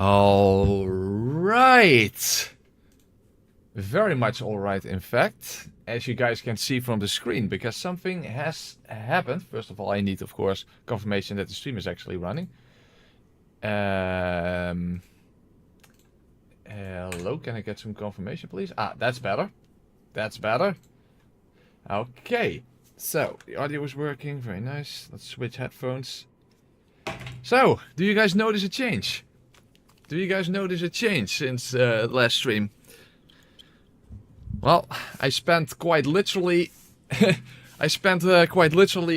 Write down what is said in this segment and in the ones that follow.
All right. Very much all right, in fact, as you guys can see from the screen, because something has happened. First of all, I need, of course, confirmation that the stream is actually running. Hello, can I get some confirmation, please? Ah, that's better. That's better. Okay, so the audio is working. Very nice. Let's switch headphones. So, do you guys notice a change? Do you guys notice a change since last stream? Well, I spent quite literally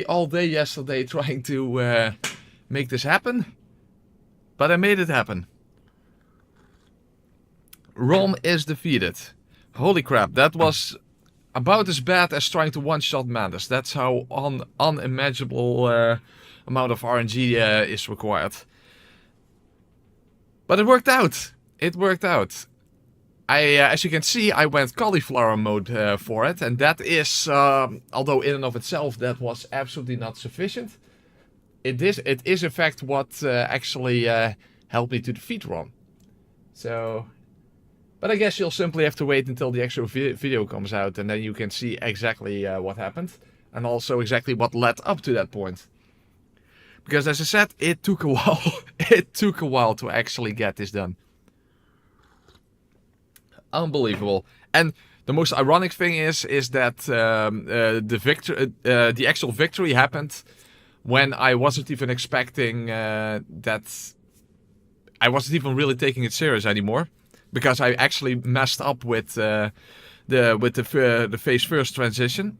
all day yesterday trying to make this happen, but I made it happen. Rome is defeated. Holy crap, that was about as bad as trying to one-shot Mantis. That's how unimaginable amount of RNG is required. But it worked out. It worked out. As you can see, I went cauliflower mode for it, and that is, although in and of itself that was absolutely not sufficient, it is in fact what actually helped me to defeat Rome. So, but I guess you'll simply have to wait until the actual video comes out, and then you can see exactly what happened, and also exactly what led up to that point. Because as I said, it took a while. It took a while to actually get this done. Unbelievable. And the most ironic thing is that the actual victory happened when I wasn't even expecting that. I wasn't even really taking it serious anymore, because I actually messed up with the phase first transition.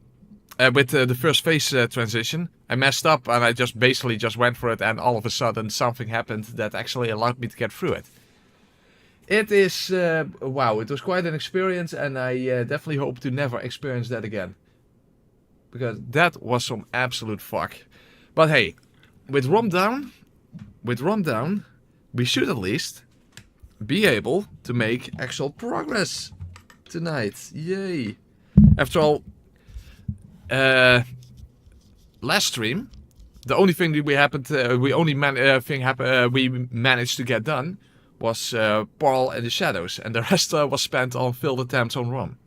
With the first phase transition, I messed up and I basically just went for it, and all of a sudden something happened that actually allowed me to get through it. It is, wow, it was quite an experience, and I definitely hope to never experience that again. Because that was some absolute fuck. But hey, with Rome down, we should at least be able to make actual progress tonight. Yay. After all, last stream, the only thing that we managed to get done was Paul and the Shadows, and the rest was spent on failed attempts on Rome.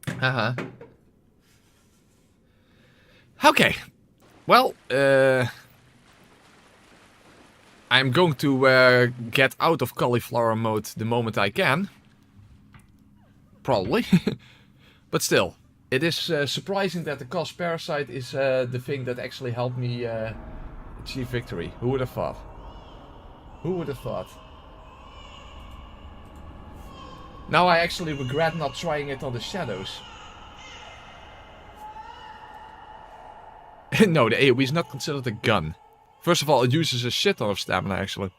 Haha. Okay. Well, I'm going to get out of cauliflower mode the moment I can. Probably. But still, it is surprising that the cost parasite is the thing that actually helped me achieve victory. Who would have thought? Who would have thought? Now I actually regret not trying it on the Shadows. No, the AoE is not considered a gun. First of all, it uses a shit ton of stamina, actually.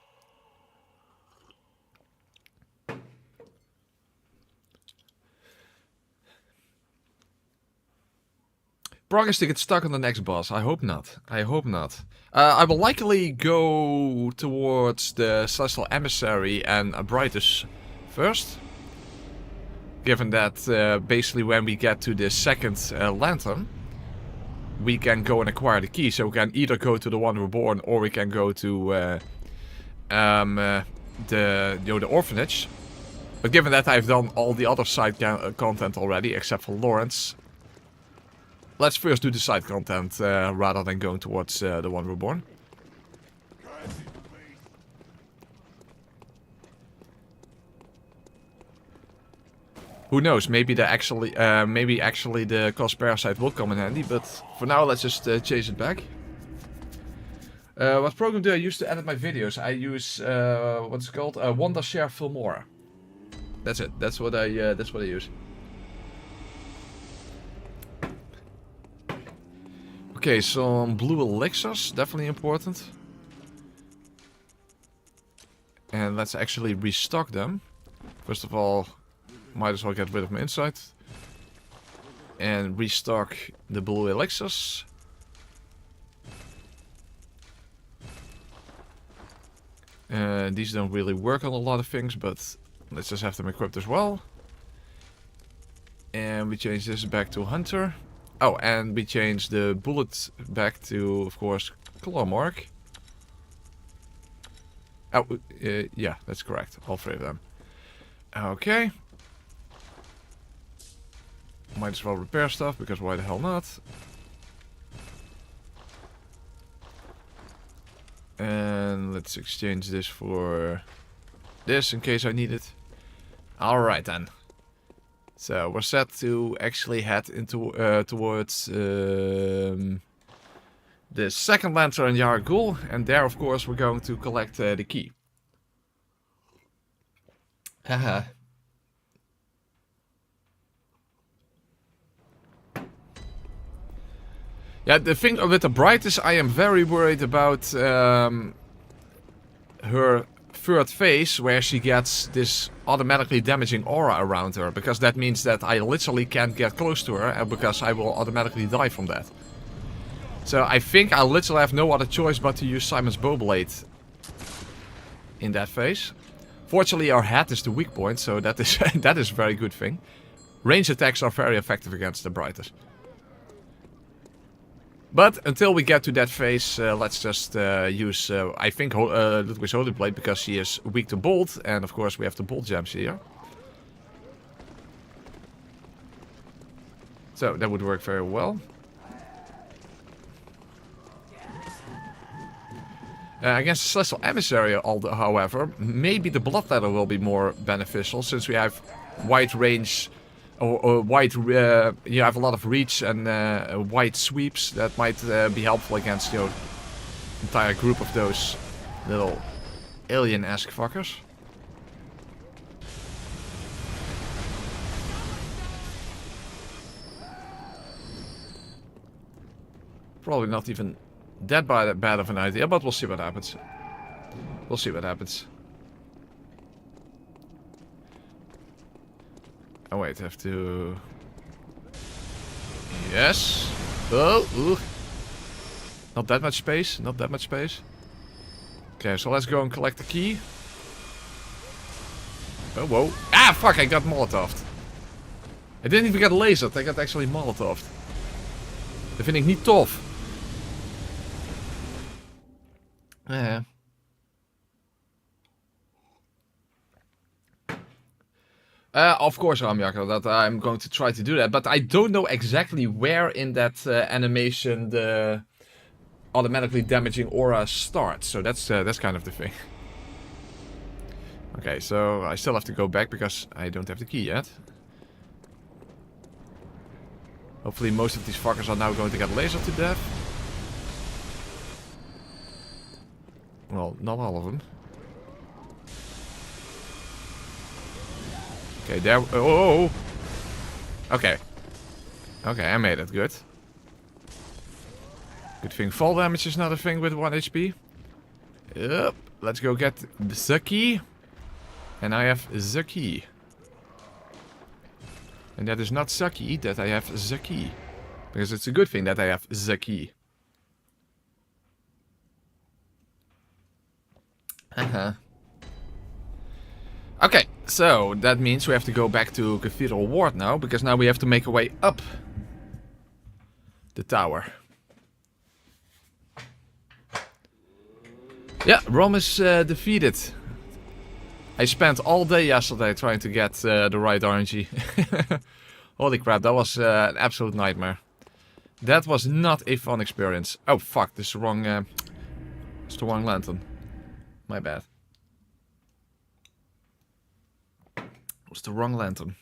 Progress to get stuck on the next boss. I hope not. I hope not. I will likely go towards the celestial emissary and Ebrietas first. Given that basically when we get to the second lantern, we can go and acquire the key. So we can either go to the one reborn, or we can go to the orphanage. But given that I've done all the other side content already, except for Lawrence, let's first do the side content rather than going towards the one reborn. Who knows? Maybe actually the cost parasite will come in handy. But for now, let's just chase it back. What program do I use to edit my videos? I use what's it called? Wondershare Filmora. That's it. That's what I use. Okay, some blue elixirs, definitely important. And let's actually restock them. First of all, might as well get rid of my insight. And restock the blue elixirs. These don't really work on a lot of things, but let's just have them equipped as well. And we change this back to Hunter. Oh, and we change the bullet back to, of course, Claw Mark. Oh, yeah, that's correct. All 3 of them. Okay. Might as well repair stuff, because why the hell not? And let's exchange this for this in case I need it. Alright then. So we're set to actually head into towards the second lantern Yargul, and there of course we're going to collect the key. Haha. Yeah, the thing with the Ebrietas, I am very worried about her third phase, where she gets this automatically damaging aura around her, because that means that I literally can't get close to her, because I will automatically die from that. So I think I literally have no other choice but to use Simon's Bowblade in that phase. Fortunately, our head is the weak point, so that is that is a very good thing. Range attacks are very effective against the Ebrietas. But until we get to that phase, let's just use, I think, Ludwig's Holy Blade, because she is weak to bolt. And of course we have the bolt gems here. So that would work very well. Against the Celestial Emissary, however, maybe the Bloodletter will be more beneficial, since we have wide range, or wide, you have a lot of reach and wide sweeps that might be helpful against your entire group of those little alien-esque fuckers. Probably not even that bad of an idea, but we'll see what happens. We'll see what happens. Oh wait, I have to... Yes! Oh, ooh. Not that much space, not that much space. Okay, so let's go and collect the key. Oh, whoa. Ah, fuck, I got Molotov'd. I didn't even get lasered, I got actually Molotov'd. Dat vind ik niet tof. Of course, Ramjaka, that I'm going to try to do that, but I don't know exactly where in that animation the automatically damaging aura starts, so that's kind of the thing. Okay, so I still have to go back because I don't have the key yet. Hopefully most of these fuckers are now going to get lasered to death. Well, not all of them. Okay, there... Oh! Okay. Okay, I made it. Good. Good thing fall damage is not a thing with 1 HP. Yep. Let's go get the key. And I have the key. And that is not sucky that I have the key. Because it's a good thing that I have the key. Okay, so that means we have to go back to Cathedral Ward now, because now we have to make our way up the tower. Yeah, Rome is defeated. I spent all day yesterday trying to get the right RNG. Holy crap, that was an absolute nightmare. That was not a fun experience. Oh fuck, this is the wrong, it's the wrong lantern. My bad. It's the wrong lantern.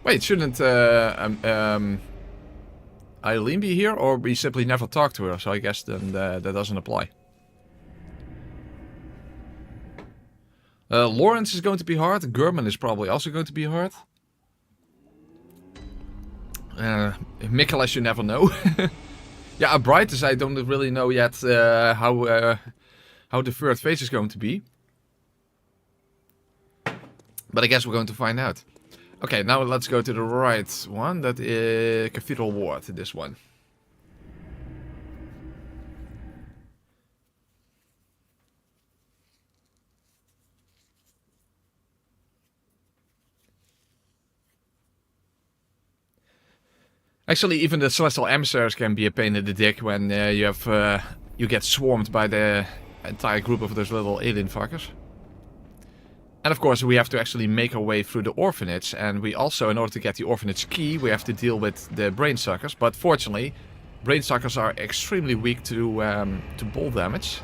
Wait, shouldn't Eileen be here? Or we simply never talk to her, so I guess then that doesn't apply. Lawrence is going to be hard. Gurman is probably also going to be hard. Micolash, you never know. Yeah, Ebrietas, I don't really know yet how the third phase is going to be. But I guess we're going to find out. Okay, now let's go to the right one. That is Cathedral Ward, this one. Actually, even the celestial emissaries can be a pain in the dick when you get swarmed by the entire group of those little alien fuckers. And of course, we have to actually make our way through the orphanage, and we also, in order to get the orphanage key, we have to deal with the brain suckers. But fortunately, brain suckers are extremely weak to ball damage.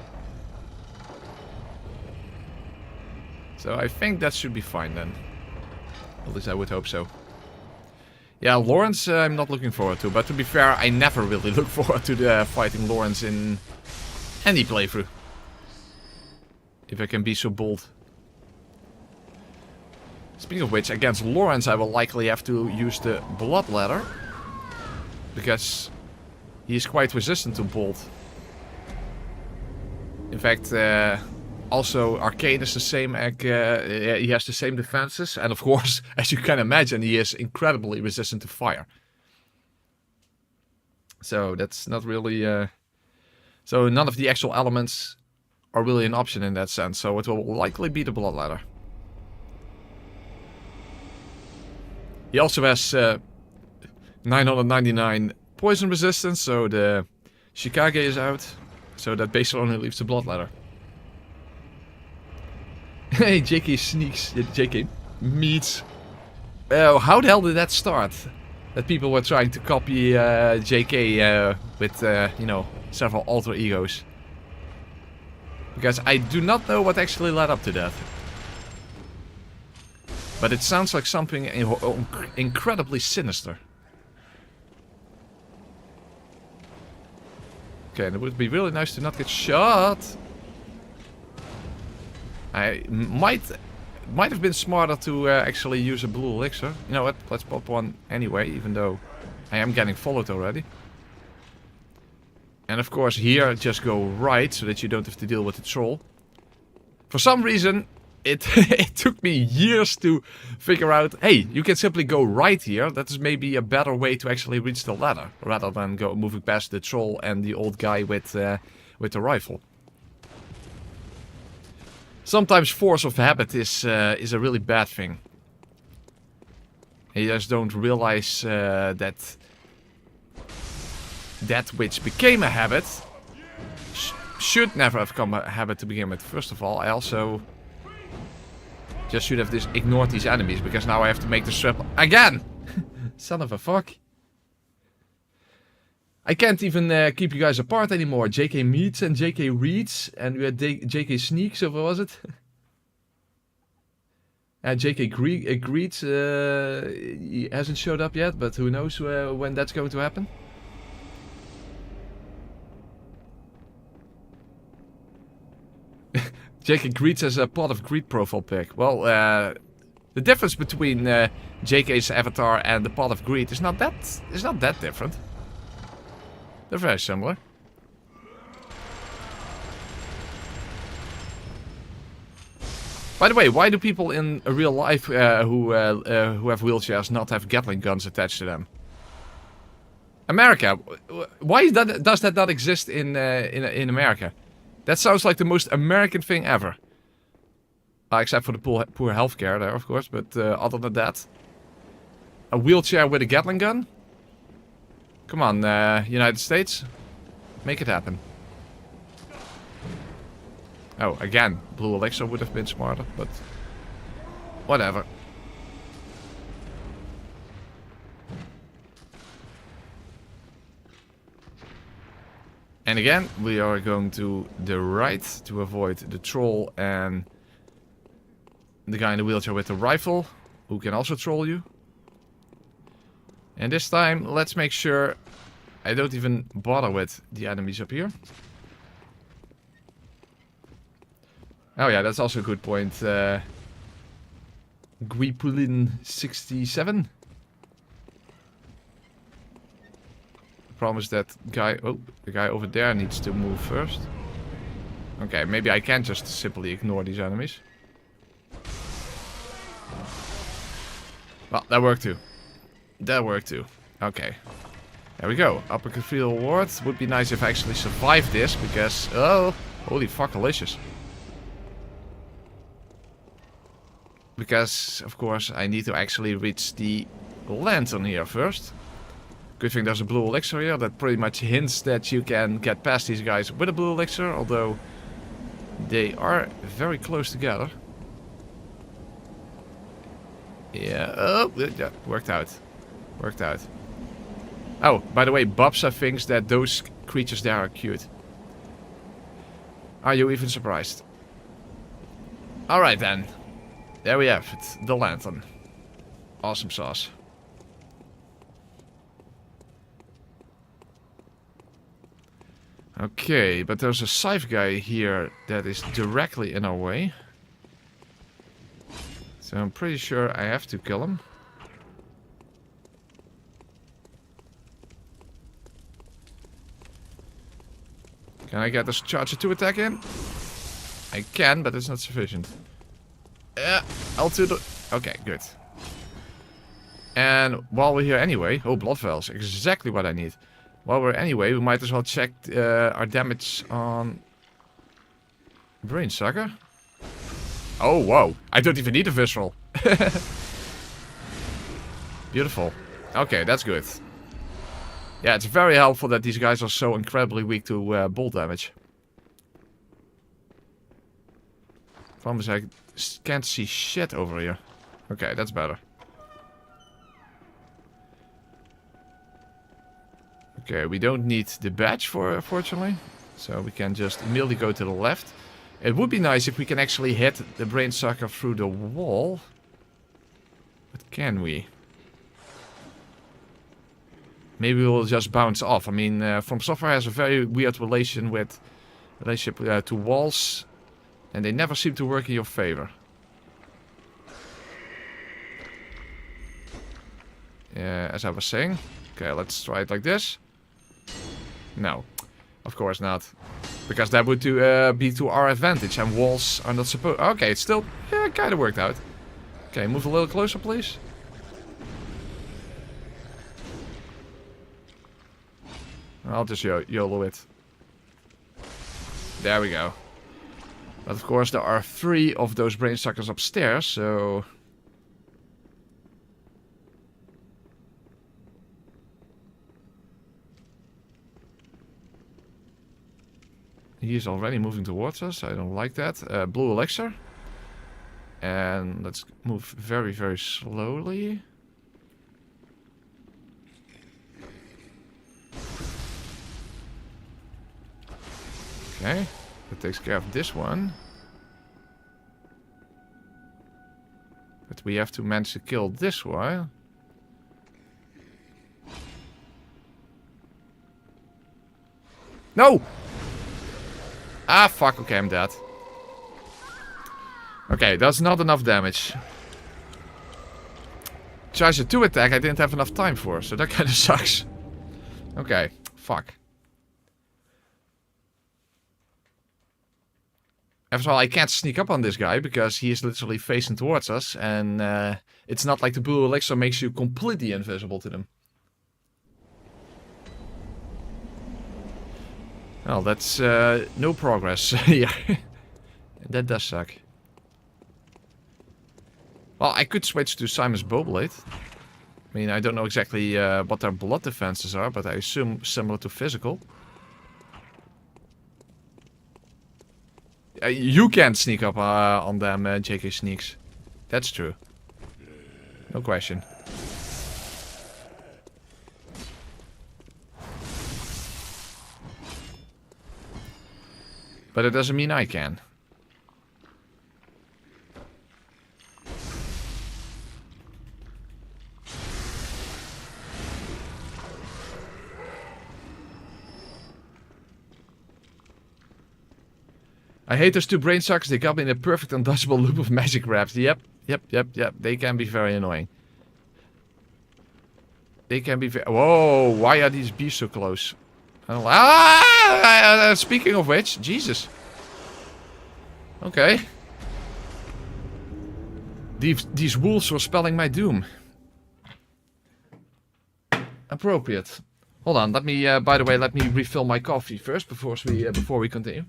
So I think that should be fine then. At least I would hope so. Yeah, Lawrence I'm not looking forward to, but to be fair, I never really look forward to fighting Lawrence in any playthrough. If I can be so bold. Speaking of which, against Lawrence I will likely have to use the blood ladder. Because he is quite resistant to bolt. In fact, also arcane is the same, he has the same defenses. And of course, as you can imagine, he is incredibly resistant to fire. So that's not really... So none of the actual elements are really an option in that sense. So it will likely be the blood ladder. He also has 999 poison resistance, so the Shikage is out. So that basically only leaves the blood ladder. Hey, JK sneaks. JK meets. How the hell did that start? That people were trying to copy JK with, you know, several alter egos. Because I do not know what actually led up to that. But it sounds like something incredibly sinister. Okay, and it would be really nice to not get shot. I might have been smarter to actually use a blue elixir. You know what? Let's pop one anyway, even though I am getting followed already. And of course here, just go right, so that you don't have to deal with the troll. For some reason, it took me years to figure out, hey, you can simply go right here. That is maybe a better way to actually reach the ladder, rather than moving past the troll and the old guy with the rifle. Sometimes force of habit is a really bad thing. You just don't realize that which became a habit should never have become a habit to begin with. First of all, I also just should have ignored these enemies, because now I have to make the strip again! Son of a fuck. I can't even keep you guys apart anymore. JK meets and JK reads, and we had JK sneaks, or what was it? And JK greets, he hasn't showed up yet, but who knows when that's going to happen. JK greets as a pot of greed profile pic. Well, the difference between JK's avatar and the pot of greed is not that different. They're very similar. By the way, why do people in real life who have wheelchairs not have Gatling guns attached to them? America, why does that not exist in America? That sounds like the most American thing ever. Except for the poor healthcare there, of course. But other than that, a wheelchair with a Gatling gun. Come on, United States. Make it happen. Oh, again, blue elixir would have been smarter, but whatever. And again, we are going to the right to avoid the troll and the guy in the wheelchair with the rifle, who can also troll you. And this time, let's make sure I don't even bother with the enemies up here. Oh yeah, that's also a good point. Guipulin 67. Problem is that guy... Oh, the guy over there needs to move first. Okay, maybe I can just simply ignore these enemies. Well, that worked too. That worked too. Okay. There we go. Upper Cathedral Ward. Would be nice if I actually survived this, because... Oh, holy fuckalicious. Because, of course, I need to actually reach the lantern here first. Good thing there's a blue elixir here. That pretty much hints that you can get past these guys with a blue elixir. Although they are very close together. Yeah. Oh, yeah. Worked out. Worked out. Oh, by the way, Bobsa thinks that those creatures there are cute. Are you even surprised? Alright then. There we have it. The lantern. Awesome sauce. Okay, but there's a scythe guy here that is directly in our way. So I'm pretty sure I have to kill him. Can I get this charger 2 attack in? I can, but it's not sufficient. L2. Okay, good. And while we're here anyway... Oh, blood vials. Exactly what I need. While we're anyway, we might as well check our damage on... Brain Sucker. Oh, whoa. I don't even need a visceral. Beautiful. Okay, that's good. Yeah, it's very helpful that these guys are so incredibly weak to bolt damage. Problem is I can't see shit over here. Okay, that's better. Okay, we don't need the badge fortunately. So we can just immediately go to the left. It would be nice if we can actually hit the brain sucker through the wall. But can we? Maybe we'll just bounce off. I mean, From Software has a very weird relationship to walls. And they never seem to work in your favor. As I was saying. Okay, let's try it like this. No, of course not. Because that would be to our advantage. And walls are not supposed... Okay, it's still... Yeah, kind of worked out. Okay, move a little closer, please. I'll just YOLO it. There we go. But of course there are 3 of those brain suckers upstairs, so... He's already moving towards us. I don't like that. Blue elixir. And let's move very, very slowly. Okay. That takes care of this one. But we have to manage to kill this one. No! Ah, fuck. Okay, I'm dead. Okay, that's not enough damage. Charge 2 attack I didn't have enough time for, so that kind of sucks. Okay, fuck. After all, I can't sneak up on this guy because he is literally facing towards us. And it's not like the blue elixir makes you completely invisible to them. Well, that's no progress here. That does suck. Well, I could switch to Simon's Bowblade. I mean, I don't know exactly what their blood defenses are, but I assume similar to physical. You can't sneak up on them, JK Sneaks. That's true. No question. But it doesn't mean I can. I hate those 2 brain suckers. They got me in a perfect undodgeable loop of magic grabs. Yep. They can be very annoying. They can be very... Whoa, why are these bees so close? Speaking of which, Jesus. Okay. These wolves were spelling my doom. Appropriate. Hold on, let me, by the way, let me refill my coffee first before we continue.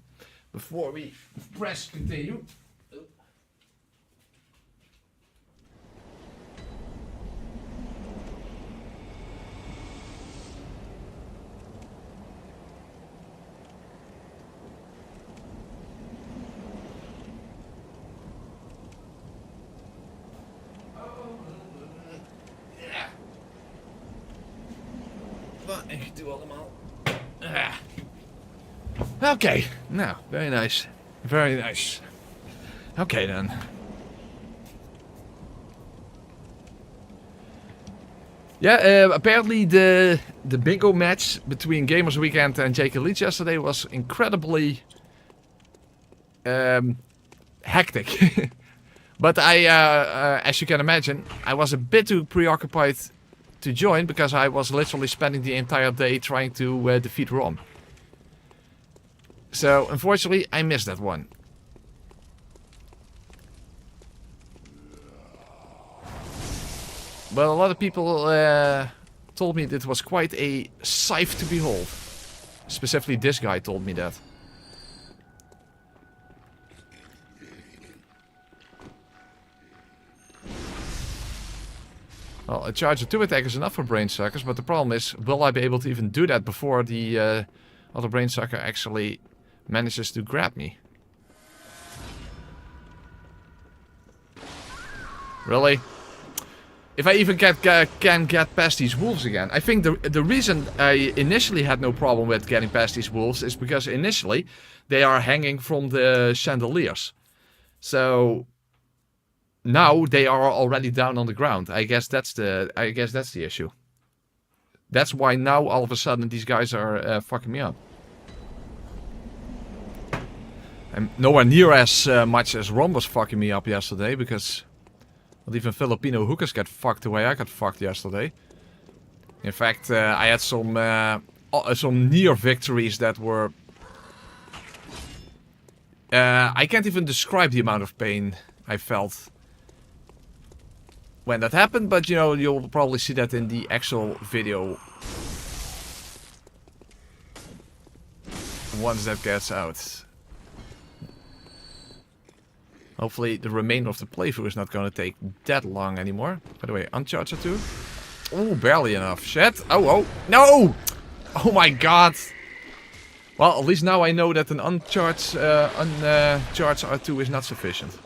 Before we press continue. even ik doe allemaal. Okay, now, very nice. Very nice. Okay then. Yeah, apparently the bingo match between Gamers Weekend and Jake Elite yesterday was incredibly hectic. But as you can imagine, I was a bit too preoccupied to join because I was literally spending the entire day trying to defeat Rom. So, unfortunately, I missed that one. But a lot of people told me that it was quite a sight to behold. Specifically, this guy told me that. Well, a charge of 2 attack is enough for brain suckers, but the problem is, will I be able to even do that before the other brain sucker actually manages to grab me? Really? If I even can get past these wolves again. I think the reason I initially had no problem with getting past these wolves is because initially they are hanging from the chandeliers. So now they are already down on the ground. I guess that's the issue. That's why now all of a sudden these guys are fucking me up. I'm nowhere near as much as Ron was fucking me up yesterday because not even Filipino hookers get fucked the way I got fucked yesterday. In fact, I had some near victories that were... I can't even describe the amount of pain I felt when that happened, but you know, you'll probably see that in the actual video once that gets out. Hopefully the remainder of the playthrough is not going to take that long anymore. By the way, uncharge or 2. Oh, barely enough. Shit. Oh, no! Oh my god. Well, at least now I know that an uncharged R2 is not sufficient.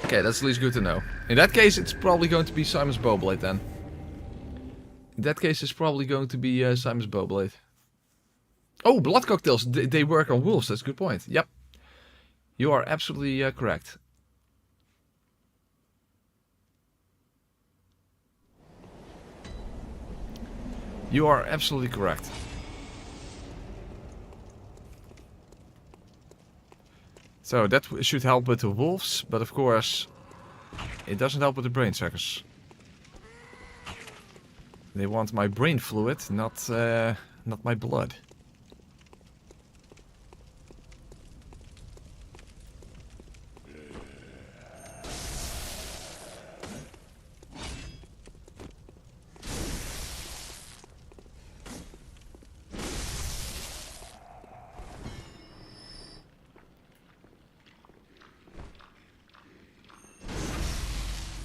Okay, that's at least good to know. In that case, it's probably going to be Simon's Bowblade then. In that case, it's probably going to be Simon's Bowblade. Oh, blood cocktails. They work on wolves. That's a good point. Yep. You are absolutely correct. You are absolutely correct. So that should help with the wolves, but of course it doesn't help with the brain suckers. They want my brain fluid, not my blood.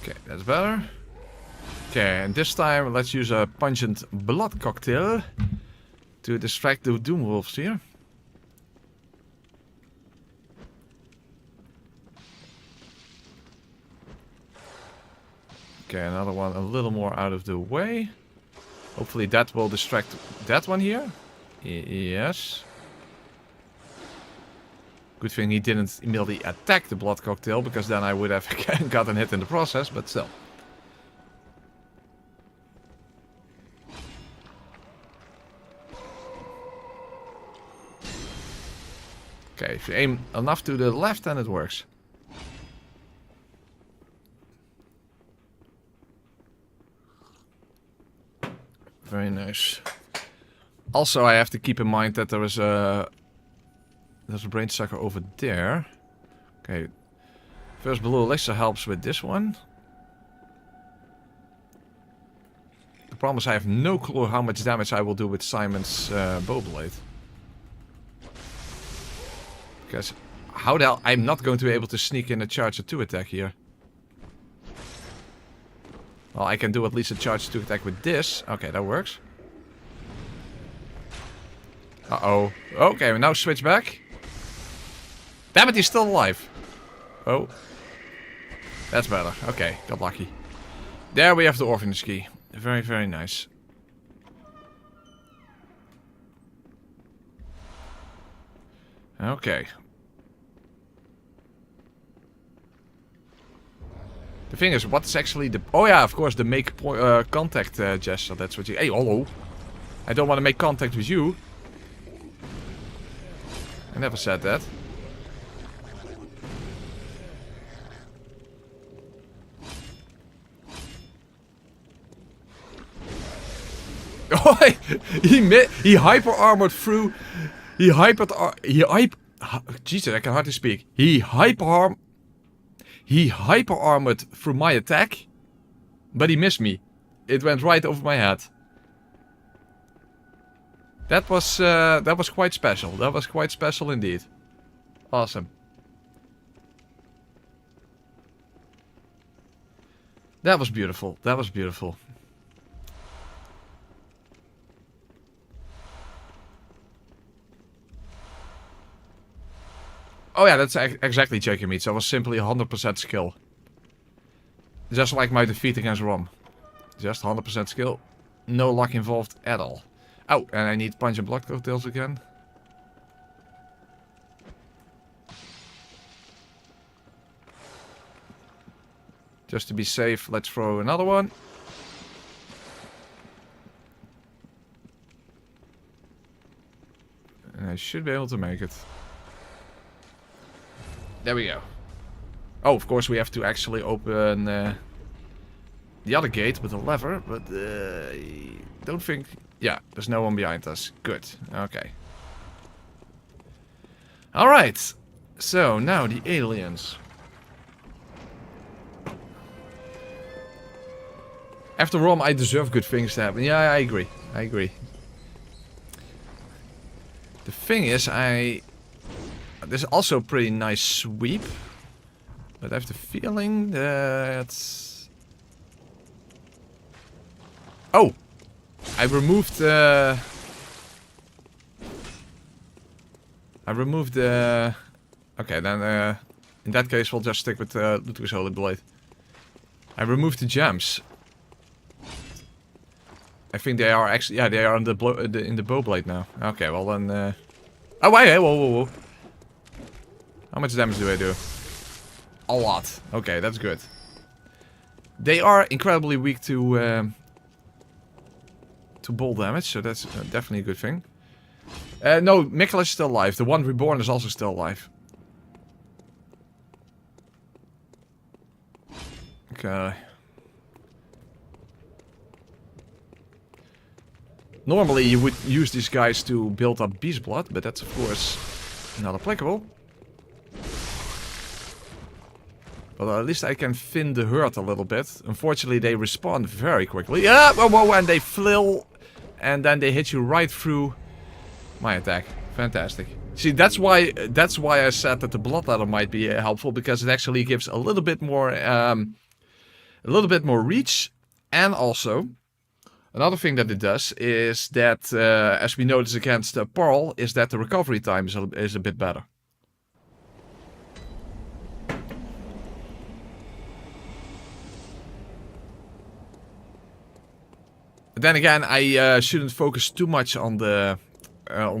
Okay, that's better. Okay, and this time let's use a pungent blood cocktail to distract the doom wolves here. Okay, another one a little more out of the way. Hopefully that will distract that one here. Yes. Good thing he didn't immediately attack the blood cocktail, because then I would have gotten hit in the process, but still. Okay, if you aim enough to the left, then it works. Very nice. Also, I have to keep in mind that there's a brain sucker over there. Okay. First blue elixir helps with this one. The problem is I have no clue how much damage I will do with Simon's bowblade. Because how the hell... I'm not going to be able to sneak in a charge 2 attack here. Well, I can do at least a charge 2 attack with this. Okay, that works. Uh-oh. Okay, we now switch back. Damn it, he's still alive. Oh. That's better. Okay, got lucky. There we have the orphanage key. Very, very nice. Okay. The thing is, what's actually the... Oh yeah, of course, the make contact gesture. That's what you... Hey, hello. I don't want to make contact with you. I never said that. Oh, he hyper armored through. Jesus, I can hardly speak. He hyper armored through my attack, but he missed me. It went right over my head. That was quite special. That was quite special indeed. Awesome. That was beautiful. That was beautiful. Oh yeah, that's exactly choking meat. So it was simply 100% skill. Just like my defeat against Rom. Just 100% skill. No luck involved at all. Oh, and I need punch and block cocktails again. Just to be safe, let's throw another one. And I should be able to make it. There we go. Oh, of course we have to actually open the other gate with a lever, but I don't think... Yeah, there's no one behind us. Good. Okay. Alright. So, now the aliens. After Rom, I deserve good things to happen. Yeah, I agree. I agree. The thing is, there's also a pretty nice sweep. But I have the feeling that... Oh! I removed the... Okay, then in that case we'll just stick with Ludwig's Holy Blade. I removed the gems. I think they are actually... Yeah, they are in the bow blade now. Okay, well then... Oh, wait, whoa, whoa, whoa. How much damage do I do? A lot. Okay, that's good. They are incredibly weak to ball damage, so that's definitely a good thing. No, micolash is still alive. The one reborn is also still alive. Okay. Normally you would use these guys to build up beast blood, but that's of course not applicable. But at least I can thin the herd a little bit. Unfortunately, they respawn very quickly. Yeah, whoa, and they flail, and then they hit you right through my attack. Fantastic. See, that's why I said that the bloodletter might be helpful, because it actually gives a little bit more reach, and also another thing that it does is that, as we notice against Pearl, is that the recovery time is a bit better. Then again, I shouldn't focus too much on the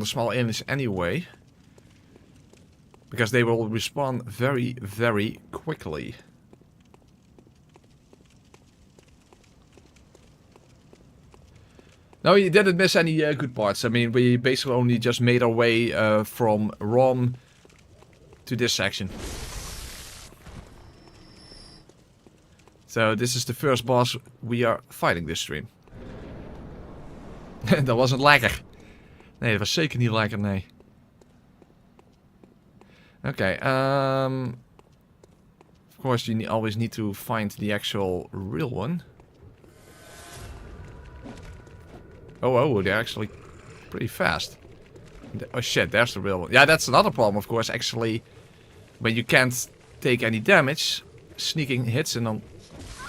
small aliens anyway, because they will respawn very, very quickly. No, you didn't miss any good parts. I mean, we basically only just made our way from Rom to this section. So this is the first boss we are fighting this stream. Dat wasn't lekker. Nee, dat was zeker niet lekker, nee. Okay, of course you always need to find the actual real one. Oh, they're actually pretty fast. Oh shit, there's the real one. Yeah, that's another problem, of course, actually. When you can't take any damage, sneaking hits and on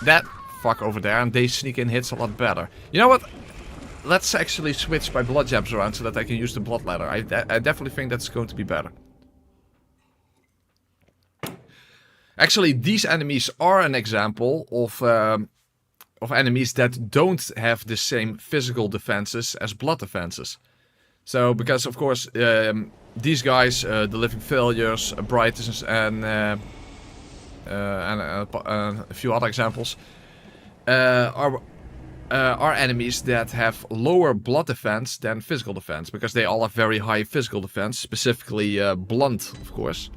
that fuck over there, and they sneak in hits a lot better. You know what? Let's actually switch my blood gems around so that I can use the blood ladder. I definitely think that's going to be better. Actually, these enemies are an example of of enemies that don't have the same physical defenses as blood defenses. So, because of course, these guys, the living failures, Ebrietas, and a few other examples, are enemies that have lower blood defense than physical defense, because they all have very high physical defense, specifically blunt, of course.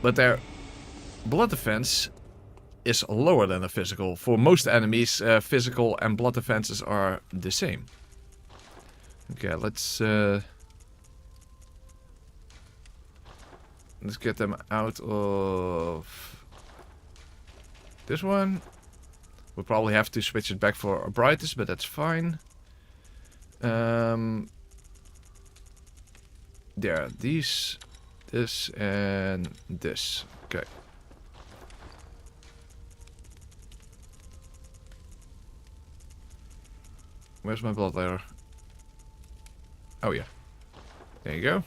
But their blood defense is lower than the physical. For most enemies, physical and blood defenses are the same. Okay, let's get them out of this one. We'll probably have to switch it back for Ebrietas, but that's fine. There, these, this, and this. Okay. Where's my blood ladder? Oh yeah. There you go.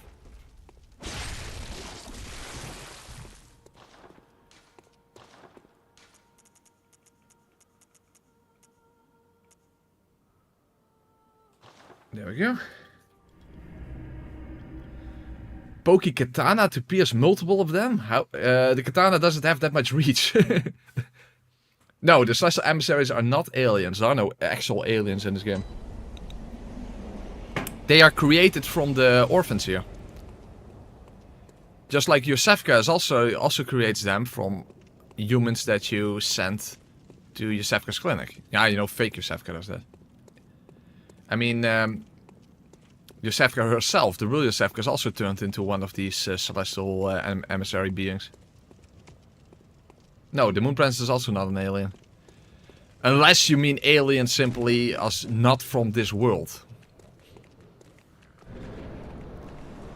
There we go. Pokey katana to pierce multiple of them? How? The katana doesn't have that much reach. No, the celestial emissaries are not aliens. There are no actual aliens in this game. They are created from the orphans here. Just like Yosefka also creates them from humans that you send to Yosefka's clinic. Yeah, you know, fake Yosefka does that. I mean, Yosefka herself, the real Yosefka, is also turned into one of these celestial emissary beings. No, the Moon Princess is also not an alien. Unless you mean alien simply as not from this world.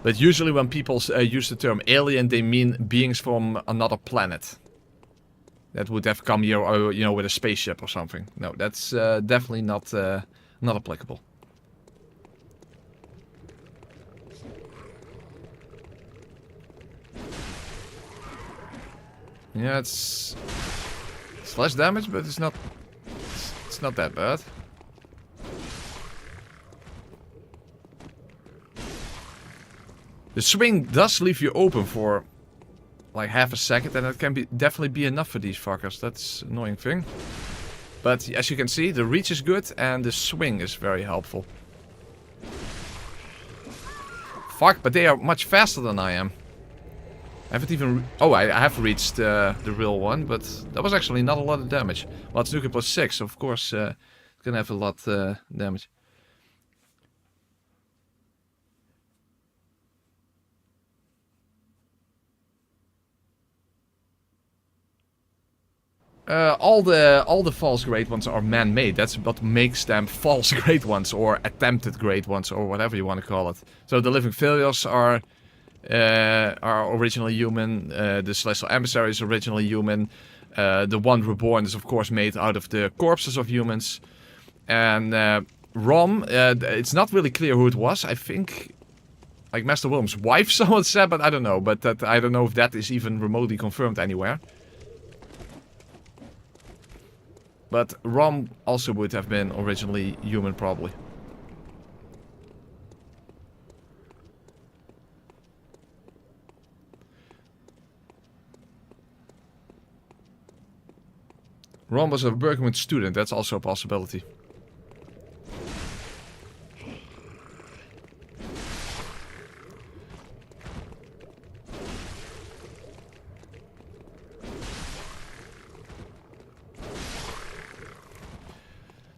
But usually when people use the term alien, they mean beings from another planet. That would have come here, or, you know, with a spaceship or something. No, that's definitely not applicable. Yeah, it's less damage, but it's not that bad. The swing does leave you open for like half a second, and that can definitely be enough for these fuckers. That's an annoying thing. But as you can see, the reach is good and the swing is very helpful. Fuck, but they are much faster than I am. I haven't even... Oh, I have reached the real one, but that was actually not a lot of damage. Well, it's NG+6, so of course it's gonna have a lot damage. All the false great ones are man-made. That's what makes them false great ones, or attempted great ones, or whatever you want to call it. So the living failures are originally human. The celestial emissary is originally human. The one reborn is of course made out of the corpses of humans. And Rom, it's not really clear who it was. I think like Master Willem's wife, someone said, but I don't know. But I don't know if that is even remotely confirmed anywhere. But Rom also would have been originally human, probably. Rom was a Bergman student, that's also a possibility.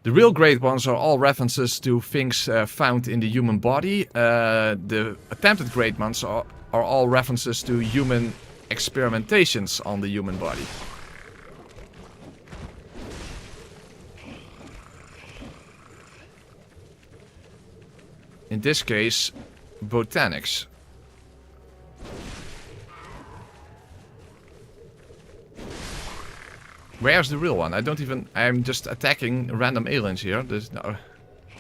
The real great ones are all references to things found in the human body. The attempted great ones are all references to human experimentations on the human body. In this case, botanics. Where's the real one? I'm just attacking random aliens here. There's no...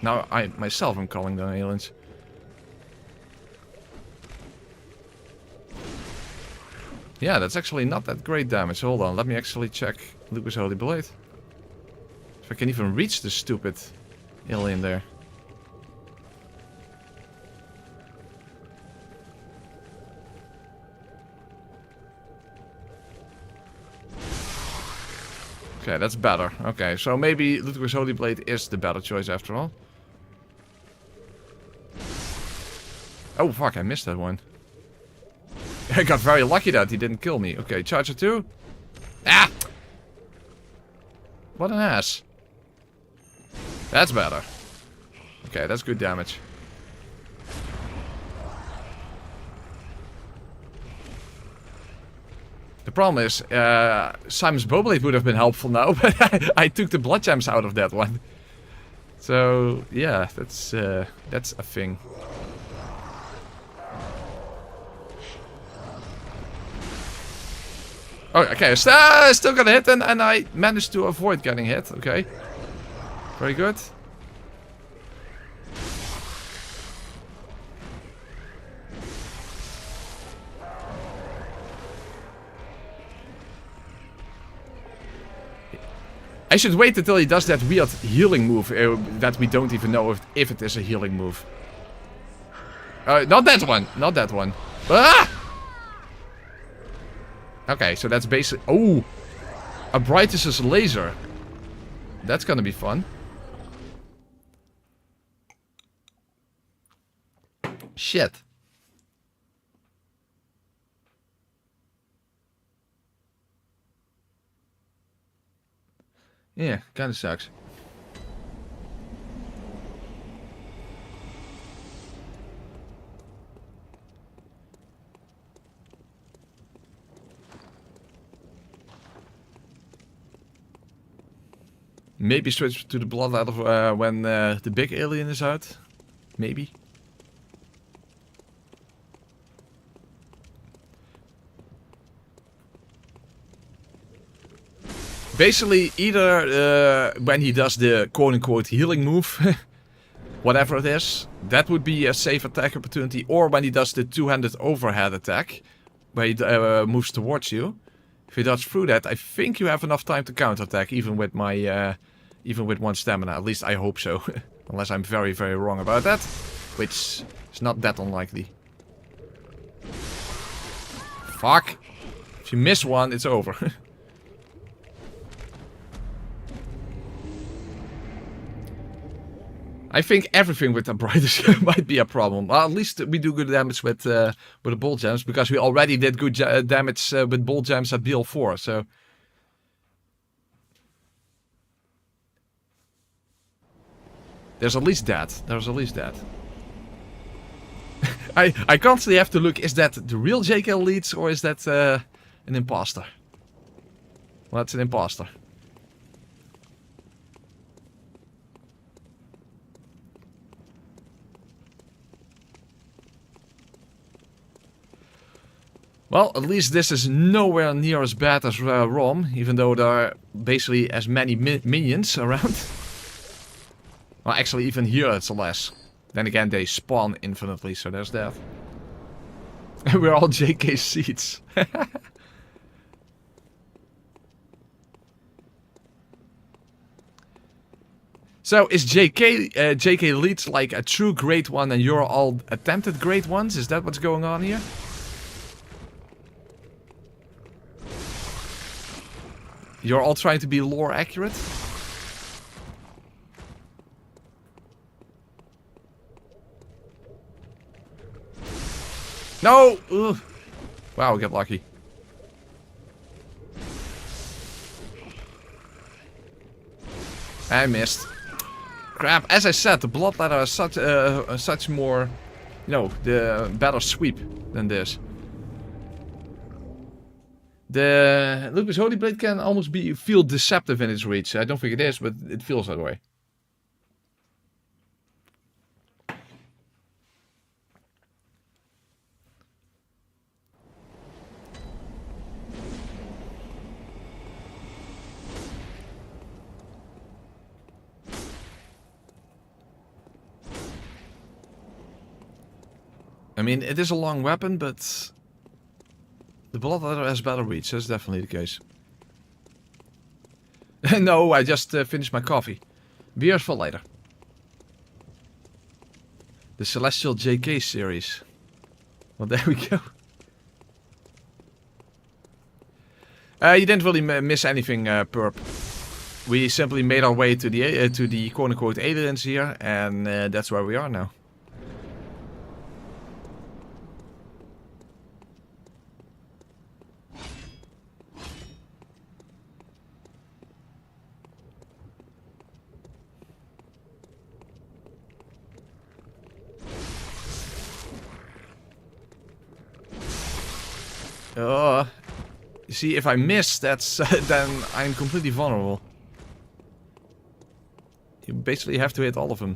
Now I myself am calling them aliens. Yeah, that's actually not that great damage. Hold on, let me actually check Lucas' Holy Blade. If I can even reach the stupid alien there. Okay, that's better. Okay, so maybe Ludwig's Holy Blade is the better choice after all. Oh, fuck, I missed that one. I got very lucky that he didn't kill me. Okay, Charger 2. Ah! What an ass. That's better. Okay, that's good damage. The problem is, Simon's Bowblade would have been helpful now, but I took the blood gems out of that one. So, yeah, that's a thing. Oh, okay, I still got hit and I managed to avoid getting hit. Okay. Very good. I should wait until he does that weird healing move that we don't even know if it is a healing move. Not that one. Not that one. Ah! Okay, so that's basically... Oh! Ebrietas' laser. That's gonna be fun. Shit. Yeah, kinda sucks. Maybe switch to the bloodline when the big alien is out. Maybe. Basically, either when he does the quote-unquote healing move, whatever it is, that would be a safe attack opportunity, or when he does the two-handed overhead attack, where he moves towards you. If he does through that, I think you have enough time to counterattack, even with my, even with one stamina. At least I hope so, unless I'm very, very wrong about that, which is not that unlikely. Fuck! If you miss one, it's over. I think everything with Ebrietas might be a problem. Well, at least we do good damage with the ball gems, because we already did good damage with ball gems at BL4, so... There's at least that. There's at least that. I constantly have to look, is that the real JK Leads, or is that an imposter? Well, that's an imposter. Well, at least this is nowhere near as bad as ROM, even though there are basically as many minions around. Well, actually, even here it's less. Then again, they spawn infinitely, so there's that. We're all JK seats. So, is JK Leads like a true great one and you're all attempted great ones? Is that what's going on here? You're all trying to be lore accurate? No! Ugh. Wow, we got lucky. I missed. Crap, as I said, the blood ladder is such more, you know, the better sweep than this. The Ludwig's Holy Blade can almost feel deceptive in its reach. I don't think it is, but it feels that way. I mean, it is a long weapon, but the blood ladder has better reach. That's definitely the case. No, I just finished my coffee. Beers for later. The Celestial JK series. Well, there we go. You didn't really miss anything, Perp. We simply made our way to the quote-unquote aliens here, and that's where we are now. You see, if I miss, that's then I'm completely vulnerable. You basically have to hit all of them.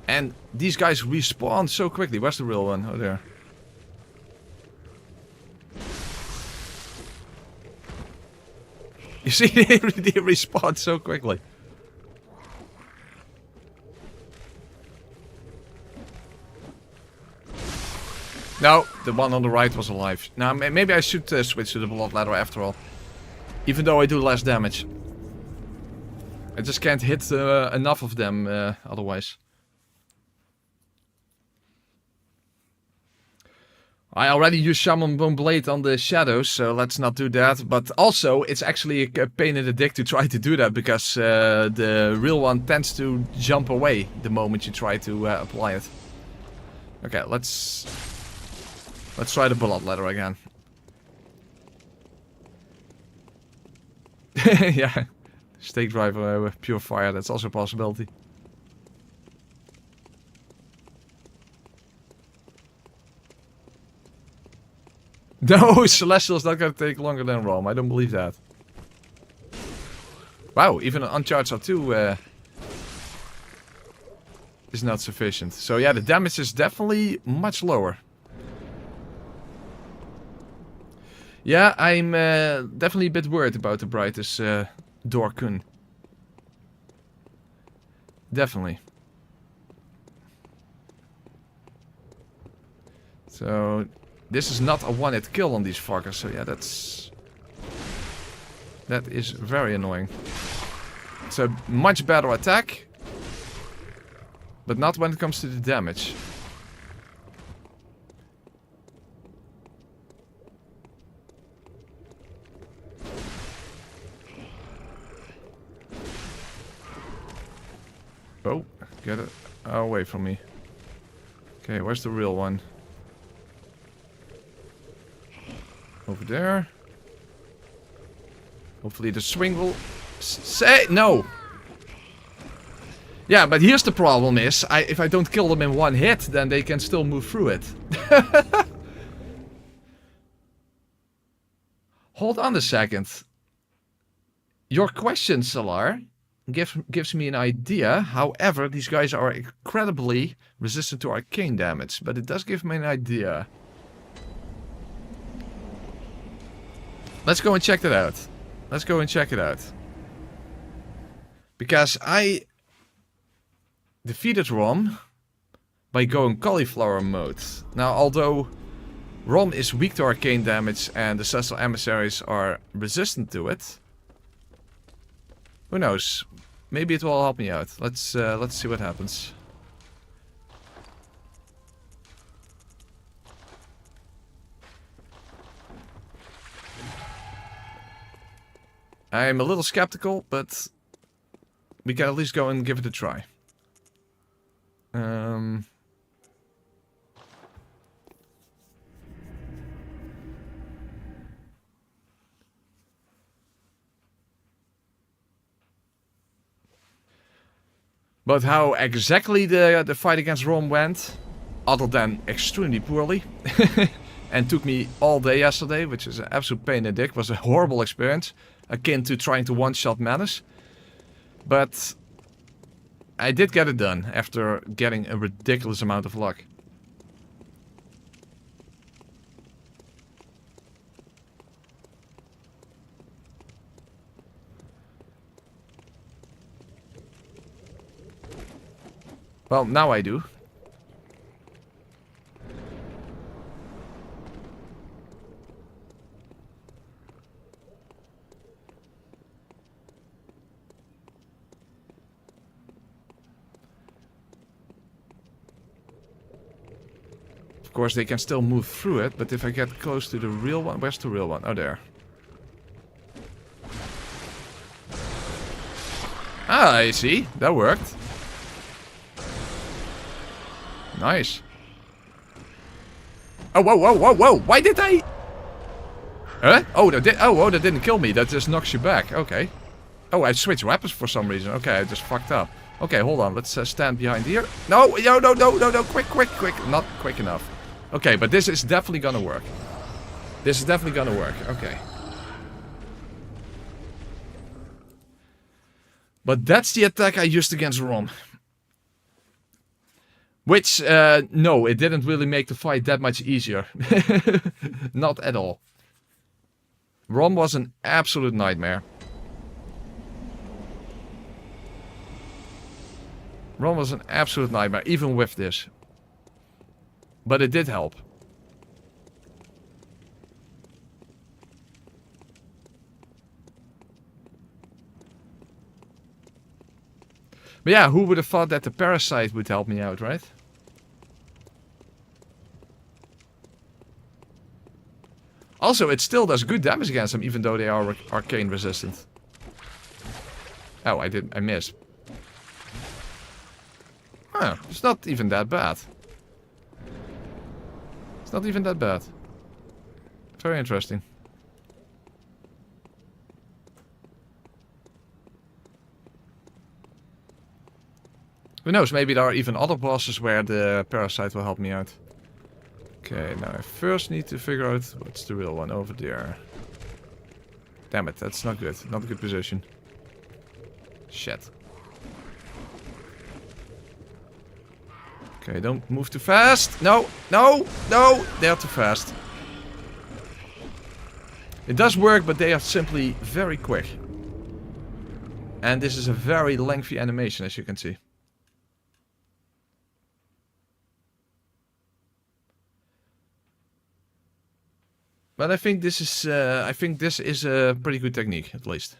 And these guys respawn so quickly. Where's the real one? Oh, there. You see, they respawn so quickly. No, the one on the right was alive. Now, maybe I should switch to the blood ladder after all. Even though I do less damage. I just can't hit enough of them otherwise. I already used Shaman Bone Blade on the shadows, so let's not do that. But also, it's actually a pain in the dick to try to do that, because the real one tends to jump away the moment you try to apply it. Okay, let's try the blood ladder again. Yeah, stake driver with pure fire, that's also a possibility. No, Celestial is not going to take longer than Rome. I don't believe that. Wow, even an Uncharged R2 is not sufficient. So yeah, the damage is definitely much lower. Yeah, I'm definitely a bit worried about the brightest Dorkun. Definitely. So this is not a one-hit kill on these fuckers, so yeah, that is very annoying. It's a much better attack, but not when it comes to the damage. Oh, get it away from me. Okay, where's the real one? Over there. Hopefully the swing will say no. Yeah, but here's the problem is, if I don't kill them in one hit, then they can still move through it. Hold on a second. Your question, Salar, gives me an idea. However, these guys are incredibly resistant to arcane damage, but it does give me an idea. Let's go and check that out. Let's go and check it out. Because I defeated Rom by going cauliflower mode. Now, although Rom is weak to arcane damage and the Cecil emissaries are resistant to it, who knows? Maybe it will help me out. Let's see what happens. I'm a little skeptical, but we can at least go and give it a try. But how exactly the fight against Rome went, other than extremely poorly, and took me all day yesterday, which is an absolute pain in the dick. It was a horrible experience, akin to trying to one-shot Menace. But I did get it done after getting a ridiculous amount of luck. Well, now I do. course, they can still move through it, but if I get close to the real one... Where's the real one? Oh, there. Ah, I see. That worked. Nice. Oh, whoa, whoa, whoa, whoa! Why did I... Huh? Oh, that didn't kill me. That just knocks you back. Okay. Oh, I switched weapons for some reason. Okay, I just fucked up. Okay, hold on. Let's stand behind here. No, no, no, no, no, no. Quick, quick, quick. Not quick enough. Okay, but this is definitely gonna work. This is definitely gonna work. Okay. But that's the attack I used against Rom. Which, no, it didn't really make the fight that much easier. Not at all. Rom was an absolute nightmare. Rom was an absolute nightmare, even with this. But it did help. But yeah, who would have thought that the parasite would help me out, right? Also, it still does good damage against them, even though they are arcane resistant. Oh, I missed. Huh, it's not even that bad. It's not even that bad. Very interesting. Who knows, maybe there are even other bosses where the parasite will help me out. Okay, now I first need to figure out what's the real one over there. Damn it, that's not good. Not a good position. Shit. Okay, don't move too fast. No, no, no, they're too fast. It does work, but they are simply very quick. And this is a very lengthy animation, as you can see. But I think this is a pretty good technique, at least.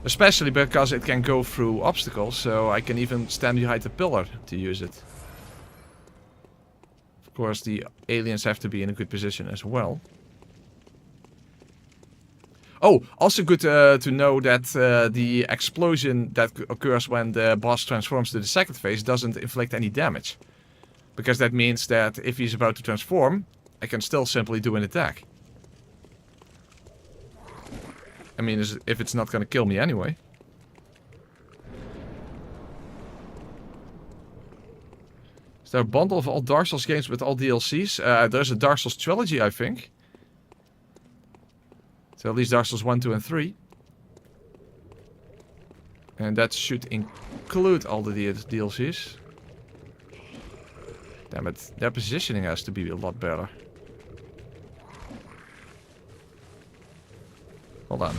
Especially because it can go through obstacles, so I can even stand behind a pillar to use it. Of course, the aliens have to be in a good position as well. Oh, also good to know that the explosion that occurs when the boss transforms to the second phase doesn't inflict any damage. Because that means that if he's about to transform, I can still simply do an attack. I mean, if it's not gonna kill me anyway. Is there a bundle of all Dark Souls games with all DLCs? There's a Dark Souls trilogy, I think. So at least Dark Souls 1, 2 and 3. And that should include all the DLCs. Damn it, their positioning has to be a lot better. Hold on.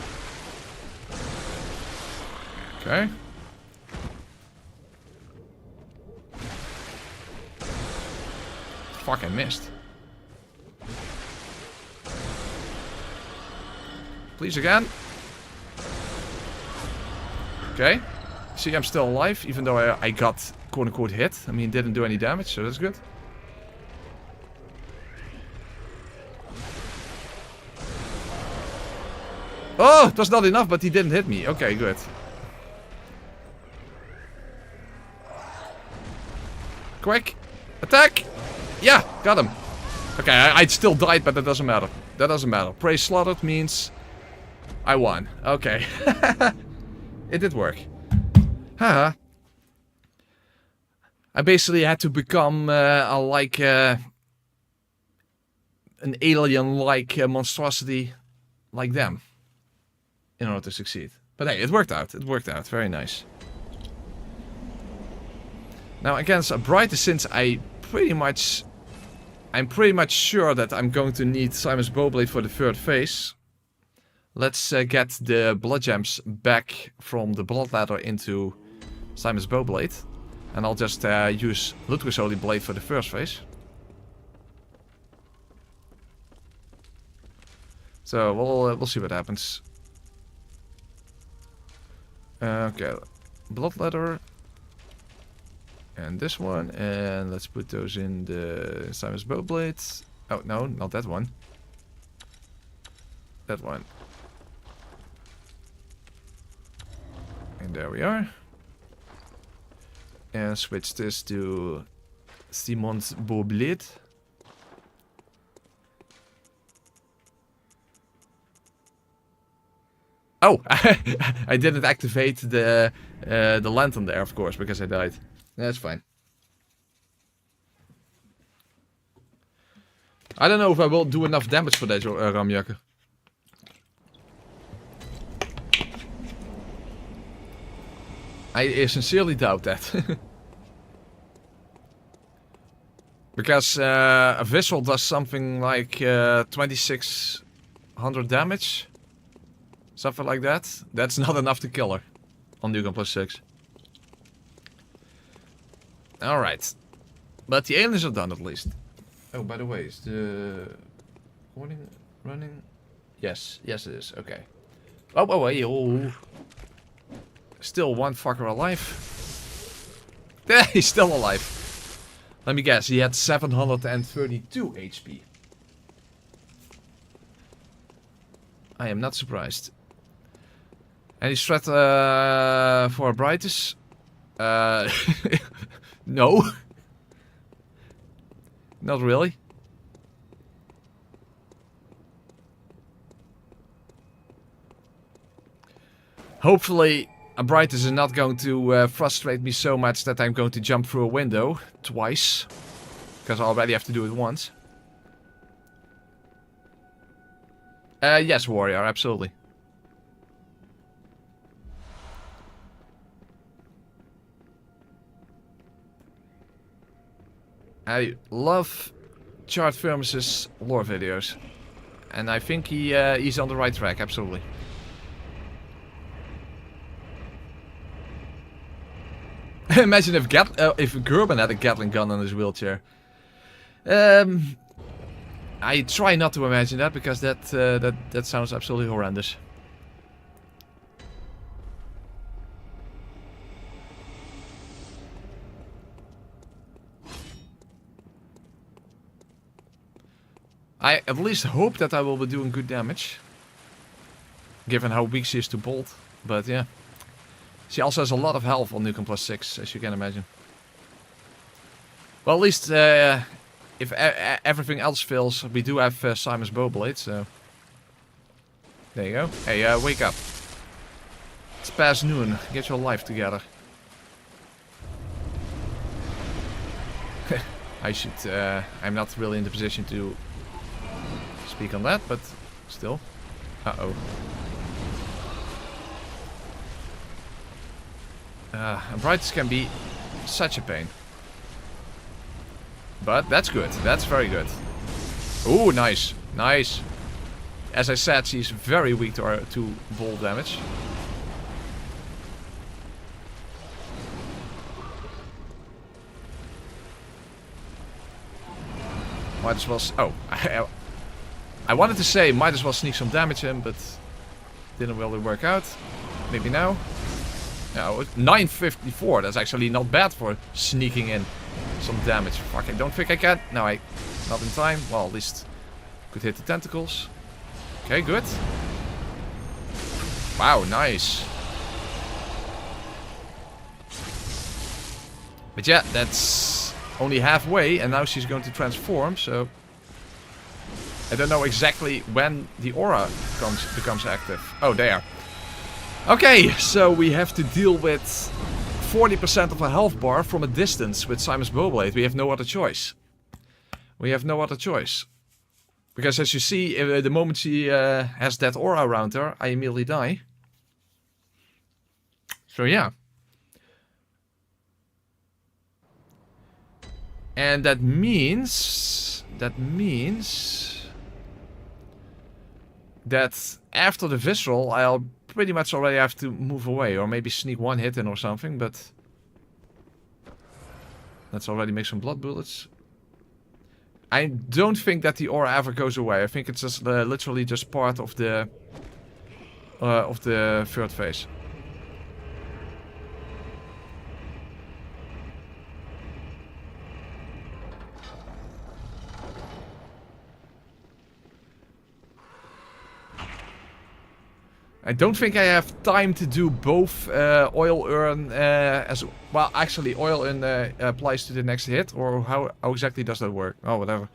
Okay. Fuck, I missed. Please again. Okay. See, I'm still alive, even though I got quote-unquote hit. I mean, didn't do any damage, so that's good. Oh, it was not enough, but he didn't hit me. Okay, good. Quick. Attack. Yeah, got him. Okay, I still died, but that doesn't matter. That doesn't matter. Prey slaughtered means I won. Okay. It did work. Haha. I basically had to become an alien-like monstrosity like them in order to succeed. But hey, it worked out. It worked out. Very nice. Now against Ebrietas, since I'm pretty much sure that I'm going to need Simon's Bowblade for the third phase. Let's get the blood gems back from the blood ladder into Simon's Bowblade. And I'll just use Ludwig's Holy Blade for the first phase. So we'll see what happens. Okay, blood ladder. And this one, and let's put those in the Simon's bow blades. Oh, no, not that one. That one. And there we are. And switch this to Simon's bow blade. Oh, I didn't activate the lantern there, of course, because I died. That's fine. I don't know if I will do enough damage for deze ramjakken. I sincerely doubt that. Because a visceral does something like 2600 damage. Something like that. That's not enough to kill her on NG+6. Alright. But the aliens are done at least. Oh, by the way, is the recording running? Yes, yes it is. Okay. Oh, wait, oh. Still one fucker alive. Yeah, he's still alive. Let me guess, he had 732 HP. I am not surprised. Any threat for Ebrietas? No. Not really. Hopefully, Ebrietas is not going to frustrate me so much that I'm going to jump through a window twice. Because I already have to do it once. Yes, warrior, absolutely. I love Chart Firmus's lore videos. And I think he's on the right track, absolutely. Imagine if Gerben had a Gatling gun on his wheelchair. I try not to imagine that because that sounds absolutely horrendous. I at least hope that I will be doing good damage. Given how weak she is to bolt. But yeah. She also has a lot of health on NG+6, as you can imagine. Well, at least if everything else fails, we do have Simon's bow blade, so... There you go. Hey, wake up. It's past noon. Get your life together. I should... I'm not really in the position to speak on that, but still. Uh-oh. Ebrietas can be such a pain. But that's good. That's very good. Ooh, nice. Nice. As I said, she's very weak to ball damage. Might as well... Oh. I wanted to say might as well sneak some damage in, but didn't really work out. Maybe now. No, 954. That's actually not bad for sneaking in some damage. Fuck, I don't think I can. No, not in time. Well, at least could hit the tentacles. Okay, good. Wow, nice. But yeah, that's only halfway, and now she's going to transform, so... I don't know exactly when the aura becomes active. Oh, there. Okay, so we have to deal with 40% of a health bar from a distance with Simon's Bowblade. We have no other choice. We have no other choice. Because as you see, the moment she has that aura around her, I immediately die. So yeah. And that means that after the visceral, I'll pretty much already have to move away, or maybe sneak one hit in or something, but let's already make some blood bullets. I don't think that the aura ever goes away. I think it's just literally just part of the third phase. I don't think I have time to do both oil urn as well. Actually, oil urn applies to the next hit, or how exactly does that work? Oh, whatever.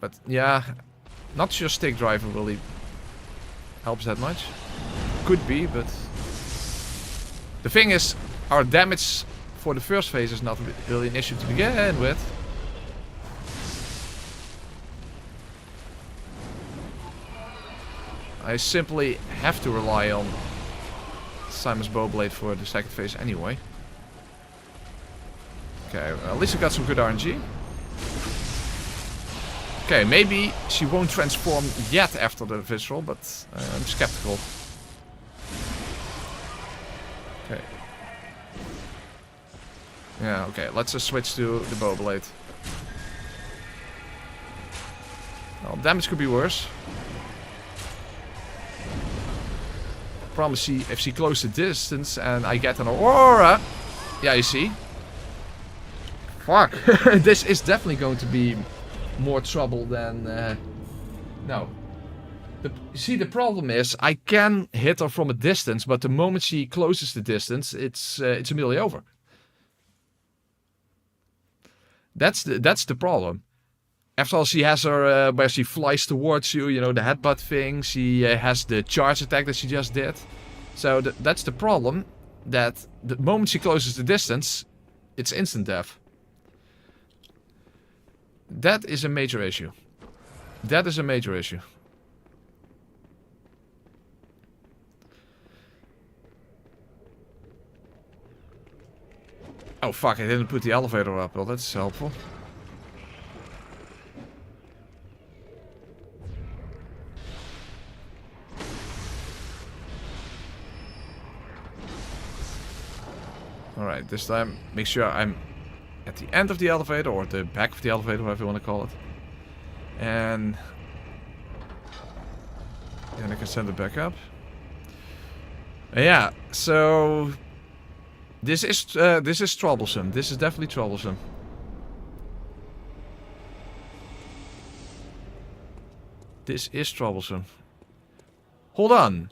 But yeah, not sure stick driver really helps that much. Could be, but the thing is, our damage for the first phase is not really an issue to begin with. I simply have to rely on Simon's Bowblade for the second phase anyway. Okay, at least we got some good RNG. Okay, maybe she won't transform yet after the visceral, but I'm skeptical. Okay. Yeah, okay, let's just switch to the Bowblade. Well, damage could be worse. Promise if she closes the distance and I get an aurora. Yeah, you see. Fuck. This is definitely going to be more trouble than... no. You see, the problem is I can hit her from a distance, but the moment she closes the distance, it's immediately over. That's the problem. After all, she has her where she flies towards you, you know, the headbutt thing. She has the charge attack that she just did. So that's the problem, that the moment she closes the distance, it's instant death. That is a major issue. That is a major issue. Oh fuck, I didn't put the elevator up. Well, that's helpful. Alright, this time make sure I'm at the end of the elevator, or the back of the elevator, whatever you want to call it. And then I can send it back up. Yeah, so this is troublesome. This is definitely troublesome. This is troublesome. Hold on.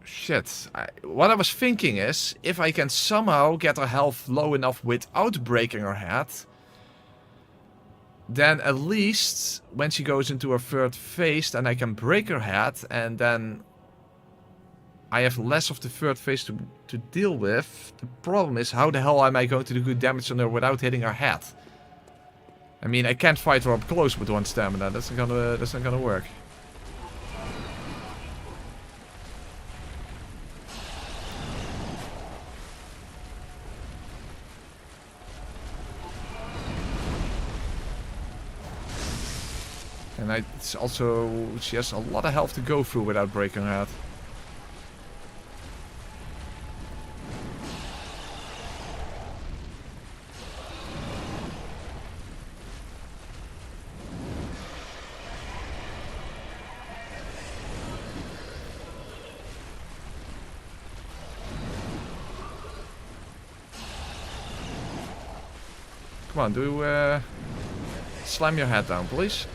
Shit. What I was thinking is, if I can somehow get her health low enough without breaking her head, then at least when she goes into her third phase, then I can break her head, and then I have less of the third phase to deal with. The problem is, how the hell am I going to do good damage on her without hitting her head? I mean, I can't fight her up close with one stamina. That's not gonna work. And it's also, she has a lot of health to go through without breaking her head. Come on, slam your head down, please.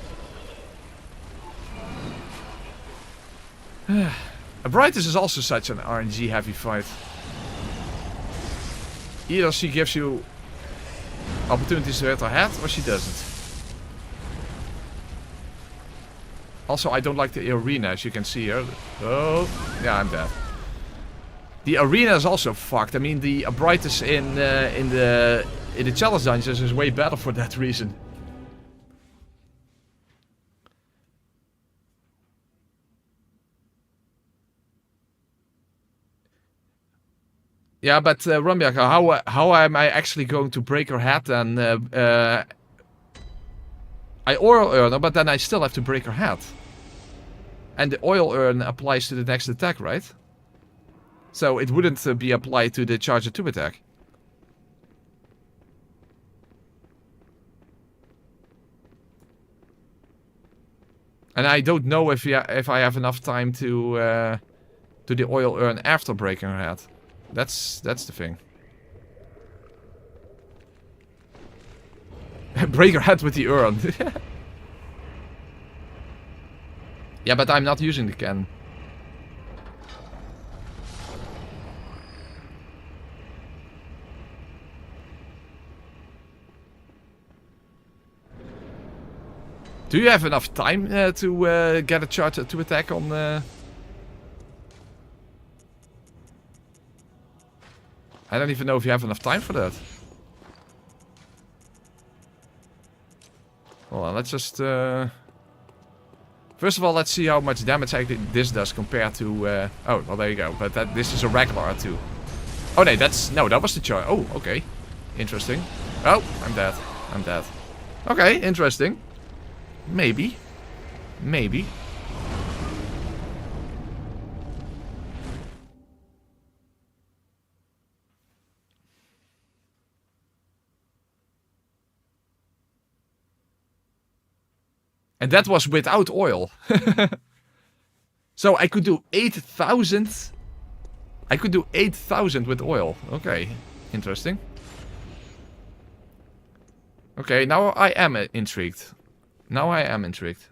Ebrietas is also such an RNG heavy fight. Either she gives you opportunities to hit her head, or she doesn't. Also, I don't like the arena, as you can see here. Oh, yeah, I'm dead. The arena is also fucked. I mean, the Ebrietas in the challenge dungeons is way better for that reason. Yeah, but Rumbiaka, how am I actually going to break her head? And I oil urn her, but then I still have to break her head. And the oil urn applies to the next attack, right? So it wouldn't be applied to the charger 2 attack. And I don't know if I have enough time to do the oil urn after breaking her head. That's the thing. Break her head with the urn. Yeah, but I'm not using the can. Do you have enough time to get a charge to attack on... I don't even know if you have enough time for that. Hold on, let's just... First of all, let's see how much damage actually this does compared to... Oh, well, there you go. But this is a regular R2. Oh, no, that's... No, that was the charge. Oh, okay. Interesting. Oh, I'm dead. I'm dead. Okay, interesting. Maybe. Maybe. And that was without oil. So I could do 8,000. I could do 8,000 with oil. Okay, interesting. Okay, now I am intrigued. Now I am intrigued.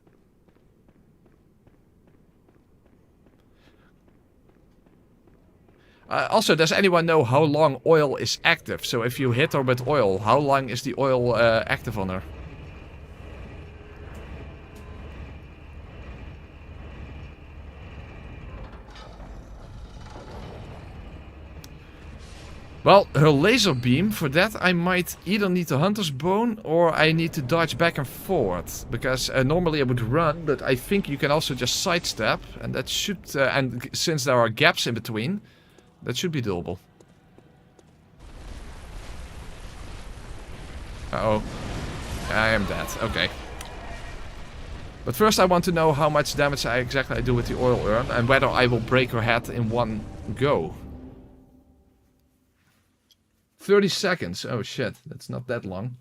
Also, does anyone know how long oil is active? So if you hit her with oil, how long is the oil active on her? Well, her laser beam, for that I might either need the hunter's bone or I need to dodge back and forth. Because normally I would run, but I think you can also just sidestep. And that should, and since there are gaps in between, that should be doable. Uh-oh. I am dead, okay. But first I want to know how much damage I exactly do with the oil urn and whether I will break her head in one go. 30 seconds. Oh shit, that's not that long.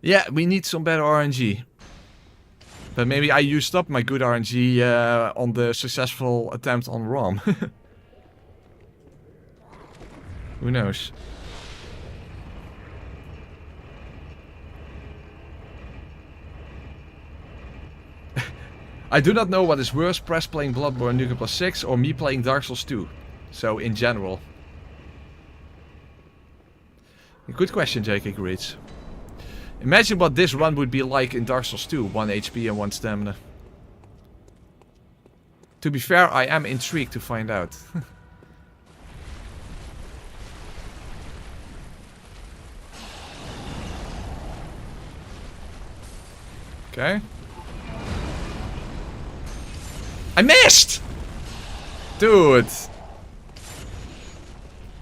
Yeah, we need some better RNG. But maybe I used up my good RNG on the successful attempt on ROM. Who knows? I do not know what is worse, Press playing Bloodborne NG+6 or me playing Dark Souls 2. So, in general. Good question, JK Greets. Imagine what this run would be like in Dark Souls 2. 1 HP and 1 stamina. To be fair, I am intrigued to find out. Okay. I missed! Dude.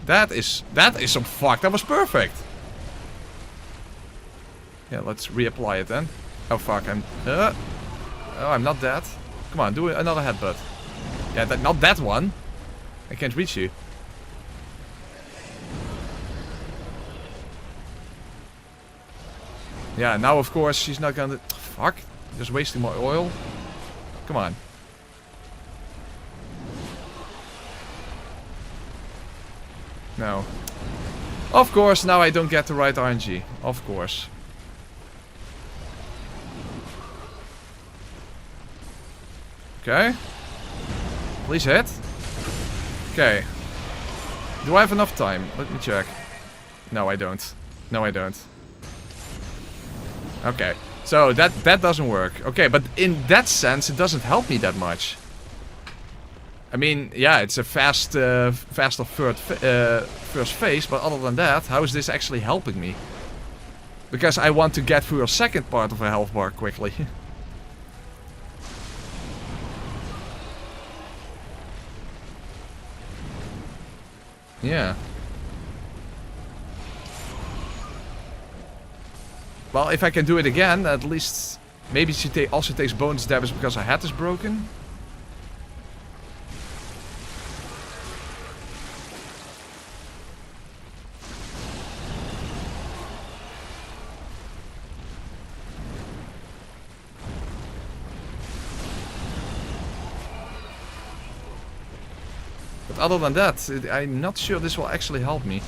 That is some fuck. That was perfect. Yeah, let's reapply it then. Oh fuck, oh, I'm not dead. Come on, do another headbutt. Yeah, not that one. I can't reach you. Yeah, now of course she's not gonna... Fuck, just wasting my oil. Come on. No. Of course, now I don't get the right RNG. Of course. Okay. Please hit. Okay. Do I have enough time? Let me check. No, I don't. No, I don't. Okay. So that doesn't work. Okay, but in that sense, it doesn't help me that much. I mean, yeah, it's a faster first phase, but other than that, how is this actually helping me? Because I want to get through a second part of a health bar quickly. Yeah. Well, if I can do it again, at least... Maybe she also takes bonus damage because her head is broken. other than that, I'm not sure this will actually help me.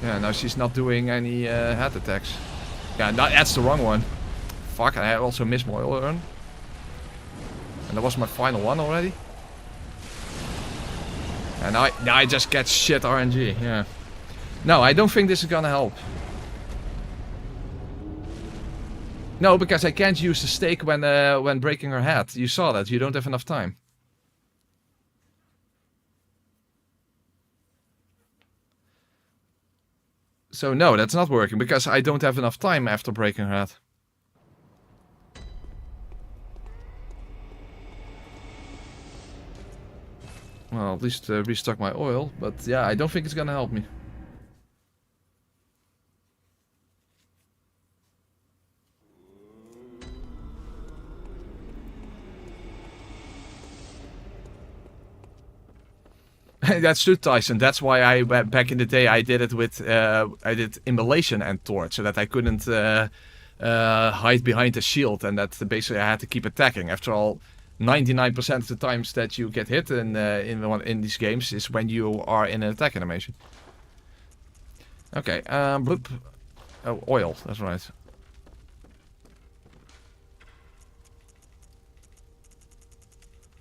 Yeah, now she's not doing any head attacks. Yeah, that's the wrong one. Fuck, I also missed my oil urn. And that was my final one already. And now I just get shit RNG, yeah. No, I don't think this is gonna help. No, because I can't use the stake when breaking her head. You saw that, you don't have enough time. So no, that's not working, because I don't have enough time after breaking her head. Well, at least restock my oil, but yeah, I don't think it's gonna help me. That's true, Tyson. That's why I back in the day I did it with I did immolation and torch, so that I couldn't hide behind a shield, and that basically I had to keep attacking. After all, 99% of the times that you get hit in these games is when you are in an attack animation. Okay, bloop. Oh, oil. That's right.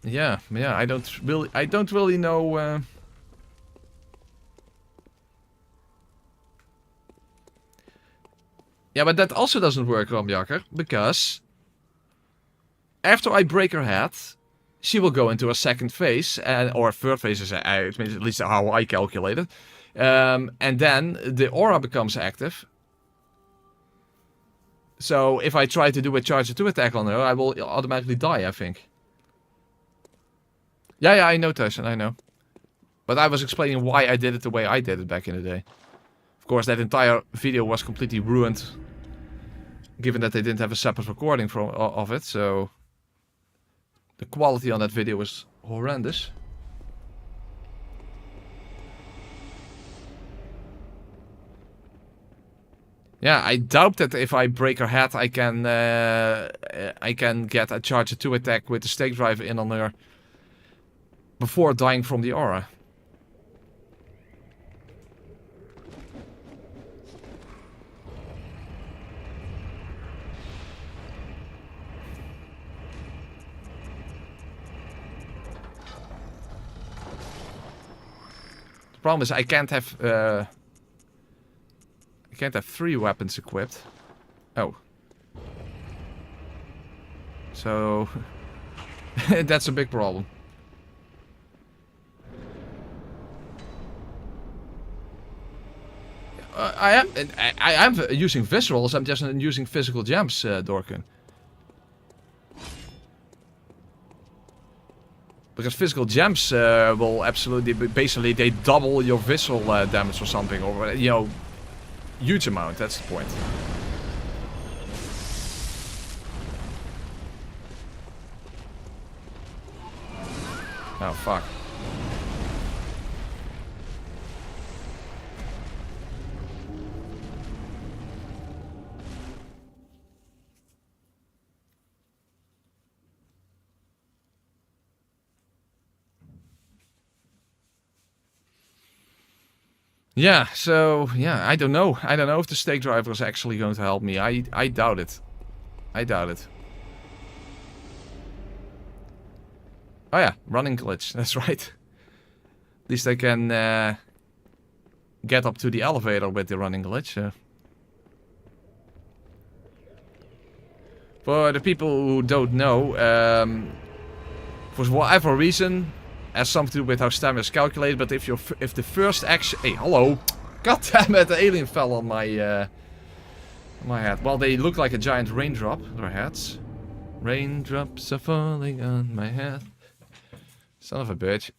Yeah. I don't really know. Yeah, but that also doesn't work, Ramjakker, because after I break her head, she will go into a second phase, or third phase, at least how I calculate it. And then the aura becomes active. So if I try to do a charge 2 attack on her, I will automatically die, I think. Yeah, I know, Tyson, I know. But I was explaining why I did it the way I did it back in the day. Of course, that entire video was completely ruined, given that they didn't have a separate recording of it, so the quality on that video was horrendous. Yeah, I doubt that if I break her head, I can get a charge 2 attack with the stake driver in on her before dying from the aura. The problem is I can't have 3 weapons equipped. Oh. So that's a big problem. I am using viscerals, I'm just using physical gems, Dorkin. Because physical gems will absolutely, basically they double your visceral damage or something, or, you know, huge amount, that's the point. Oh, fuck. Yeah, so, yeah, I don't know. I don't know if the stake driver is actually going to help me. I doubt it. I doubt it. Oh yeah, running glitch, that's right. At least I can get up to the elevator with the running glitch. For the people who don't know, for whatever reason, has something to do with how stamina is calculated, but if the first action... Hey, hello! God damn it, the alien fell on my head. Well, they look like a giant raindrop, their heads. Raindrops are falling on my head. Son of a bitch.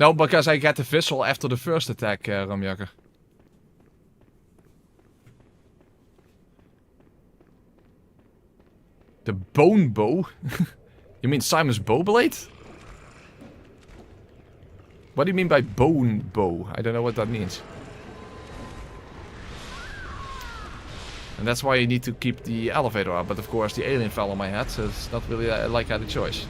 No, because I get the visceral after the first attack, Ramjakker. The bone bow? You mean Simon's bow blade? What do you mean by bone bow? I don't know what that means. And that's why you need to keep the elevator up. But of course the alien fell on my head, so it's not really like I had a choice.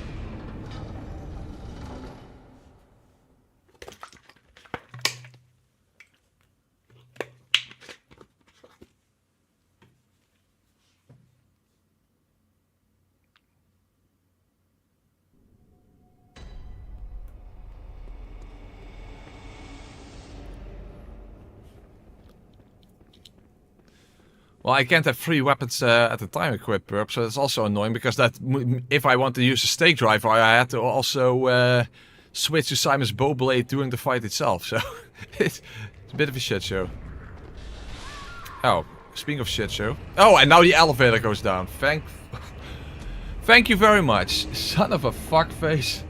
Well, I can't have 3 weapons at a time equipped, Perp, so that's also annoying, because that if I want to use a stake driver, I had to also switch to Simon's bow blade during the fight itself, so it's a bit of a shit show. Oh, speaking of shit show. Oh, and now the elevator goes down. Thank you very much, son of a fuckface.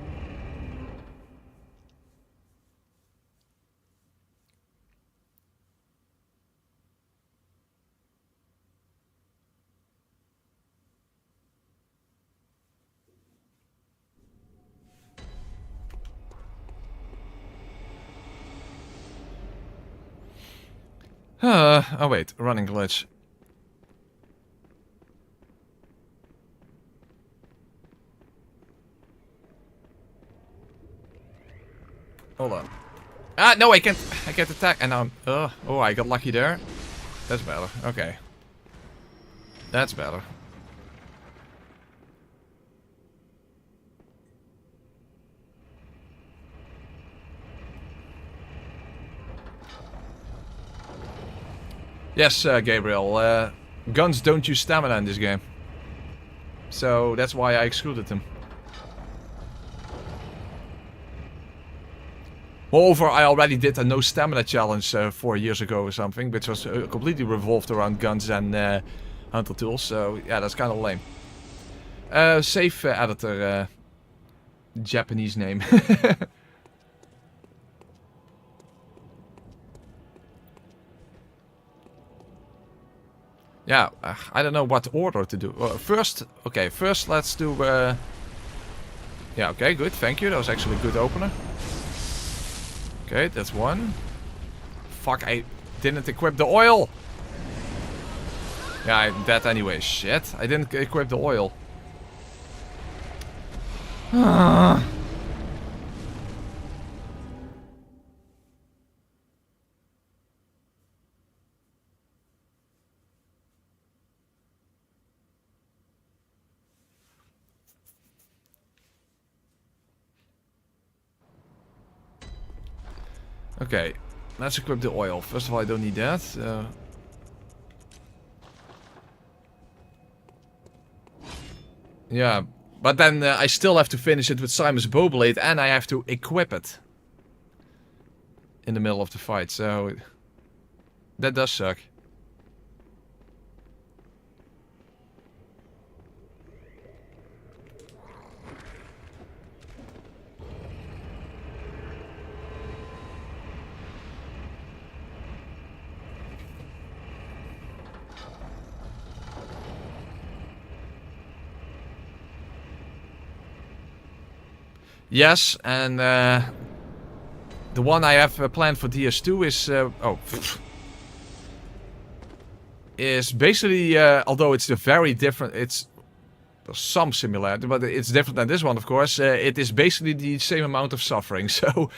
Oh wait, running glitch. Hold on. Ah, no, I can't attack, and now I'm, oh, I got lucky there. That's better, okay. That's better. Yes, Gabriel, guns don't use stamina in this game. So that's why I excluded them. Moreover, I already did a no stamina challenge 4 years ago or something, which was completely revolved around guns and hunter tools, so yeah, that's kind of lame. Save editor, Japanese name. Yeah, I don't know what order to do. First let's do... Yeah, okay, good, thank you. That was actually a good opener. Okay, that's one. Fuck, I didn't equip the oil! Yeah, I'm dead anyway. Shit, I didn't equip the oil. Okay, let's equip the oil. First of all, I don't need that. Yeah, but then I still have to finish it with Simon's bow blade, and I have to equip it in the middle of the fight, so that does suck. Yes, and the one I have planned for DS2 is is basically, although it's a very different, there's some similarity, but it's different than this one, of course. It is basically the same amount of suffering, so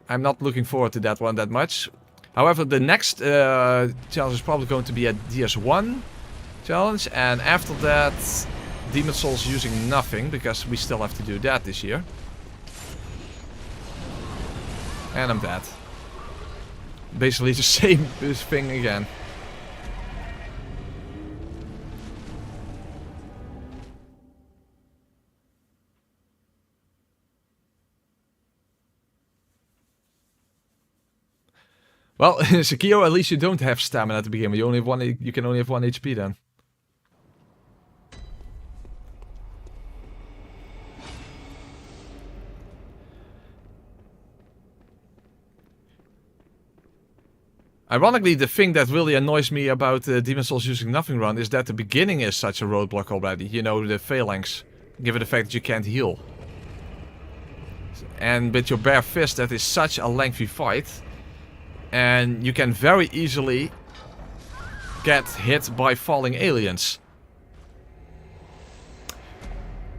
I'm not looking forward to that one that much. However, the next challenge is probably going to be a DS1 challenge, and after that, Demon Souls using nothing, because we still have to do that this year. And I'm dead. Basically the same thing again. Well, Sekiro, at least you don't have stamina to begin with. You only have one. You can only have 1 HP then. Ironically, the thing that really annoys me about Demon Souls using nothing run is that the beginning is such a roadblock already. You know, the phalanx, given the fact that you can't heal. And with your bare fist, that is such a lengthy fight. And you can very easily get hit by falling aliens.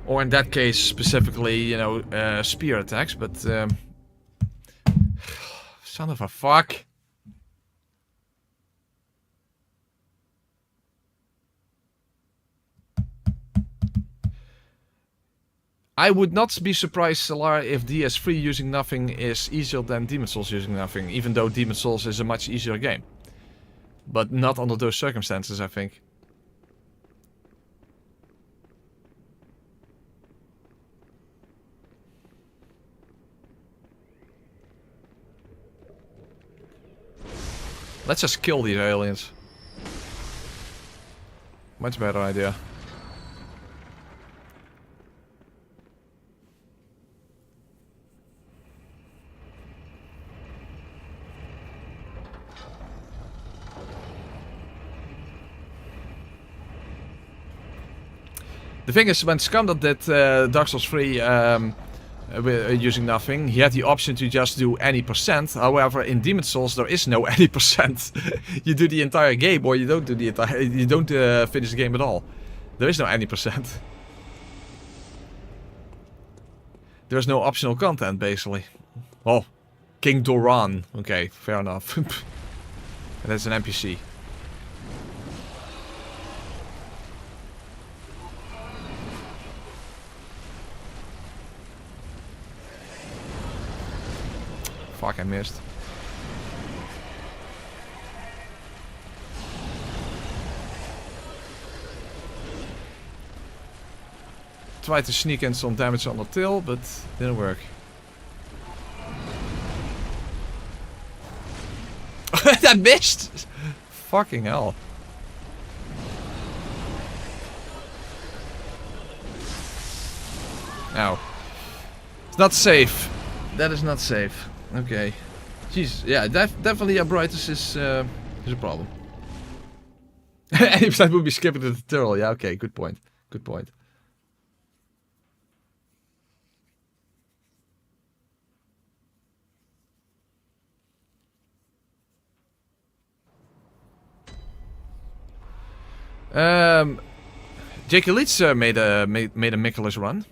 Or in that case, specifically, you know, spear attacks, but... son of a fuck. I would not be surprised, Solar, if DS3 using nothing is easier than Demon Souls using nothing, even though Demon Souls is a much easier game. But not under those circumstances, I think. Let's just kill these aliens. Much better idea. The thing is, when Scandal did Dark Souls 3 using nothing, he had the option to just do any percent. However, in Demon Souls there is no any percent. You do the entire game, or you don't do the entire. You don't finish the game at all. There is no any percent. There's no optional content, basically. Oh, King Doran. Okay, fair enough. That's an NPC. Fuck, I missed. Tried to sneak in some damage on the tail, but didn't work. That missed! Fucking hell. Ow. It's not safe. That is not safe. Okay. Jeez, yeah, definitely Ebrietas is a problem. 80% would be skipping the tutorial. Yeah, okay, good point. Good point. Jake Leeds made a micolash run.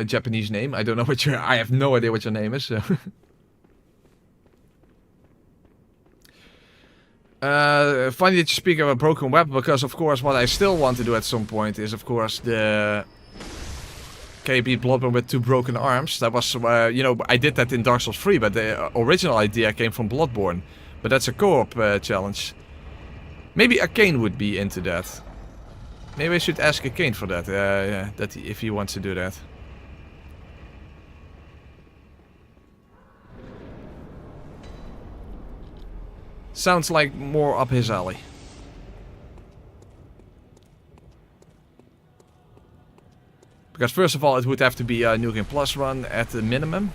Japanese name. I don't know what your. I have no idea what your name is. So. Funny that you speak of a broken weapon, because of course what I still want to do at some point is of course the. Can you beat Bloodborne with 2 broken arms? That was, you know, I did that in Dark Souls 3, but the original idea came from Bloodborne. But that's a co-op challenge. Maybe Arcane would be into that. Maybe I should ask Arcane for that. Yeah, that if he wants to do that. Sounds like more up his alley. Because first of all, it would have to be a New Game Plus run at the minimum.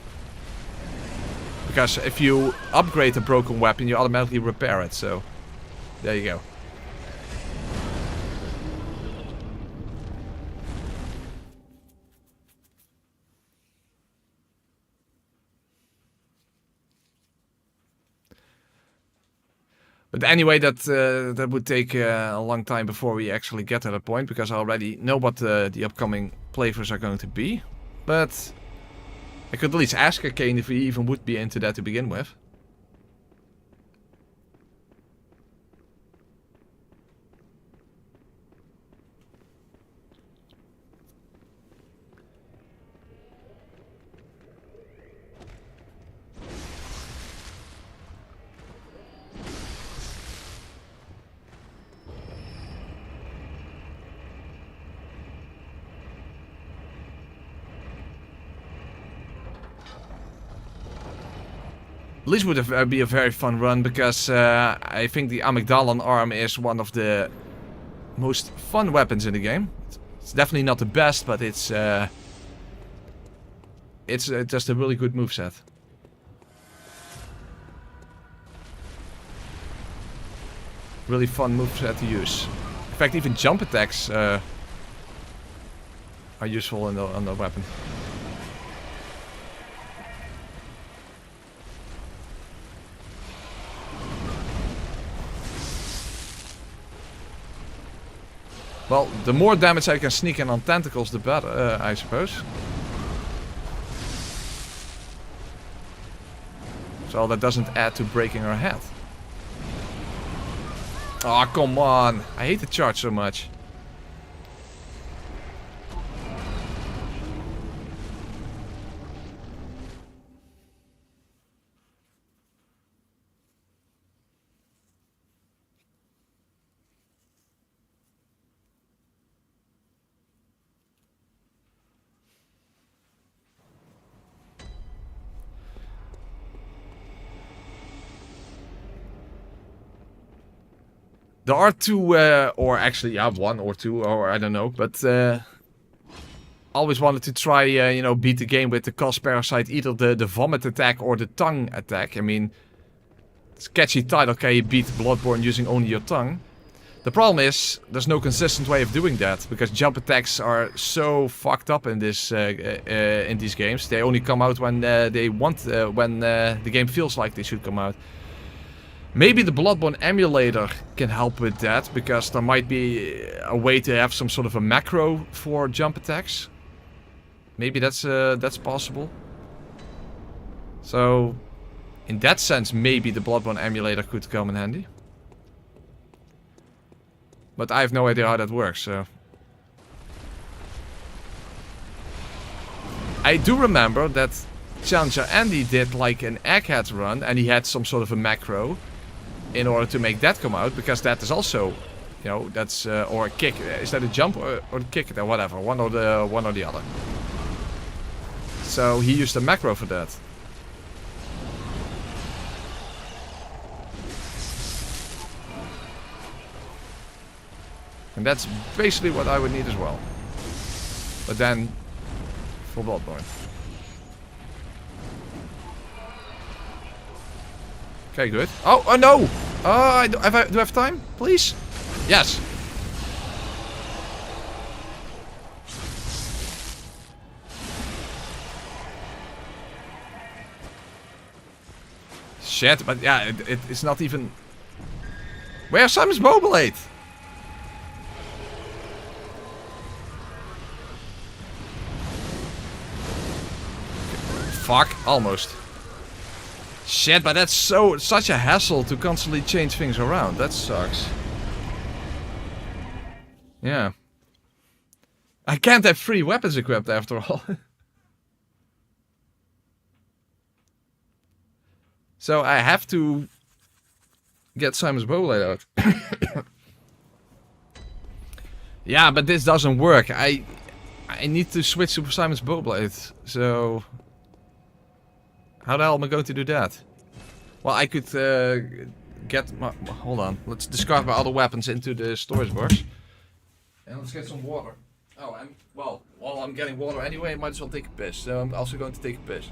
Because if you upgrade a broken weapon, you automatically repair it, so... There you go. But anyway, that would take a long time before we actually get to that point, because I already know what the upcoming playthroughs are going to be. But I could at least ask Arcane if he even would be into that to begin with. At least would be a very fun run, because I think the amygdalan arm is one of the most fun weapons in the game. It's definitely not the best, but it's just a really good moveset. really fun moveset to use. In fact, even jump attacks are useful on the weapon. Well, the more damage I can sneak in on tentacles, the better, I suppose. So that doesn't add to breaking her head. Oh, come on. I hate the charge so much. There are two, or actually, yeah, one or two, or I don't know, but always wanted to try, you know, beat the game with the cost parasite, either the vomit attack or the tongue attack. I mean, it's a catchy title, can you beat Bloodborne using only your tongue? The problem is, there's no consistent way of doing that, because jump attacks are so fucked up in this, in these games. They only come out when they want, when the game feels like they should come out. Maybe the Bloodborne emulator can help with that, because there might be a way to have some sort of a macro for jump attacks. Maybe that's possible. So, in that sense, maybe the Bloodborne emulator could come in handy. But I have no idea how that works, so... I do remember that Challenger Andy did like an egghead run, and he had some sort of a macro in order to make that come out, because that is also, you know, that's or a kick. Is that a jump or a kick? Or whatever, one or the other. So he used a macro for that. And that's basically what I would need as well. But then for Bloodborne. Okay, good. Oh, oh no! Do I have time? Please? Yes. Shit, but yeah, it's not even... Where's Simon's Mobilate? Fuck, almost. Shit, but that's such a hassle to constantly change things around. That sucks. Yeah. I can't have 3 weapons equipped after all. So I have to get Simon's Bowblade out. Yeah, but this doesn't work. I need to switch to Simon's Bowblade. So how the hell am I going to do that? Well, I could get my... Hold on. Let's discard my other weapons into the storage box. And let's get some water. Oh, and well, while I'm getting water anyway, I might as well take a piss. So I'm also going to take a piss.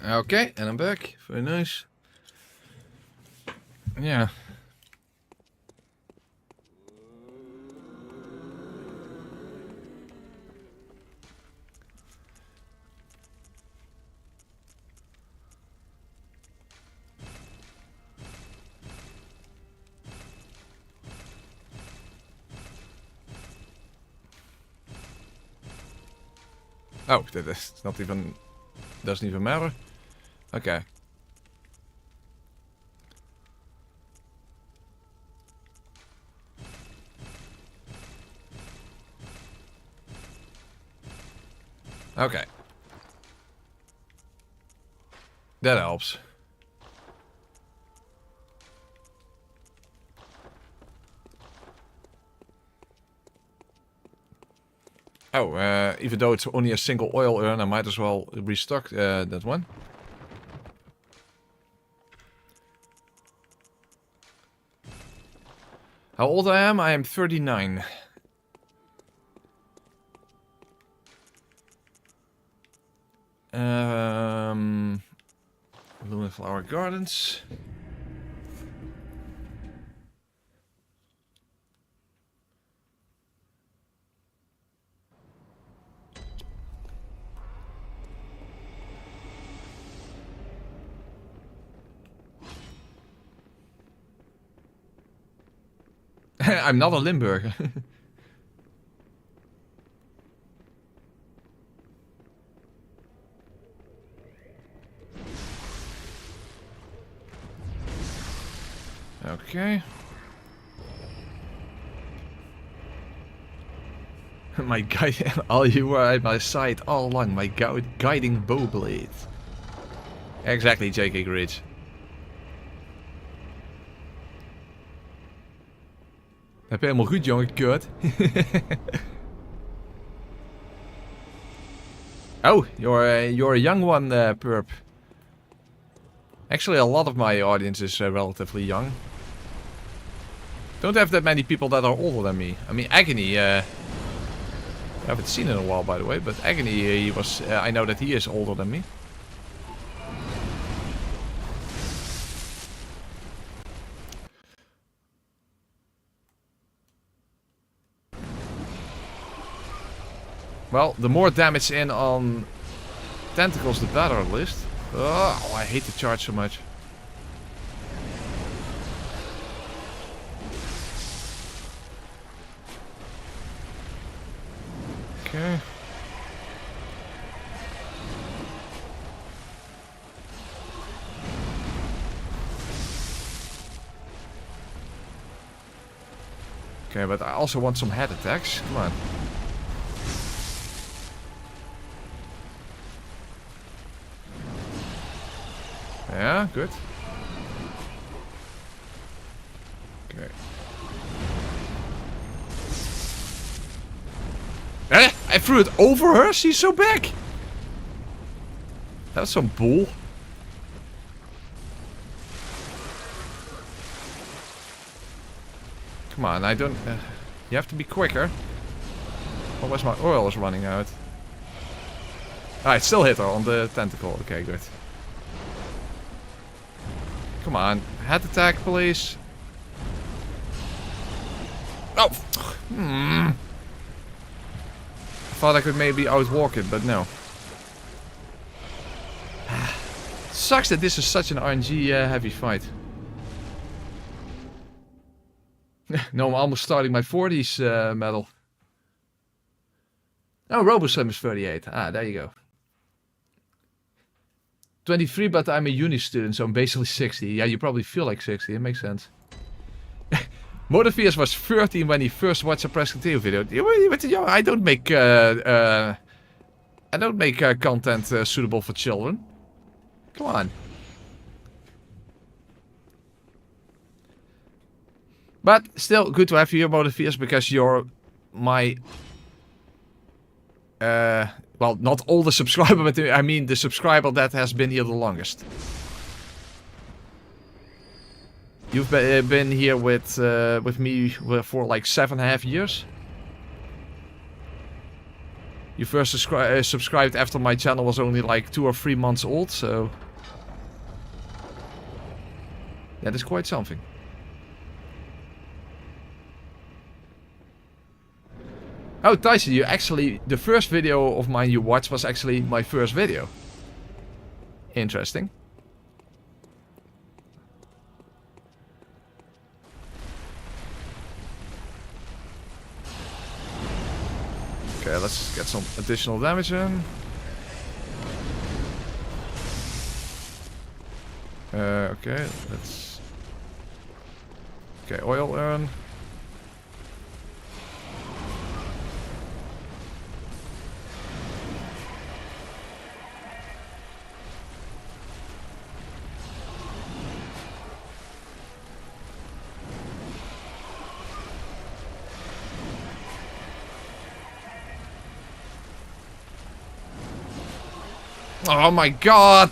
Okay, and I'm back. Very nice. Yeah. Oh, that is not even... doesn't even matter. Okay. Okay. That helps. Oh, even though it's only a single oil urn, I might as well restock that one. How old I am? I am 39. Lunar Flower Gardens. I'm not a Limburger. Okay. My guide, all you were at my side all along, my guiding bow blade. Exactly, J.K. Gridge. Heb je helemaal goed, jongen, kut. Oh, you're a young one, Perp. Actually, a lot of my audience is relatively young. Don't have that many people that are older than me. I mean, Agony, I haven't seen in a while, by the way, but Agony, he was, I know that he is older than me. Well, the more damage in on tentacles, the better, at least. Oh, I hate the charge so much. Okay. Okay, but I also want some head attacks. Come on. Yeah, good. Okay. I threw it over her? She's so big! That's some bull. Come on, I don't... you have to be quicker. Otherwise my oil is running out. I still hit her on the tentacle. Okay, good. Come on, head attack, please. Oh! I thought I could maybe outwalk it, but no. Sucks that this is such an RNG heavy fight. No, I'm almost starting my 40s medal. Oh, RoboSlim is 38. Ah, there you go. 23, but I'm a uni student, so I'm basically 60. Yeah, you probably feel like 60. It makes sense. Motorfiers was 13 when he first watched a Prescanteo video. I don't make content suitable for children. Come on. But still, good to have you here, Motorfiers, because you're my... well, not all the subscriber, but I mean the subscriber that has been here the longest. You've been here with me for like 7.5 years. You first subscribed after my channel was only like 2 or 3 months old, so... That is quite something. Oh, Tyson, you actually... The first video of mine you watched was actually my first video. Interesting. Okay, let's get some additional damage in. Okay, let's... Okay, oil urn. Oh my god!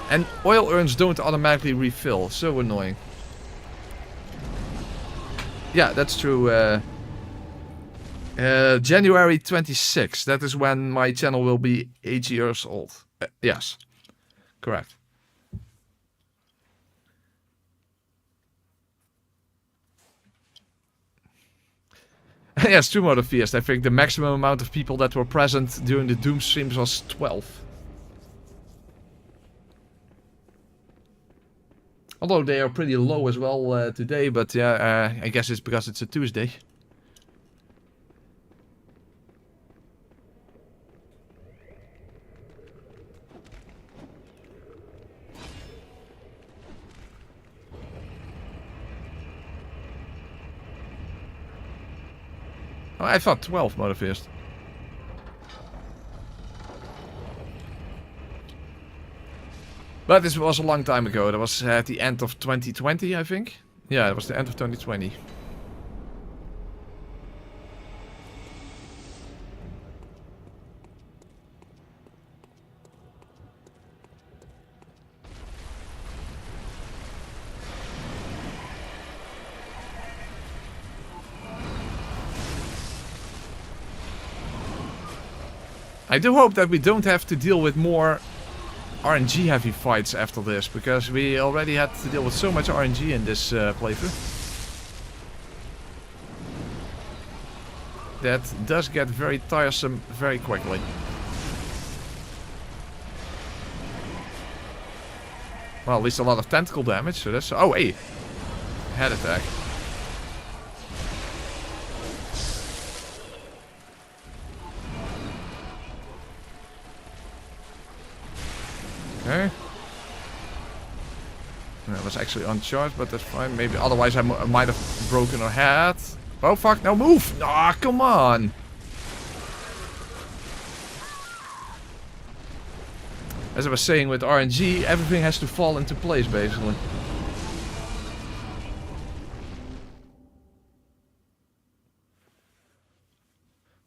And oil urns don't automatically refill. So annoying. Yeah, that's true. January 26th. That is when my channel will be 8 years old. Yes. Correct. Yes, true, Mototheist. I think the maximum amount of people that were present during the Doom streams was 12. Although they are pretty low as well today, but yeah, I guess it's because it's a Tuesday. Oh, I thought 12, Mototheist. But this was a long time ago. That was at the end of 2020, I think. Yeah, it was the end of 2020. I do hope that we don't have to deal with more RNG heavy fights after this, because we already had to deal with so much RNG in this playthrough. That does get very tiresome very quickly. Well, at least a lot of tentacle damage, so that's... Oh, hey! Head attack. Okay. That was actually uncharged, but that's fine. Maybe otherwise I might have broken her head. Oh fuck, no move! Ah, come on! As I was saying with RNG, everything has to fall into place basically.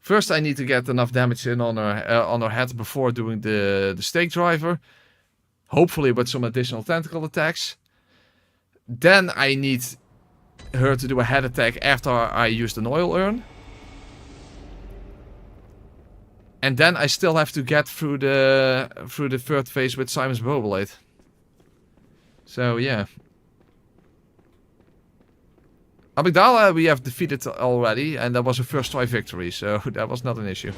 First I need to get enough damage in on her head before doing the stake driver. Hopefully with some additional tentacle attacks. Then I need her to do a head attack after I used an oil urn. And then I still have to get through the third phase with Simon's Bowblade. So yeah. Amygdala we have defeated already, and that was a first try victory, so that was not an issue.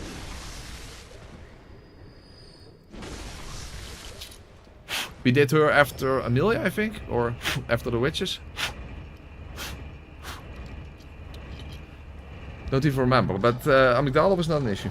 We did her after Amelia, I think, or after the witches. Don't even remember, but Amygdala was not an issue.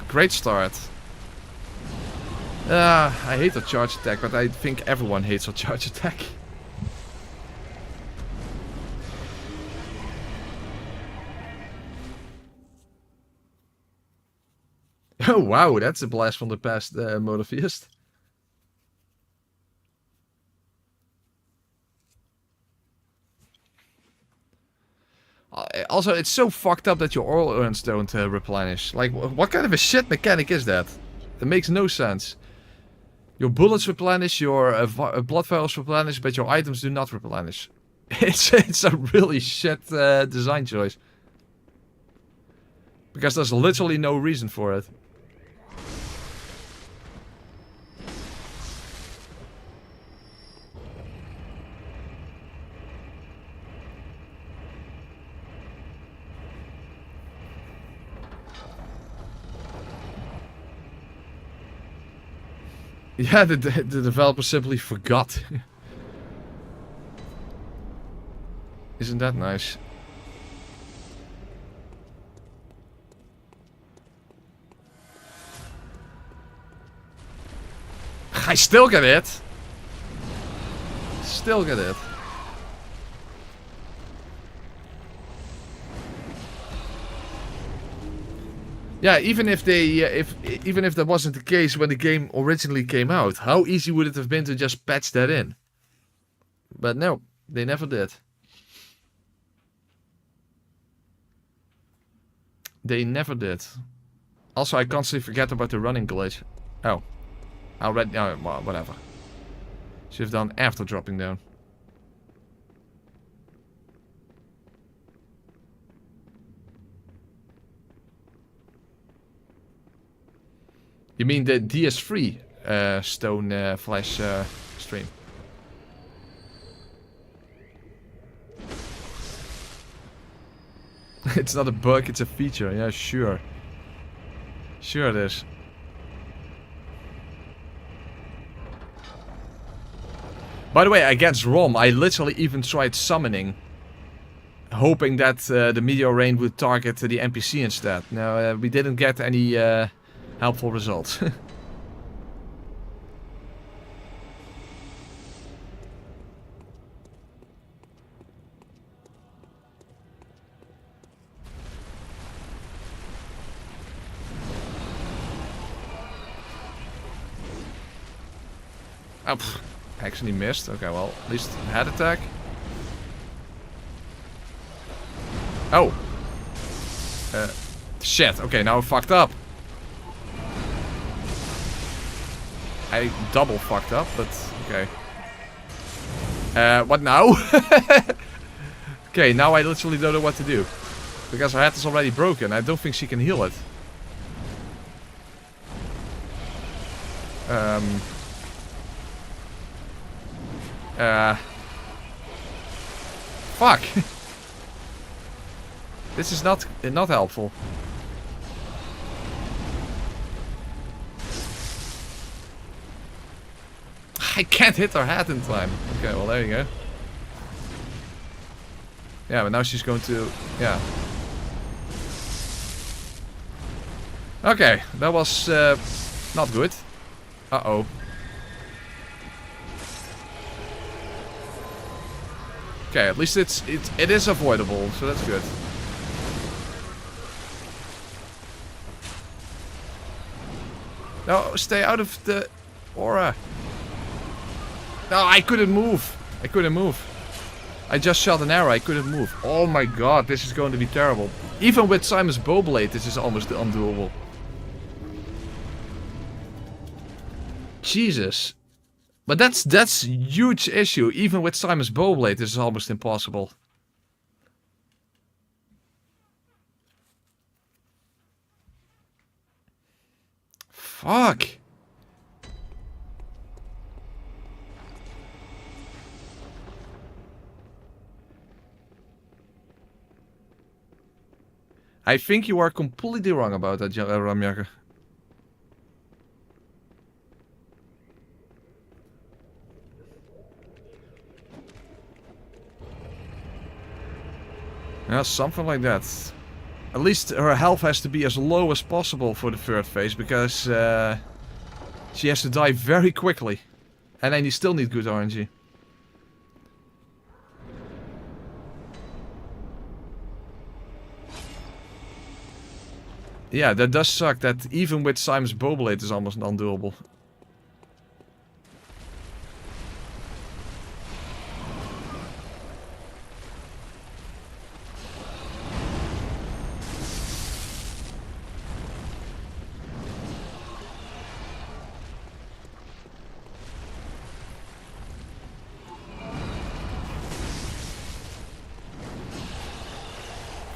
Great start. I hate a charge attack, but I think everyone hates a charge attack. Oh wow, that's a blast from the past, Mototheist. Also, it's so fucked up that your oil urns don't replenish. Like, what kind of a shit mechanic is that? It makes no sense. Your bullets replenish, your blood vials replenish, but your items do not replenish. It's a really shit design choice. Because there's literally no reason for it. Yeah, the developer simply forgot. Isn't that nice? I still get it. Still get it. Yeah, even if they, even if that wasn't the case when the game originally came out, how easy would it have been to just patch that in? But no, they never did. They never did. Also, I constantly forget about the running glitch. Oh. Already, oh, well, whatever. Should have done after dropping down. You mean the DS3 stone flash stream? It's not a bug, it's a feature. Yeah, sure. Sure it is. By the way, against ROM, I literally even tried summoning, hoping that the meteor rain would target the NPC instead. No, we didn't get any helpful results. Oh, pfft. Actually missed. Okay, well, at least head attack. Oh. Shit. Okay, now I fucked up. I double fucked up, but okay. What now? Okay, now I literally don't know what to do. Because her head is already broken. I don't think she can heal it. Fuck. This is not helpful. I can't hit her head in time. Okay, well there you go. Yeah, but now she's going to... yeah. Okay, that was not good. Uh-oh. Okay, at least it is avoidable, so that's good. No, stay out of the aura. No, I couldn't move. I couldn't move. I just shot an arrow, I couldn't move. Oh my god, this is going to be terrible. Even with Simon's Bowblade, this is almost undoable. Jesus. But that's a huge issue. Even with Simon's Bowblade, this is almost impossible. Fuck. I think you are completely wrong about that, Ramjager. Yeah, something like that. At least her health has to be as low as possible for the third phase, because she has to die very quickly. And then you still need good RNG. Yeah, that does suck that even with Simon's Bowblade is almost undoable.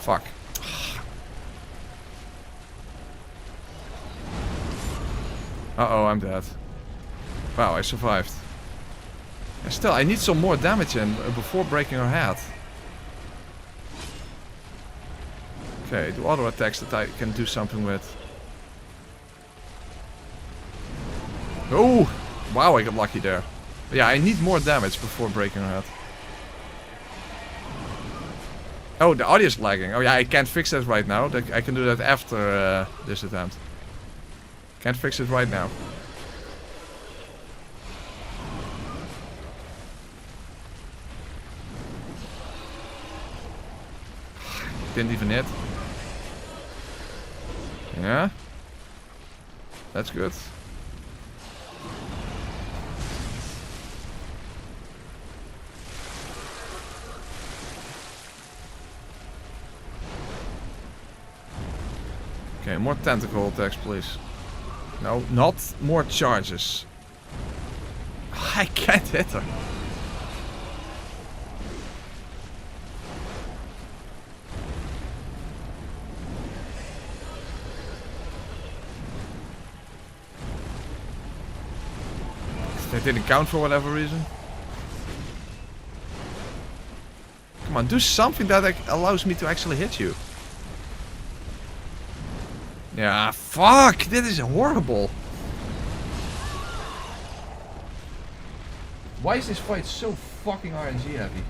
Fuck. Uh-oh, I'm dead. Wow, I survived. And still, I need some more damage in before breaking her head. Okay, do auto attacks that I can do something with. Oh! Wow, I got lucky there. But yeah, I need more damage before breaking her head. Oh, the audio's lagging. Oh yeah, I can't fix that right now. I can do that after this attempt. Can't fix it right now. Didn't even hit. Yeah. That's good. Okay, more tentacle attacks, please. No, not more charges. I can't hit her. That didn't count for whatever reason. Come on, do something that allows me to actually hit you. Yeah, fuck! This is horrible! Why is this fight so fucking RNG heavy?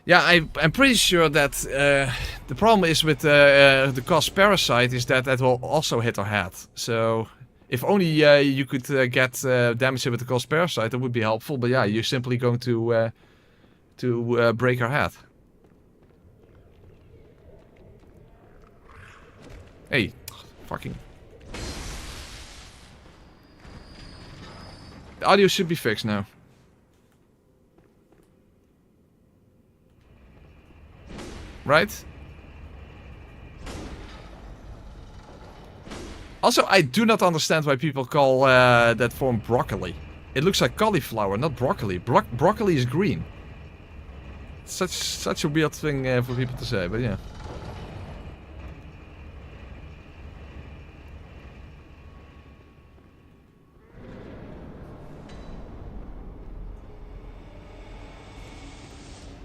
Yeah, I'm pretty sure that the problem is with the cost parasite is that that will also hit our head. So if only you could get damage with the cost parasite, that would be helpful. But yeah, you're simply going to break our head. Hey, fucking. The audio should be fixed now. Right? Also, I do not understand why people call that form broccoli. It looks like cauliflower, not broccoli. Broccoli is green. Such a weird thing for people to say, but yeah.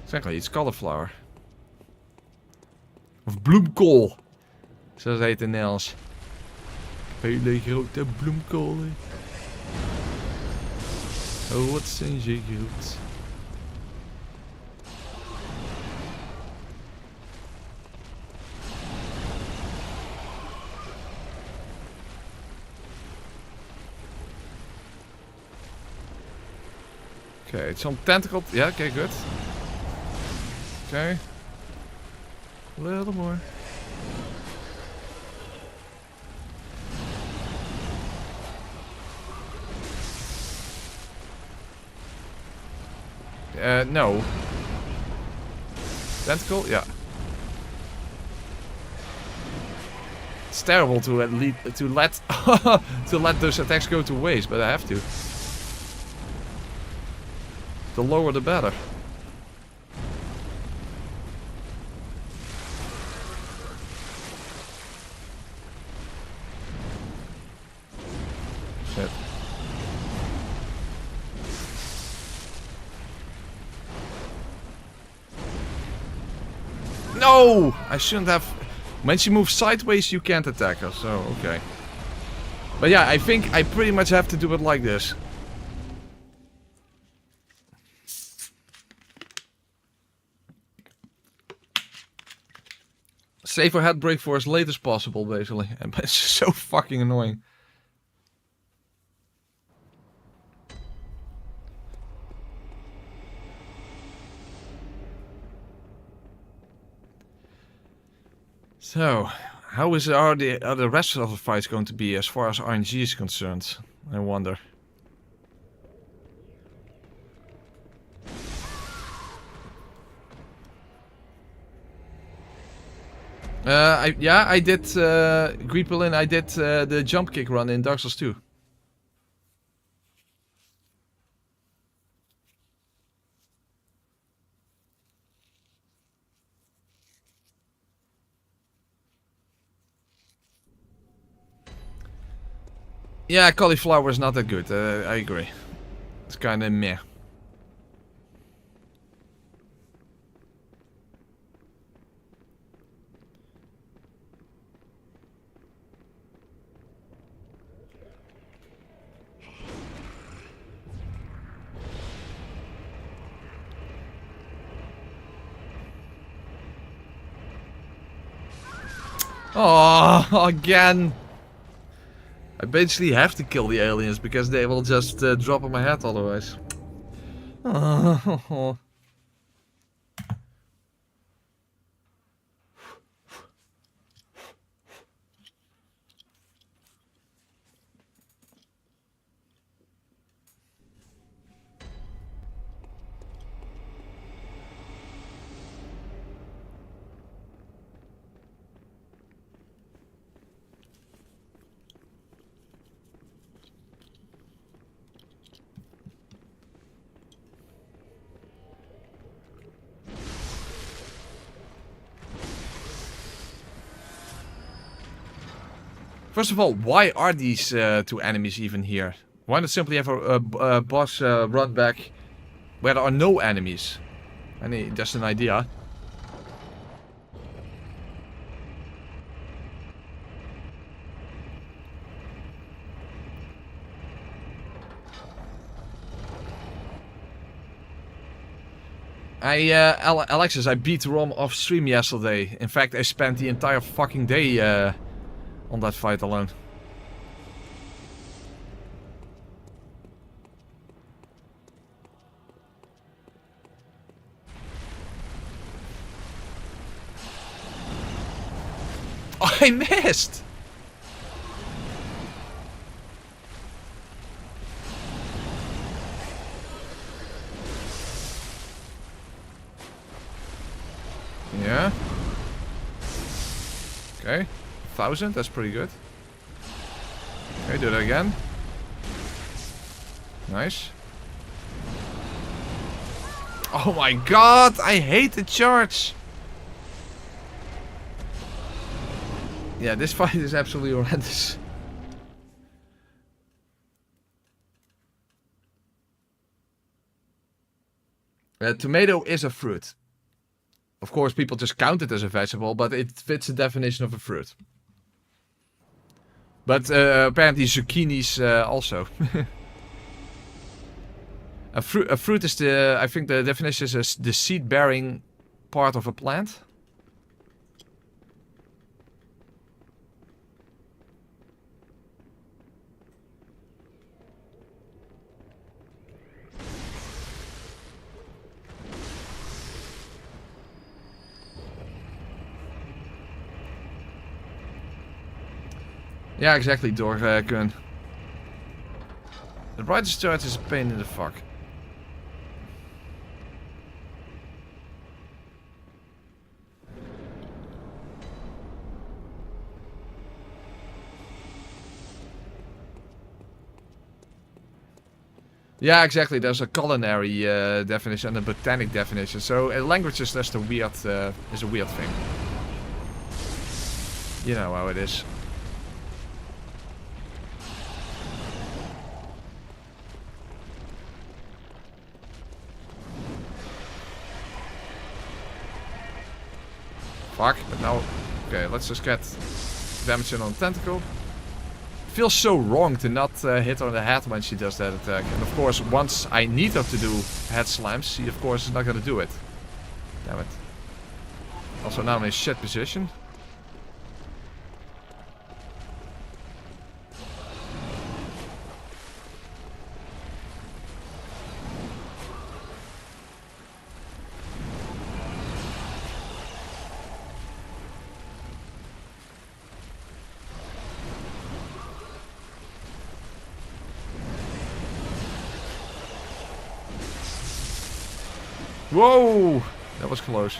Exactly, it's cauliflower. Of bloemkool. Zoals heet in Nederlands. Hele grote bloemkolen. Oh, wat zijn ze goed. Okay, it's some tentacle. Yeah, okay, good. Okay. A little more. No. Tentacle? Yeah. It's terrible to let to let those attacks go to waste, but I have to. The lower the better. Shit. No! I shouldn't have... When she moves sideways, you can't attack her, so okay. But yeah, I think I pretty much have to do it like this. Save her head break for as late as possible, basically. And it's so fucking annoying. So, how are the rest of the fights going to be as far as RNG is concerned? I wonder. I did Greepelin, I did the jump kick run in Dark Souls 2. Yeah, cauliflower is not that good. I agree. It's kind of meh. Oh, again. I basically have to kill the aliens because they will just drop on my head otherwise. Oh. First of all, why are these two enemies even here? Why not simply have a boss run back where there are no enemies? I mean, just an idea. Alexis, I beat Rom off stream yesterday. In fact, I spent the entire fucking day on that fight alone. Oh, I missed! Yeah. Okay. 1,000, that's pretty good. Okay, do that again. Nice. Oh my god, I hate the charge! Yeah, this fight is absolutely horrendous. Tomato is a fruit. Of course, people just count it as a vegetable, but it fits the definition of a fruit. But apparently zucchinis also. A fruit is the, I think the definition is the seed-bearing part of a plant. Yeah, exactly, Dorgun. The brightest charge is a pain in the fuck. Yeah, exactly. There's a culinary definition and a botanic definition. So language is just a weird thing. You know how it is. Fuck, but now... Okay, let's just get damage in on the tentacle. Feels so wrong to not hit her on the head when she does that attack. And of course, once I need her to do head slams, she of course is not gonna do it. Damn it. Also now in a shit position. Whoa! That was close.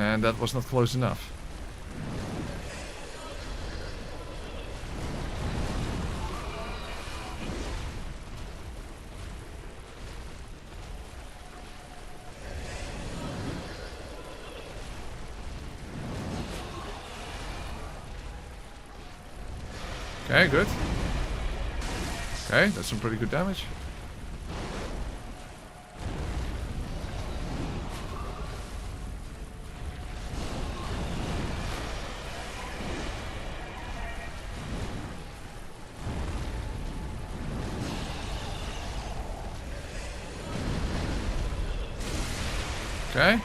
And that was not close enough. Okay, good. Okay, that's some pretty good damage. Okay.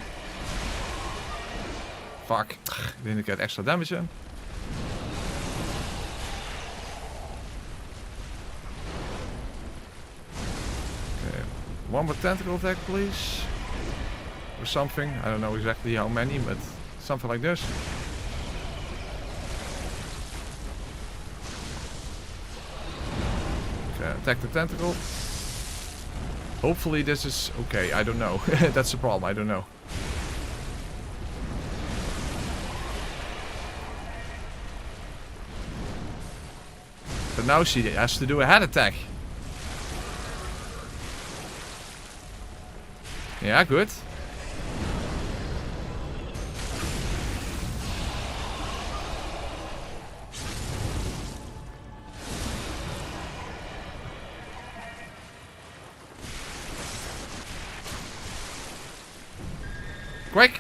Fuck. Didn't get extra damage in. Okay. One more tentacle attack, please. Or something. I don't know exactly how many, but something like this. Okay, attack the tentacle. Hopefully this is okay, I don't know. That's the problem, I don't know. But now she has to do a head attack. Yeah, good. Quick!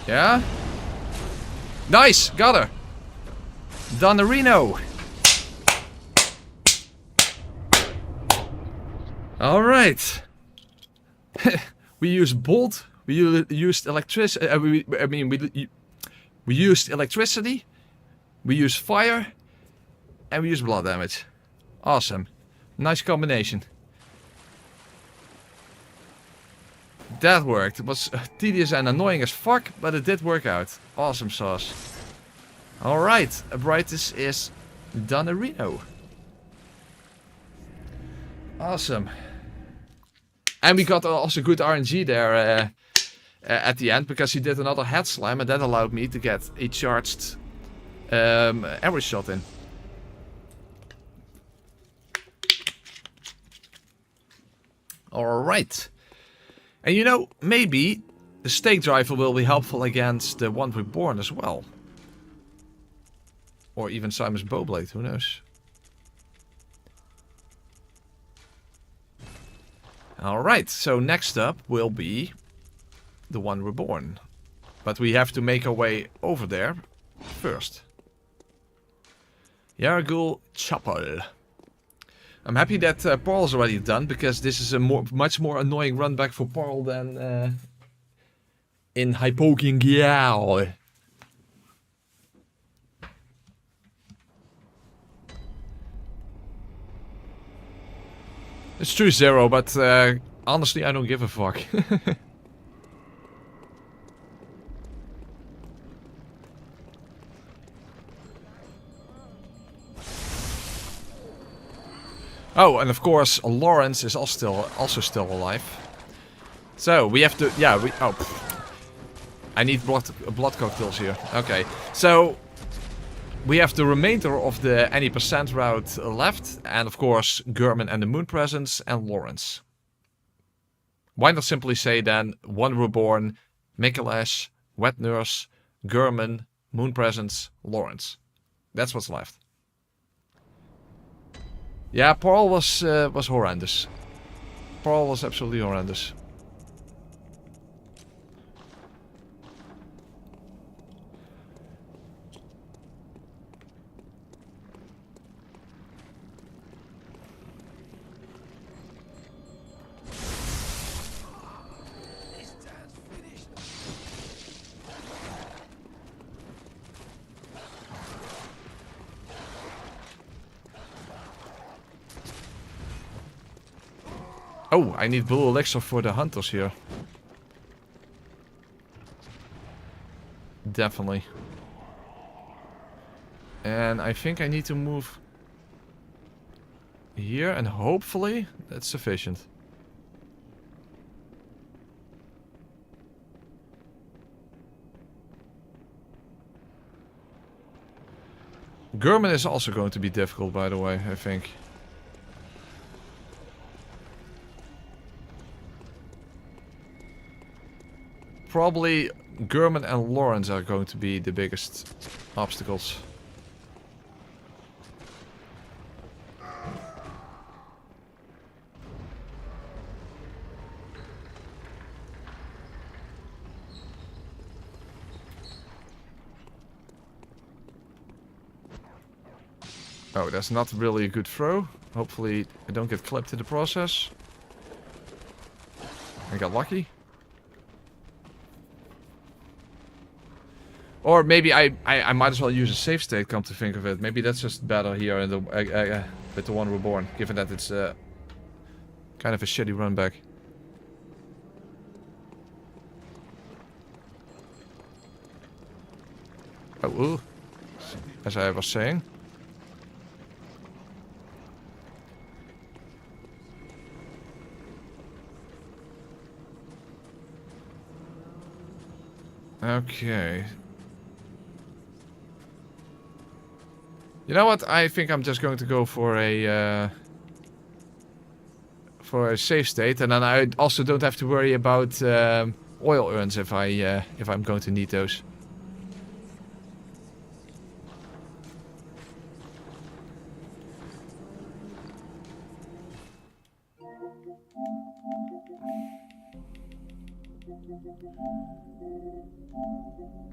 Yeah? Nice! Got her! Donnerino! Alright! We used bolt, we used electricity, we used electricity, we used fire, and we used blood damage. Awesome. Nice combination. That worked. It was tedious and annoying as fuck, but it did work out. Awesome sauce. Alright, Ebrietas is Donnerino. Awesome. And we got also good RNG there at the end, because he did another head slam, and that allowed me to get a charged arrow shot in. Alright. And you know, maybe the stake driver will be helpful against the one reborn as well. Or even Simon's bowblade, who knows. Alright, so next up will be the one reborn. But we have to make our way over there first. Yargul Chapel. I'm happy that Paul's already done, because this is a much more annoying run back for Paul than in Hypoking. It's true, Zero, but honestly, I don't give a fuck. Oh, and of course, Lawrence is also still alive. So we have to, yeah, I need blood cocktails here. Okay, so we have the remainder of the any percent route left, and of course, Gurman and the Moon Presence and Lawrence. Why not simply say then one reborn, micolash, wet nurse, Gurman, Moon Presence, Lawrence. That's what's left. Yeah, Paul was horrendous. Paul was absolutely horrendous. Oh, I need blue elixir for the hunters here. Definitely. And I think I need to move here, and hopefully that's sufficient. Gurman is also going to be difficult, by the way, I think. Probably Gurman and Lawrence are going to be the biggest obstacles. Oh, that's not really a good throw. Hopefully I don't get clipped in the process. I got lucky. Or maybe I might as well use a save state, come to think of it. Maybe that's just better here in the, with the one reborn, given that it's kind of a shitty run back. Oh, ooh. As I was saying. Okay. You know what? I think I'm just going to go for a save state, and then I also don't have to worry about oil urns if I'm going to need those.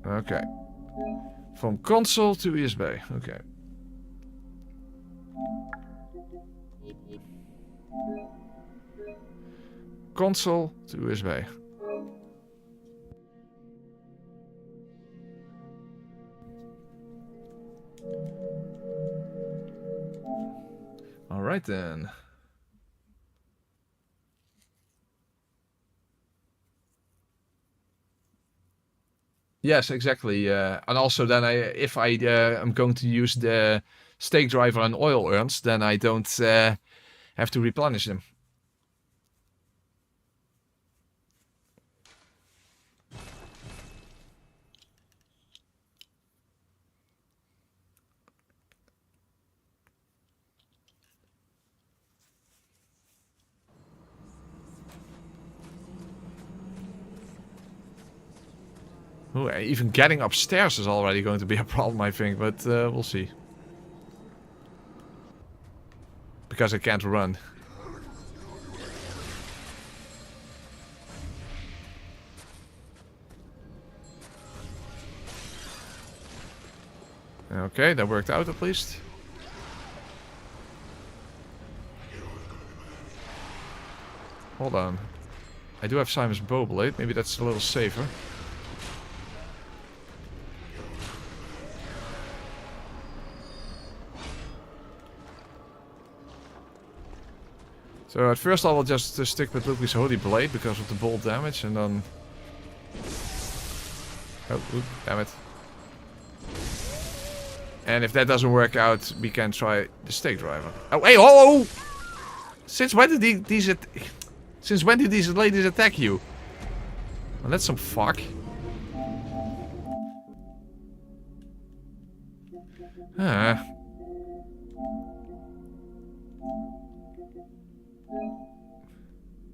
Okay. From console to USB. Okay. Console to USB. All right then. Yes, exactly. And also then if I am going to use the stake driver and oil urns, then I don't have to replenish them. Ooh, even getting upstairs is already going to be a problem, I think, but we'll see. Because I can't run. Okay, that worked out at least. Hold on. I do have Simon's bow blade, maybe that's a little safer. So at first I will just stick with Ludwig's Holy Blade because of the bolt damage, and then... Oh, oop, damn it. And if that doesn't work out, we can try the stake driver. Oh, hey, oh! Since when did these ladies attack you? Well, that's some fuck. Ah.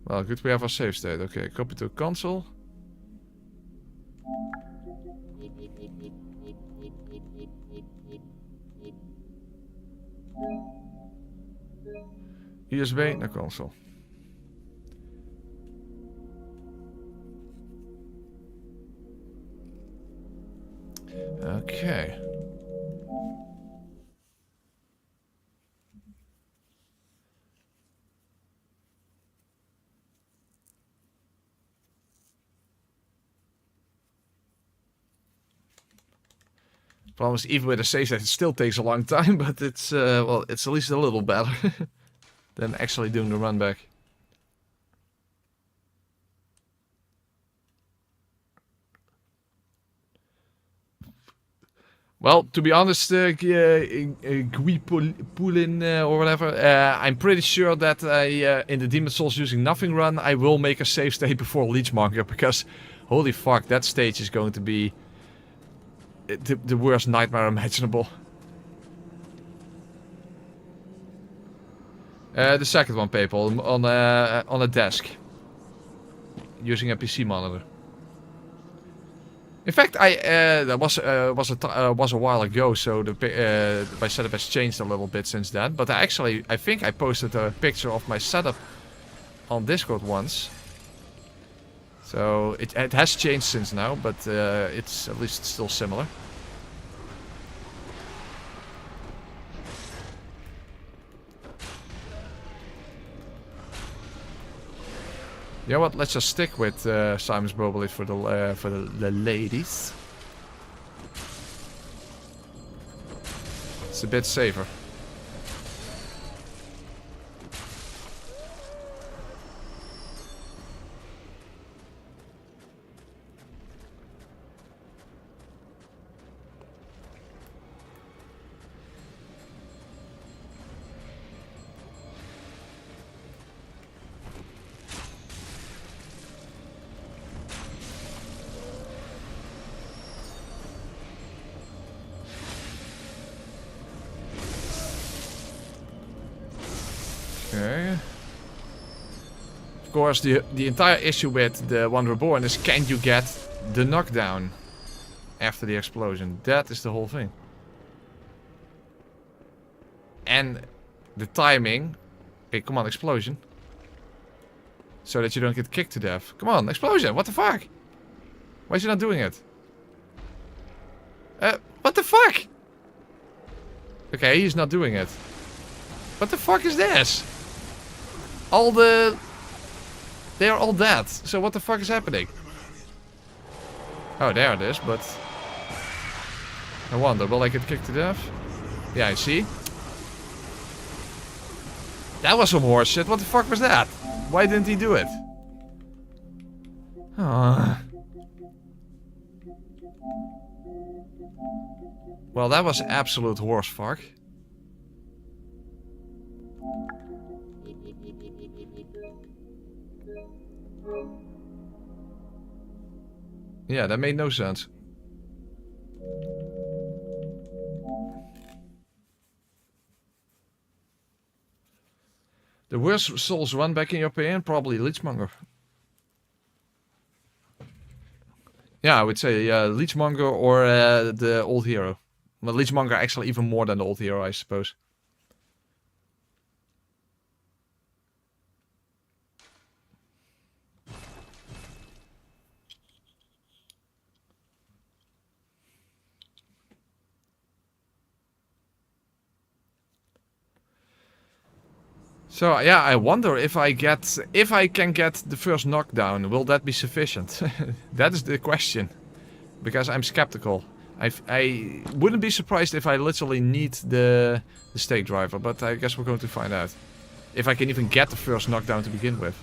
Well, good we have our save state. Okay, copy to console. USB naar console. Okay. Almost even with a save state, it still takes a long time, but it's well, it's at least a little better than actually doing the run back. Well, to be honest, Guipulin or whatever, I'm pretty sure that in the Demon Souls using nothing run, I will make a save state before Leechmonger, because holy fuck, that stage is going to be the worst nightmare imaginable. The second one, people, on a desk. Using a PC monitor. In fact, that was a while ago, so my setup has changed a little bit since then. But I think I posted a picture of my setup on Discord once. So it has changed since now, but it's at least still similar. You know what? Let's just stick with Simon's Bobolate for the ladies. It's a bit safer. Okay. Of course, the entire issue with the one reborn is, can you get the knockdown after the explosion? That is the whole thing. And the timing. Okay, come on, explosion. So that you don't get kicked to death. Come on, explosion, what the fuck? Why is he not doing it? What the fuck? Okay, he's not doing it. What the fuck is this? They are all dead. So what the fuck is happening? Oh, there it is, but... I wonder, will I get kicked to death? Yeah, I see. That was some horse shit. What the fuck was that? Why didn't he do it? Well, that was absolute horse fuck. Yeah, that made no sense. The worst souls run back in your opinion? Probably Leechmonger. Yeah, I would say Leechmonger or the old hero. Well, Leechmonger actually even more than the old hero, I suppose. So yeah, I wonder if I can get the first knockdown, will that be sufficient? That is the question, because I'm skeptical. I wouldn't be surprised if I literally need the stake driver, but I guess we're going to find out if I can even get the first knockdown to begin with.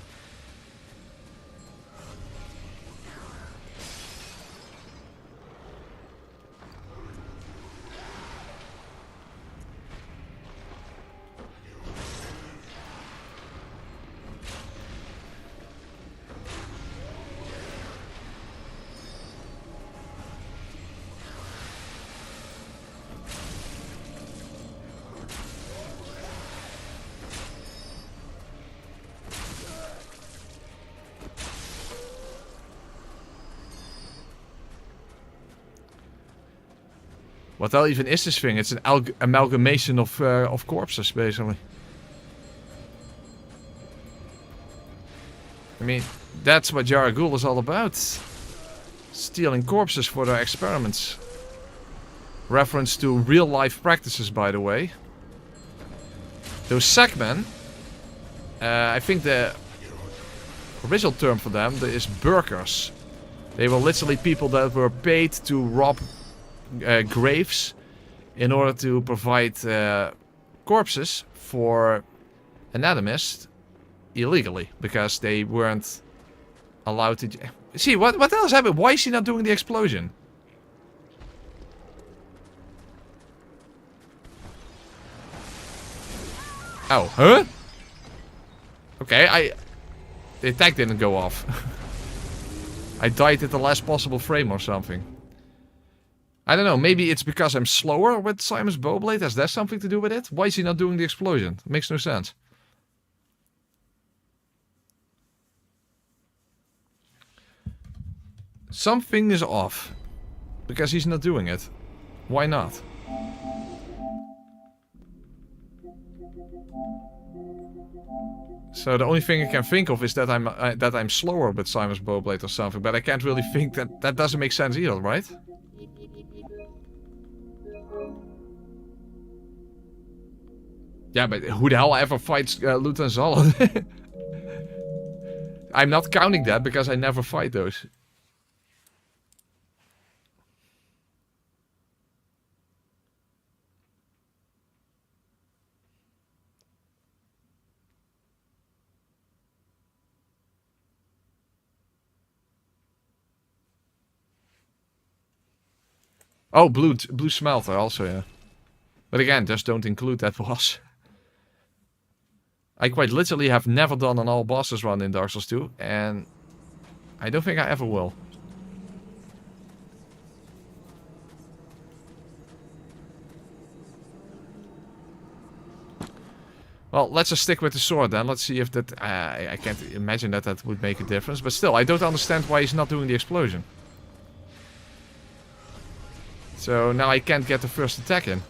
What the hell even is this thing? It's an amalgamation of corpses, basically. I mean, that's what Yaragul is all about. Stealing corpses for their experiments. Reference to real-life practices, by the way. Those sackmen, I think the original term for them is burkers. They were literally people that were paid to rob graves in order to provide corpses for anatomists illegally, because they weren't allowed to... See, what else happened? Why is he not doing the explosion? Oh, huh? Okay, the attack didn't go off. I died at the last possible frame or something. I don't know, maybe it's because I'm slower with Simon's Bowblade. Has that something to do with it? Why is he not doing the explosion? It makes no sense. Something is off. Because he's not doing it. Why not? So the only thing I can think of is that I'm slower with Simon's Bowblade or something, but I can't really think that doesn't make sense either, right? Yeah, but who the hell ever fights Lieutenant Zolot? I'm not counting that because I never fight those. Oh, blue smelter also, yeah. But again, just don't include that boss. I quite literally have never done an all bosses run in Dark Souls 2, and I don't think I ever will. Well, let's just stick with the sword then. Let's see if that... I can't imagine that would make a difference. But still, I don't understand why he's not doing the explosion. So now I can't get the first attack in.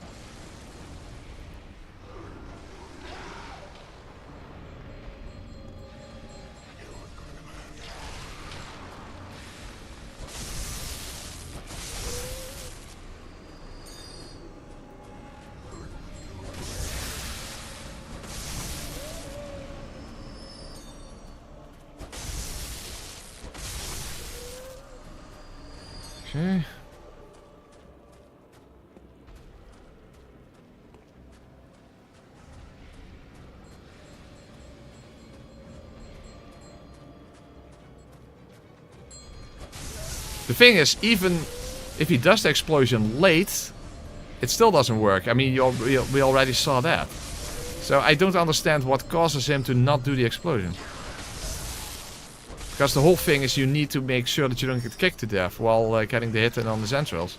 Okay. The thing is, even if he does the explosion late, it still doesn't work. I mean, we already saw that. So I don't understand what causes him to not do the explosion. Because the whole thing is you need to make sure that you don't get kicked to death while getting the hit in on the centrals.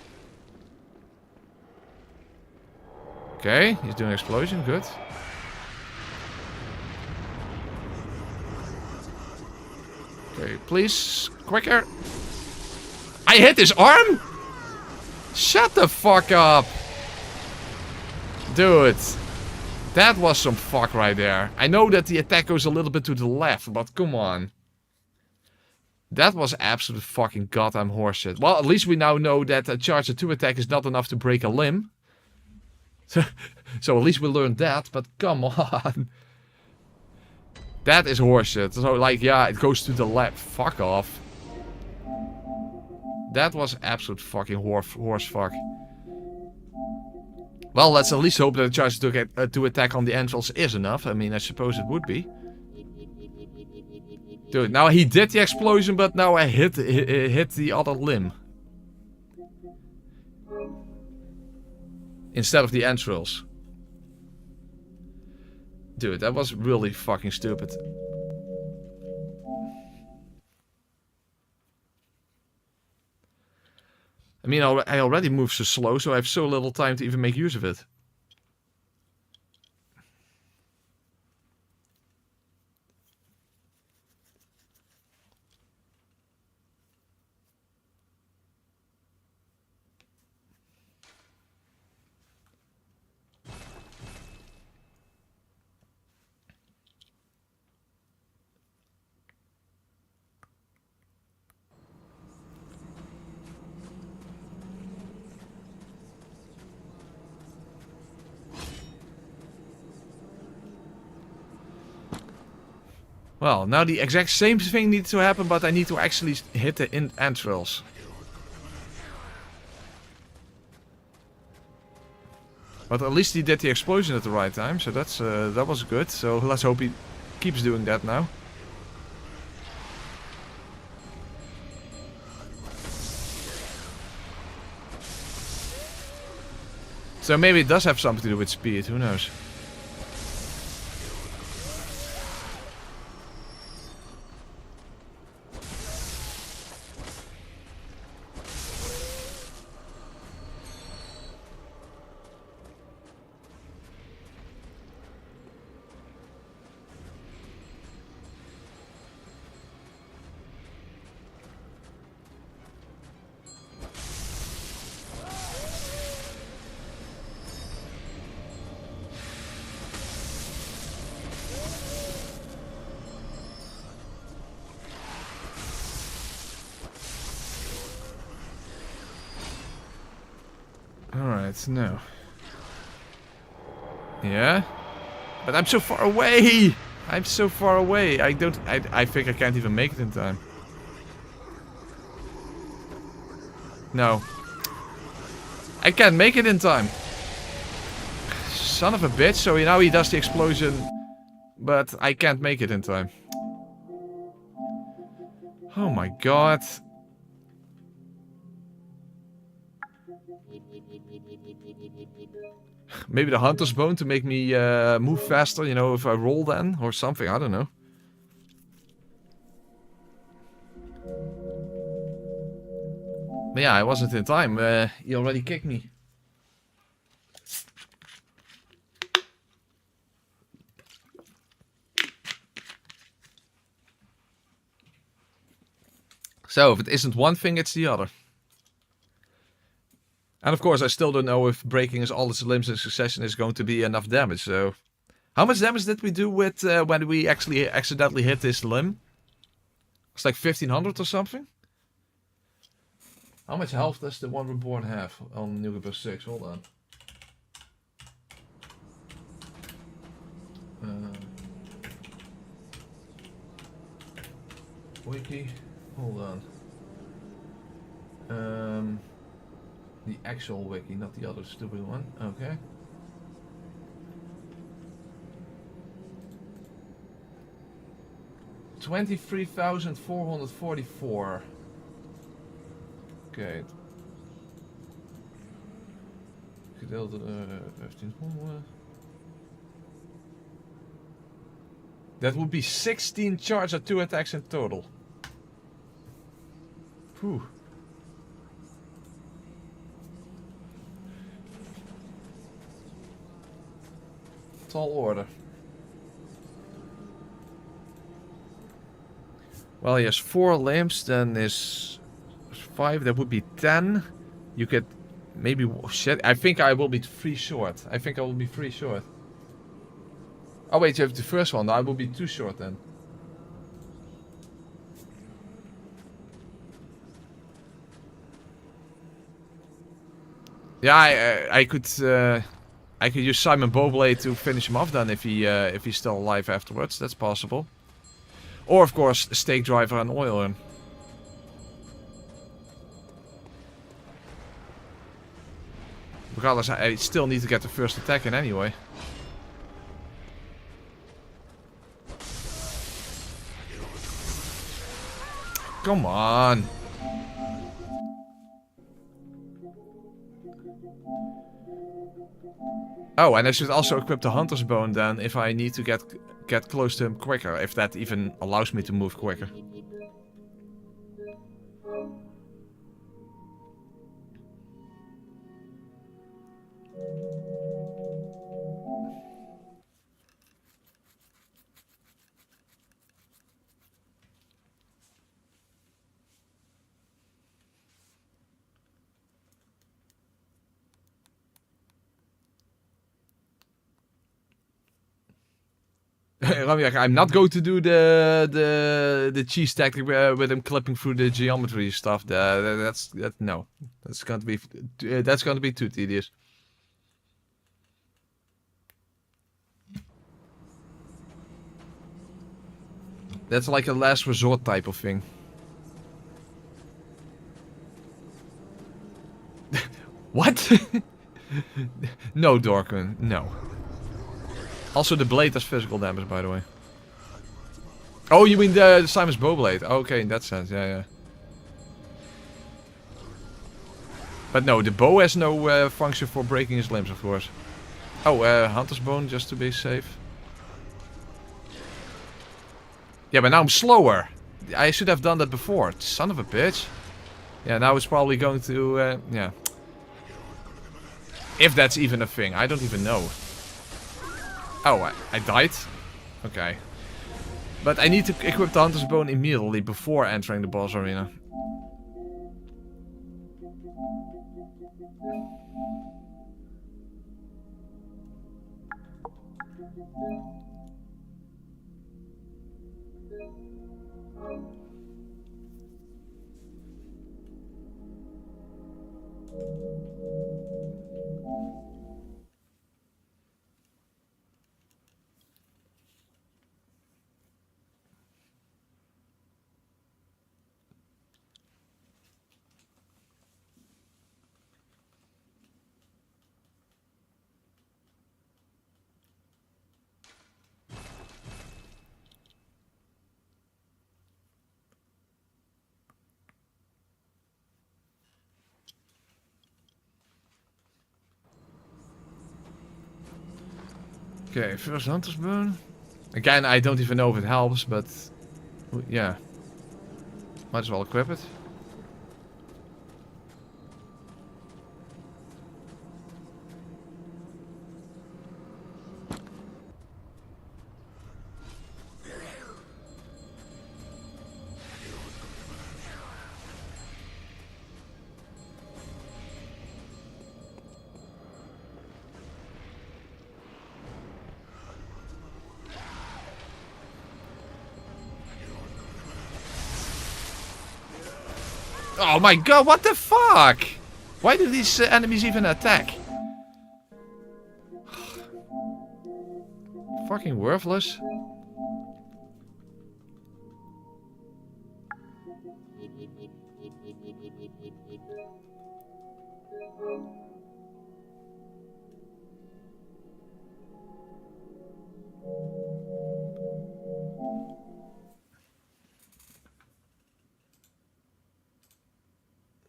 Okay, he's doing an explosion, good. Okay, please, quicker. I hit his arm? Shut the fuck up. Dude. That was some fuck right there. I know that the attack goes a little bit to the left, but come on. That was absolute fucking goddamn horseshit. Well, at least we now know that a charge 2 attack is not enough to break a limb. So at least we learned that, but come on. That is horseshit. So like, yeah, it goes to the left. Fuck off. That was absolute fucking horse fuck. Well, let's at least hope that the charge to attack on the entrance is enough. I mean, I suppose it would be. Dude, now he did the explosion, but now I hit the other limb. Instead of the entrails. Dude, that was really fucking stupid. I mean, I already move so slow, so I have so little time to even make use of it. Well, now the exact same thing needs to happen, but I need to actually hit the entrails. But at least he did the explosion at the right time, so that's that was good. So let's hope he keeps doing that now. So maybe it does have something to do with speed, who knows? Alright, no. Yeah? But I'm so far away! I'm so far away. I think I can't even make it in time. No. I can't make it in time. Son of a bitch. So now he does the explosion. But I can't make it in time. Oh my god. Maybe the hunter's bone to make me move faster, you know, if I roll then or something. I don't know. But yeah, I wasn't in time. He already kicked me. So, if it isn't one thing, it's the other. And of course, I still don't know if breaking all its limbs in succession is going to be enough damage, so... How much damage did we do with when we actually accidentally hit this limb? It's like 1500 or something? How much health does the one reborn have on NG+6? Hold on. Wiki. Hold on. The actual wiki, not the other stupid one. Okay. $23,444. Okay. Gedeeld 1500. That would be 16 charge or 2 attacks in total. Whew. Tall order. Well, he has 4 limbs, then is 5, that would be 10. You could maybe... Shit, I think I will be 3 short. I think I will be 3 short. Oh wait, you have the first one. I will be 2 short then. Yeah, I could use Simon Bowblade to finish him off then if he's still alive afterwards. That's possible. Or of course, Stake Driver and Oil him. Regardless, I still need to get the first attack in anyway. Come on. Oh, and I should also equip the Hunter's Bone then if I need to get close to him quicker. If that even allows me to move quicker. I'm not going to do the cheese tactic with him clipping through the geometry stuff. No, that's going to be too tedious. That's like a last resort type of thing. What? No, Dorkman, no. Also, the blade does physical damage, by the way. Oh, you mean the Simon's Bowblade? Okay, in that sense, yeah. But no, the bow has no function for breaking his limbs, of course. Oh, Hunter's Bone, just to be safe. Yeah, but now I'm slower. I should have done that before. Son of a bitch. Yeah, now it's probably going to, yeah. If that's even a thing, I don't even know. Oh, I died? Okay. But I need to equip the Hunter's Bone immediately before entering the boss arena. Okay, first hunter's burn. Again, I don't even know if it helps, but yeah. Might as well equip it. Oh my god, what the fuck? Why do these enemies even attack? Fucking worthless.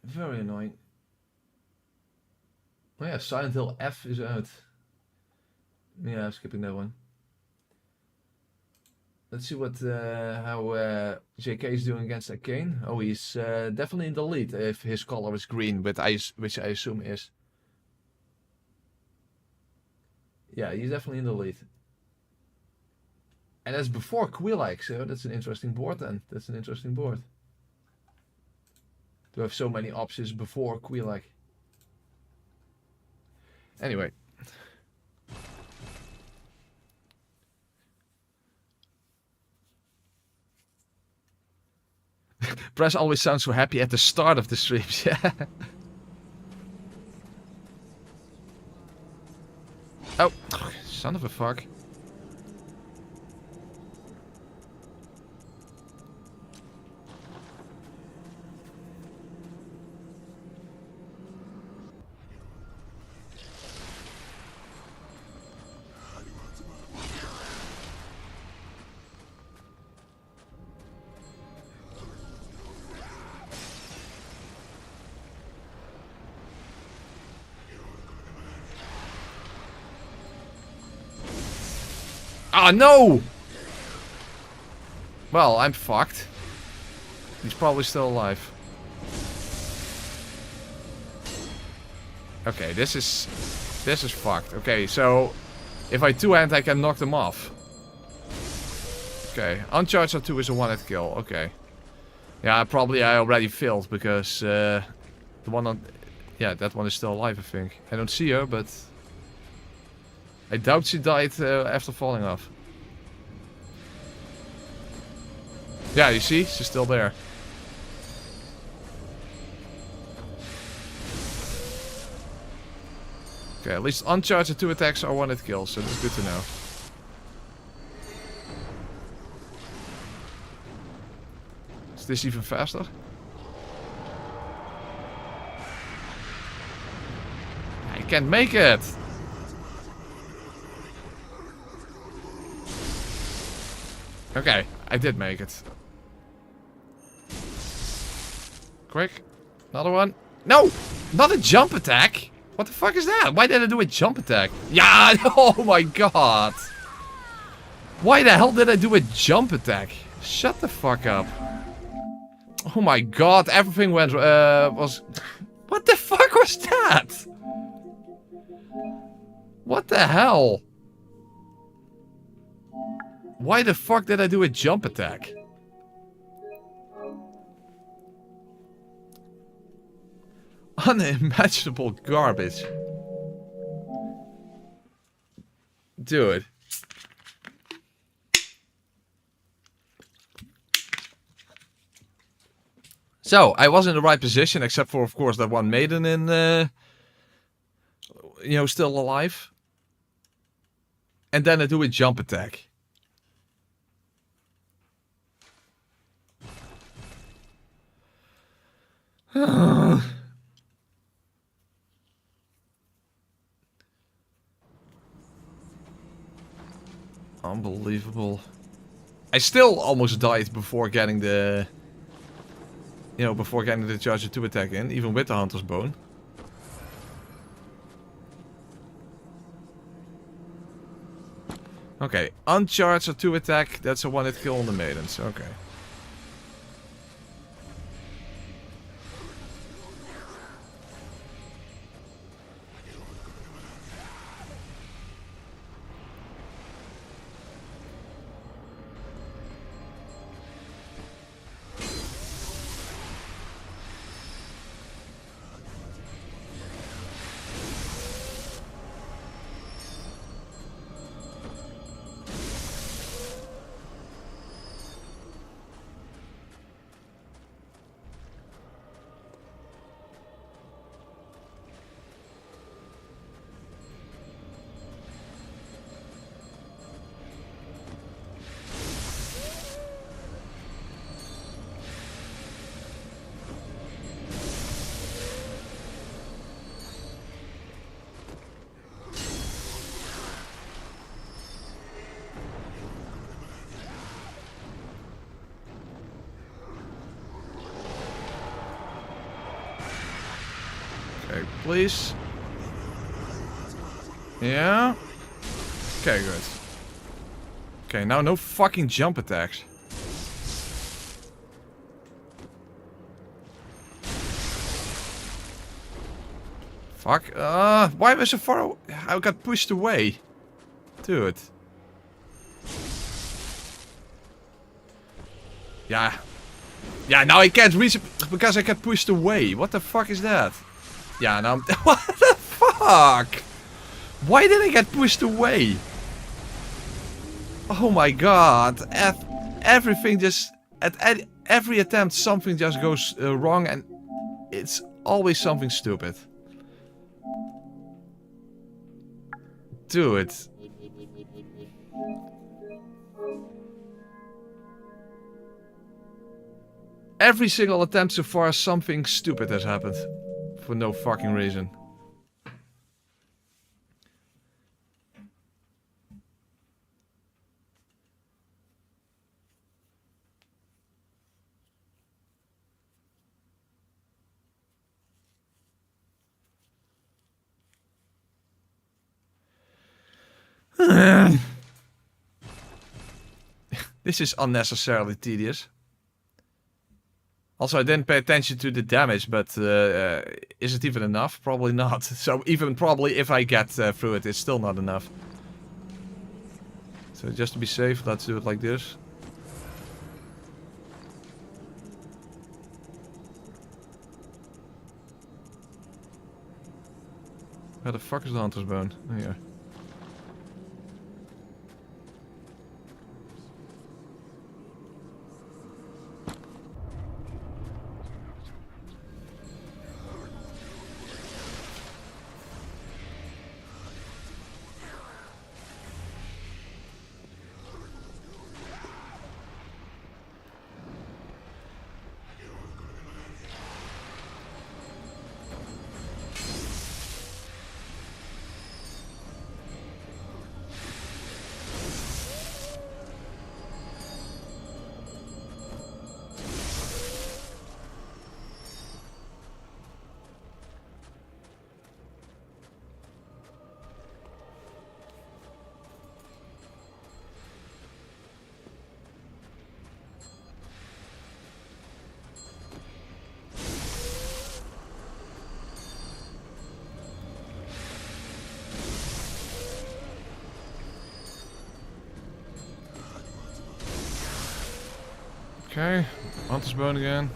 Very annoying. Oh yeah, Silent Hill F is out. Yeah, I'm skipping that one. Let's see what how JK is doing against Arcane. Oh, he's definitely in the lead if his color is green, but which I assume is. Yeah, he's definitely in the lead. And that's before Quilike, so that's an interesting board then. That's an interesting board. To have so many options before Quilike. Anyway. Press always sounds so happy at the start of the streams, yeah. Oh, son of a fuck. Ah, no! Well, I'm fucked. He's probably still alive. Okay, this is fucked. Okay, so if I two-hand, I can knock them off. Okay, uncharged R2 is a one-hit kill. Okay. Yeah, probably I already failed because the one on... Yeah, that one is still alive, I think. I don't see her, but... I doubt she died after falling off. Yeah, you see? She's still there. Okay, at least uncharged two attacks are one-hit kills, so that's good to know. Is this even faster? I can't make it! Okay, I did make it. Quick. Another one. No! Not a jump attack! What the fuck is that? Why did I do a jump attack? Yeah! Oh my god! Why the hell did I do a jump attack? Shut the fuck up. Oh my god, everything went... was... What the fuck was that? What the hell? Why the fuck did I do a jump attack? Unimaginable garbage. Dude. So, I was in the right position, except for, of course, that one maiden in you know, still alive. And then I do a jump attack. Unbelievable. I still almost died before getting the... You know, before getting the charger 2 attack in, even with the Hunter's Bone. Okay, uncharged or 2 attack, that's a one-hit kill on the maidens, okay. Okay, please. Yeah. Okay, good. Okay, now no fucking jump attacks. Fuck. Why was I so far away? I got pushed away. Dude. Yeah. Yeah, now I can't reach it because I got pushed away. What the fuck is that? Yeah, now I'm... What the fuck? Why did I get pushed away? Oh my god. Everything just... At every attempt something just goes wrong and it's always something stupid. Dude. Every single attempt so far something stupid has happened. For no fucking reason. This is unnecessarily tedious. Also, I didn't pay attention to the damage, but is it even enough? Probably not. So even probably if I get through it, it's still not enough. So just to be safe, let's do it like this. Where the fuck is the Hunter's Bone? Oh, here. Okay, Hunter's Bone again.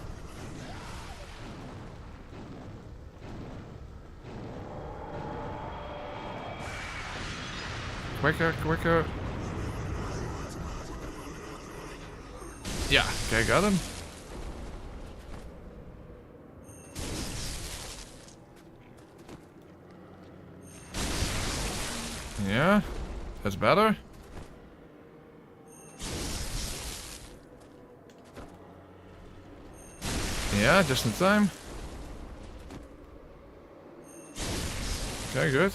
Quicker, quicker. Yeah, okay, got him. Yeah, that's better. Yeah, just in time. Okay, good.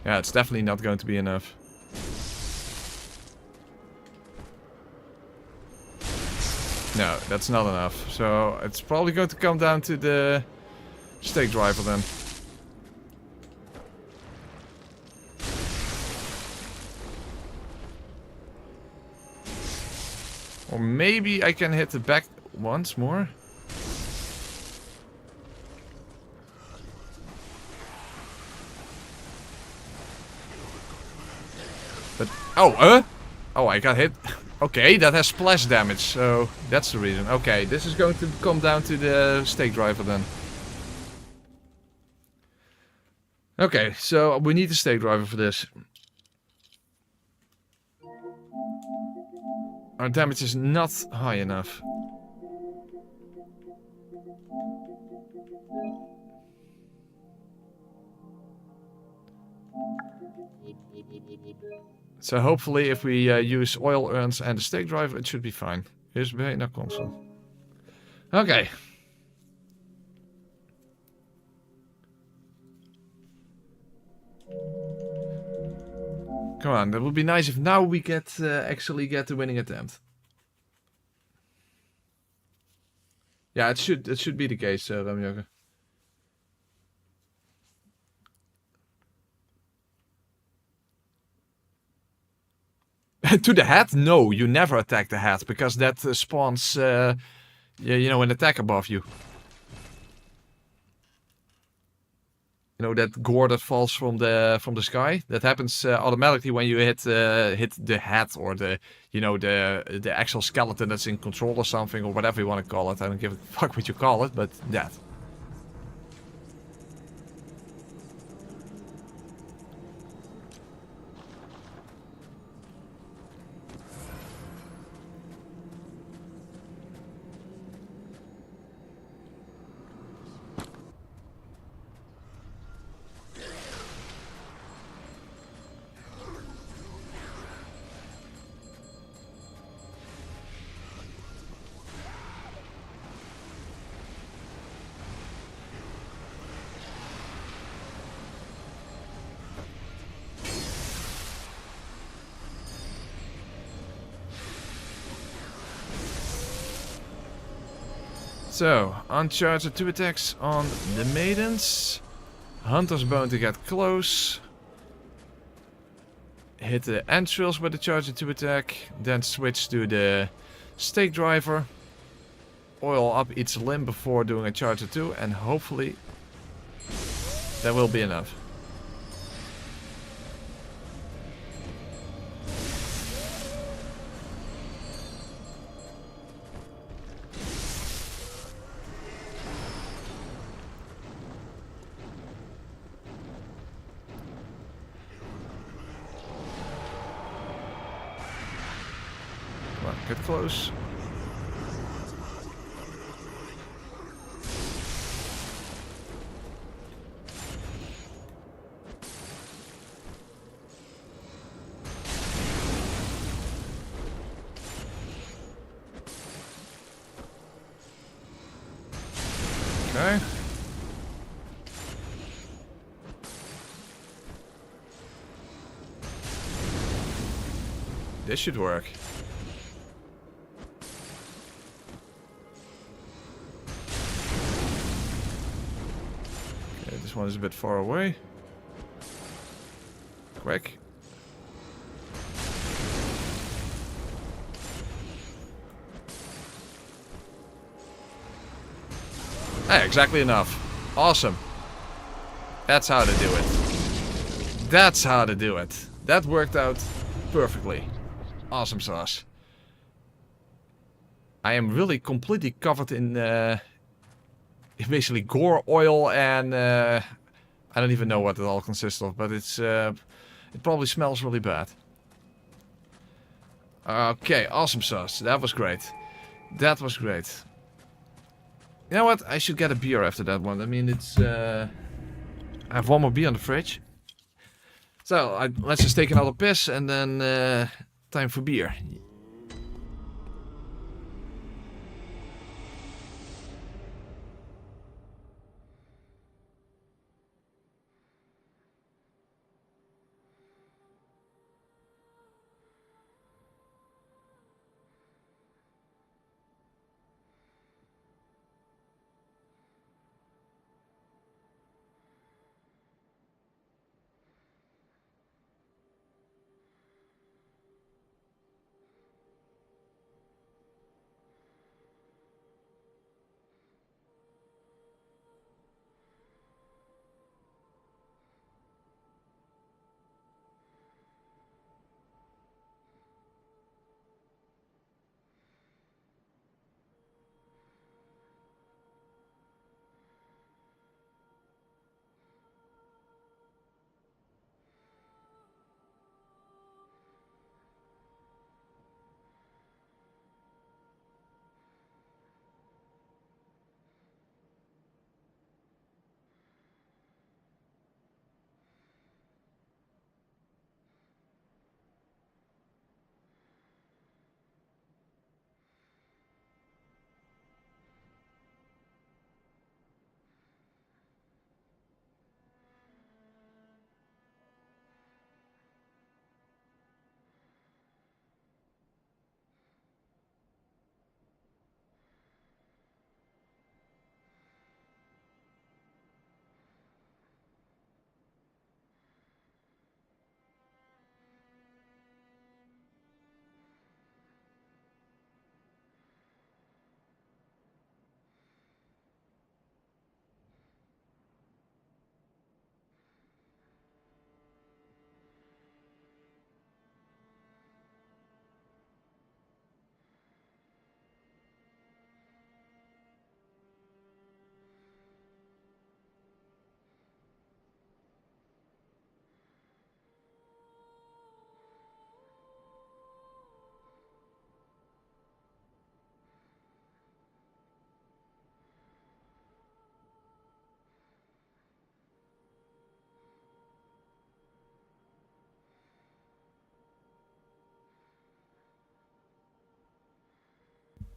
Yeah, it's definitely not going to be enough. No, that's not enough. So it's probably going to come down to the stake driver then. Or maybe I can hit the back once more. But oh, I got hit. Okay, that has splash damage, so that's the reason. Okay, this is going to come down to the stake driver then. Okay, so we need the stake driver for this. Our damage is not high enough. So hopefully if we use oil urns and the stake driver, it should be fine. Here's bijna console. Okay. Come on, that would be nice if now we get actually get the winning attempt. Yeah, it should be the case, Ramjoke. To the head? No, you never attack the head, because that spawns, you know, an attack above you. You know, that gore that falls from the sky? That happens automatically when you hit the head, or the, you know, the actual skeleton that's in control or something, or whatever you want to call it. I don't give a fuck what you call it, but that. So, uncharged 2 attacks on the maidens. Hunter's Bone to get close. Hit the entrails with the charger 2 attack. Then switch to the stake driver. Oil up each limb before doing a charger 2. And hopefully that will be enough. Get close. Okay. This should work. One is a bit far away. Quick. Hey, exactly enough. Awesome. That's how to do it. That's how to do it. That worked out perfectly. Awesome sauce. I am really completely covered in basically gore, oil, and I don't even know what it all consists of, but it's it probably smells really bad. Okay, awesome sauce. That was great. That was great. You know what? I should get a beer after that one. I mean, it's I have one more beer in the fridge. So, let's just take another piss and then time for beer.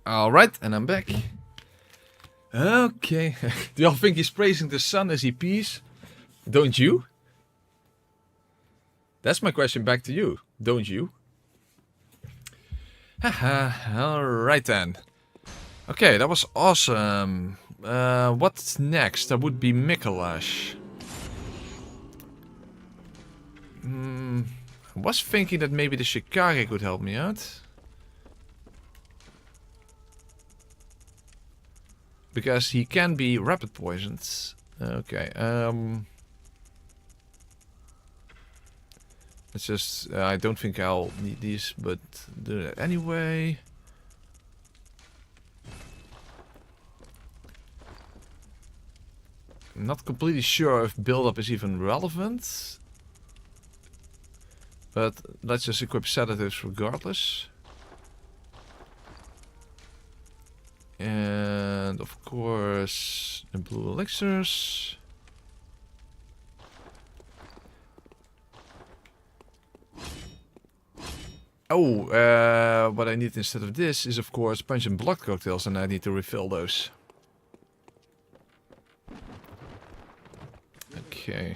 Alright, and I'm back. Okay. Do y'all think he's praising the sun as he pees? Don't you? That's my question back to you. Don't you? Haha, alright then. Okay, that was awesome. What's next? That would be micolash. I was thinking that maybe the shikage could help me out. Because he can be rapid poisoned. Okay, it's just, I don't think I'll need these, but do that anyway. I'm not completely sure if build-up is even relevant. But let's just equip sedatives regardless. And of course, the blue elixirs. Oh, what I need instead of this is of course punch and blood cocktails, and I need to refill those. Okay.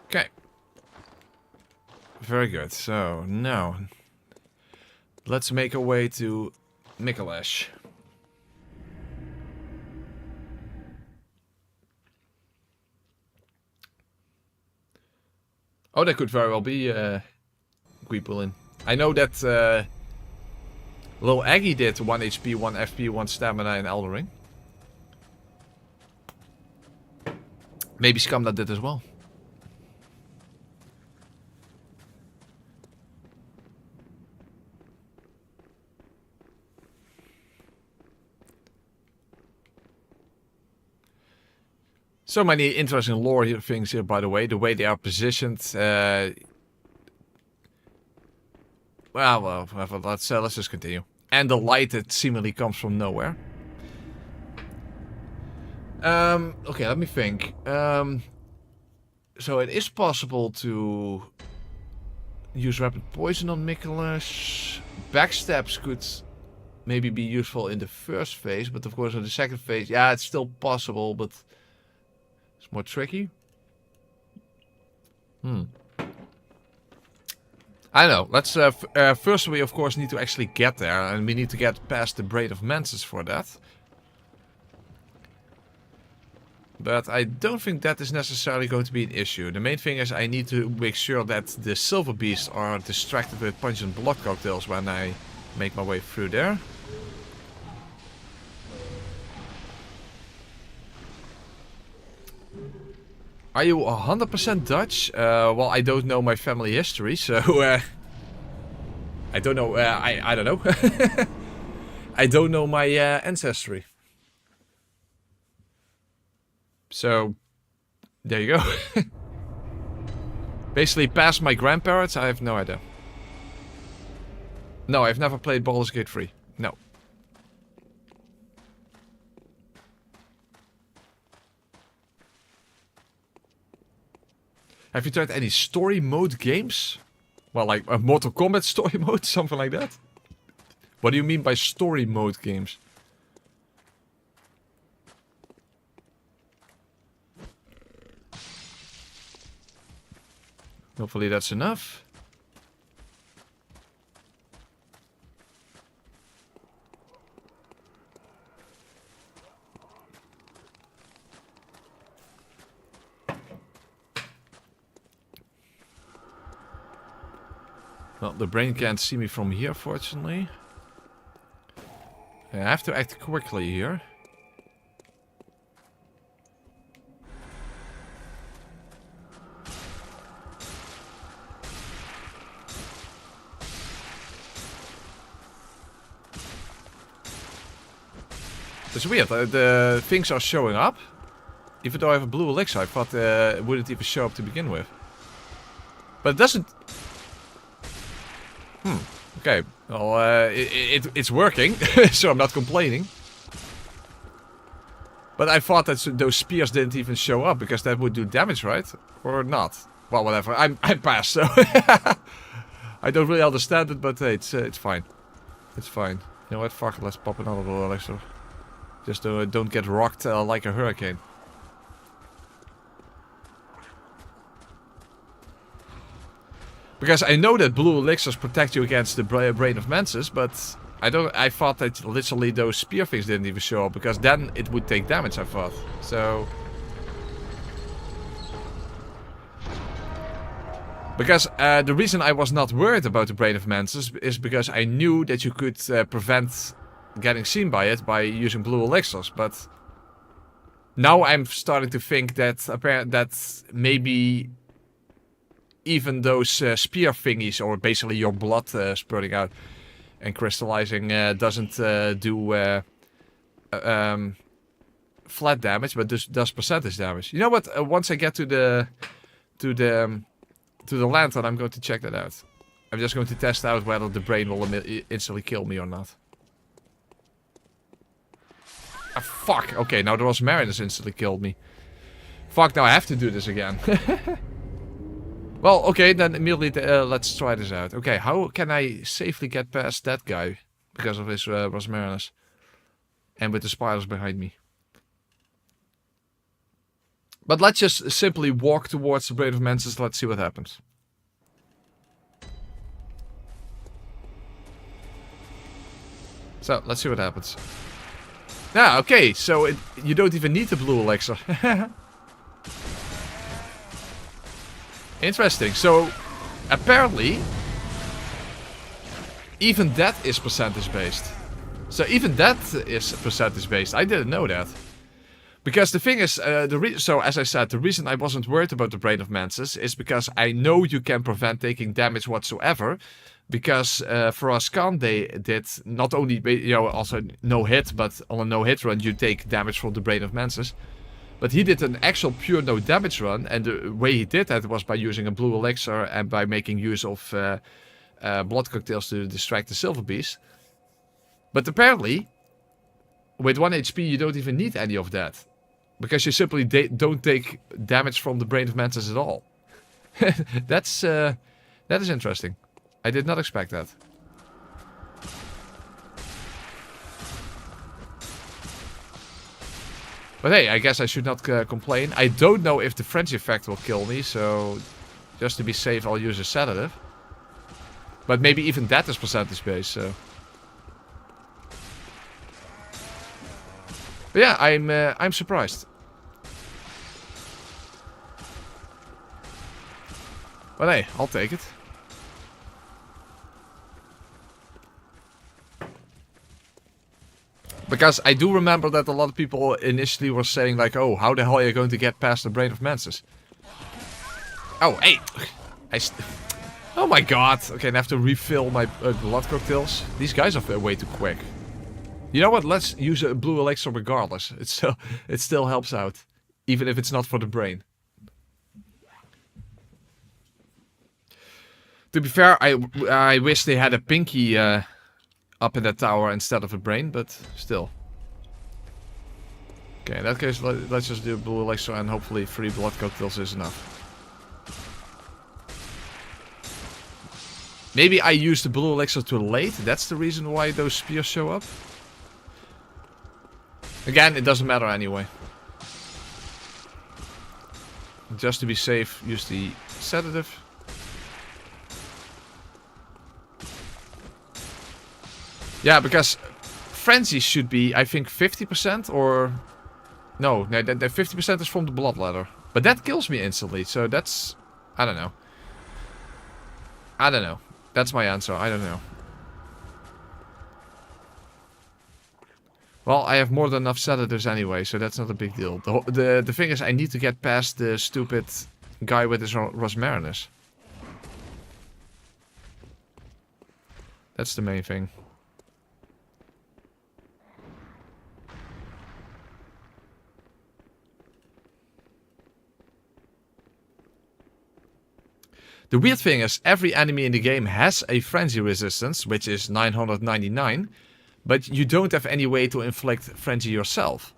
Okay. Very good. So now let's make our way to micolash. Oh, that could very well be Guipulin. I know that Lil Aggie did 1 HP, 1 FP, 1 stamina in Elden Ring. Maybe Skamna did as well. So many interesting lore things here, by the way. The way they are positioned. Well, let's just continue. And the light that seemingly comes from nowhere. Okay, let me think. So it is possible to use rapid poison on micolash. Backstabs could maybe be useful in the first phase, but of course in the second phase, yeah, it's still possible, but it's more tricky. I don't know. Let's first we of course need to actually get there, and we need to get past the Braid of Mantis for that. But I don't think that is necessarily going to be an issue. The main thing is I need to make sure that the silver beasts are distracted with pungent blood cocktails when I make my way through there. Are you 100% Dutch? Well, I don't know my family history, so I don't know. I don't know. I don't know my ancestry. So, there you go. Basically, past my grandparents, I have no idea. No, I've never played Baldur's Gate 3. No. Have you tried any story mode games? Well, like a Mortal Kombat story mode, something like that? What do you mean by story mode games? Hopefully that's enough. Well, the brain can't see me from here, fortunately. I have to act quickly here. It's weird, the things are showing up. Even though I have a blue elixir, I thought it wouldn't even show up to begin with. But it doesn't... Okay, well, it's working, so I'm not complaining. But I thought that those spears didn't even show up, because that would do damage, right? Or not? Well, whatever, I'm past, so... I don't really understand it, but hey, it's fine. It's fine. You know what, fuck it, let's pop another blue elixir. Just don't get rocked like a hurricane. Because I know that blue elixirs protect you against the Brain of Mantis, but I thought that literally those spear things didn't even show up, because then it would take damage, I thought. So... Because the reason I was not worried about the Brain of Mantis is because I knew that you could prevent getting seen by it by using blue elixirs, but now I'm starting to think that maybe even those spear thingies, or basically your blood spurting out and crystallizing, doesn't do flat damage, but does percentage damage. You know what? Once I get to the lantern, I'm going to check that out. I'm just going to test out whether the brain will instantly kill me or not. Ah, fuck. Okay, now the Rosmarinus instantly killed me. Fuck, now I have to do this again. Well, okay, then immediately let's try this out. Okay, how can I safely get past that guy? Because of his Rosmarinus. And with the spiders behind me. But let's just simply walk towards the Brain of Mantis. Let's see what happens. So, let's see what happens. Ah, okay, so you don't even need the blue elixir. Interesting. So, apparently, even that is percentage based. So, even that is percentage based. I didn't know that. Because the thing is, so as I said, the reason I wasn't worried about the Brain of Mantis is because I know you can prevent taking damage whatsoever. Because for Ascan, they did not only, also no hit, but on a no hit run, you take damage from the Brain of Mantis. But he did an actual pure no damage run, and the way he did that was by using a blue elixir and by making use of blood cocktails to distract the silver beast. But apparently, with 1 HP, you don't even need any of that. Because you simply don't take damage from the Brain of Mantis at all. That is interesting. I did not expect that. But hey, I guess I should not complain. I don't know if the frenzy effect will kill me, so just to be safe, I'll use a sedative. But maybe even that is percentage based, so. But yeah, I'm surprised. But hey, I'll take it. Because I do remember that a lot of people initially were saying like, oh, how the hell are you going to get past the Brain of Mantis? Oh, hey! Oh my god! Okay, I have to refill my blood cocktails. These guys are way too quick. You know what? Let's use a blue elixir regardless. It still helps out. Even if it's not for the brain. To be fair, I wish they had a pinky up in that tower instead of a brain, but still. Okay, in that case, let's just do a blue elixir and hopefully 3 blood cocktails is enough. Maybe I used the blue elixir too late. That's the reason why those spears show up. Again, it doesn't matter anyway. Just to be safe, use the sedative. Yeah, because frenzy should be, I think, 50% or... No, the 50% is from the blood ladder. But that kills me instantly, so that's... I don't know. I don't know. That's my answer, I don't know. Well, I have more than enough sedatives anyway, so that's not a big deal. The thing is, I need to get past the stupid guy with his Rosmarinus. That's the main thing. The weird thing is, every enemy in the game has a frenzy resistance, which is 999, but you don't have any way to inflict frenzy yourself.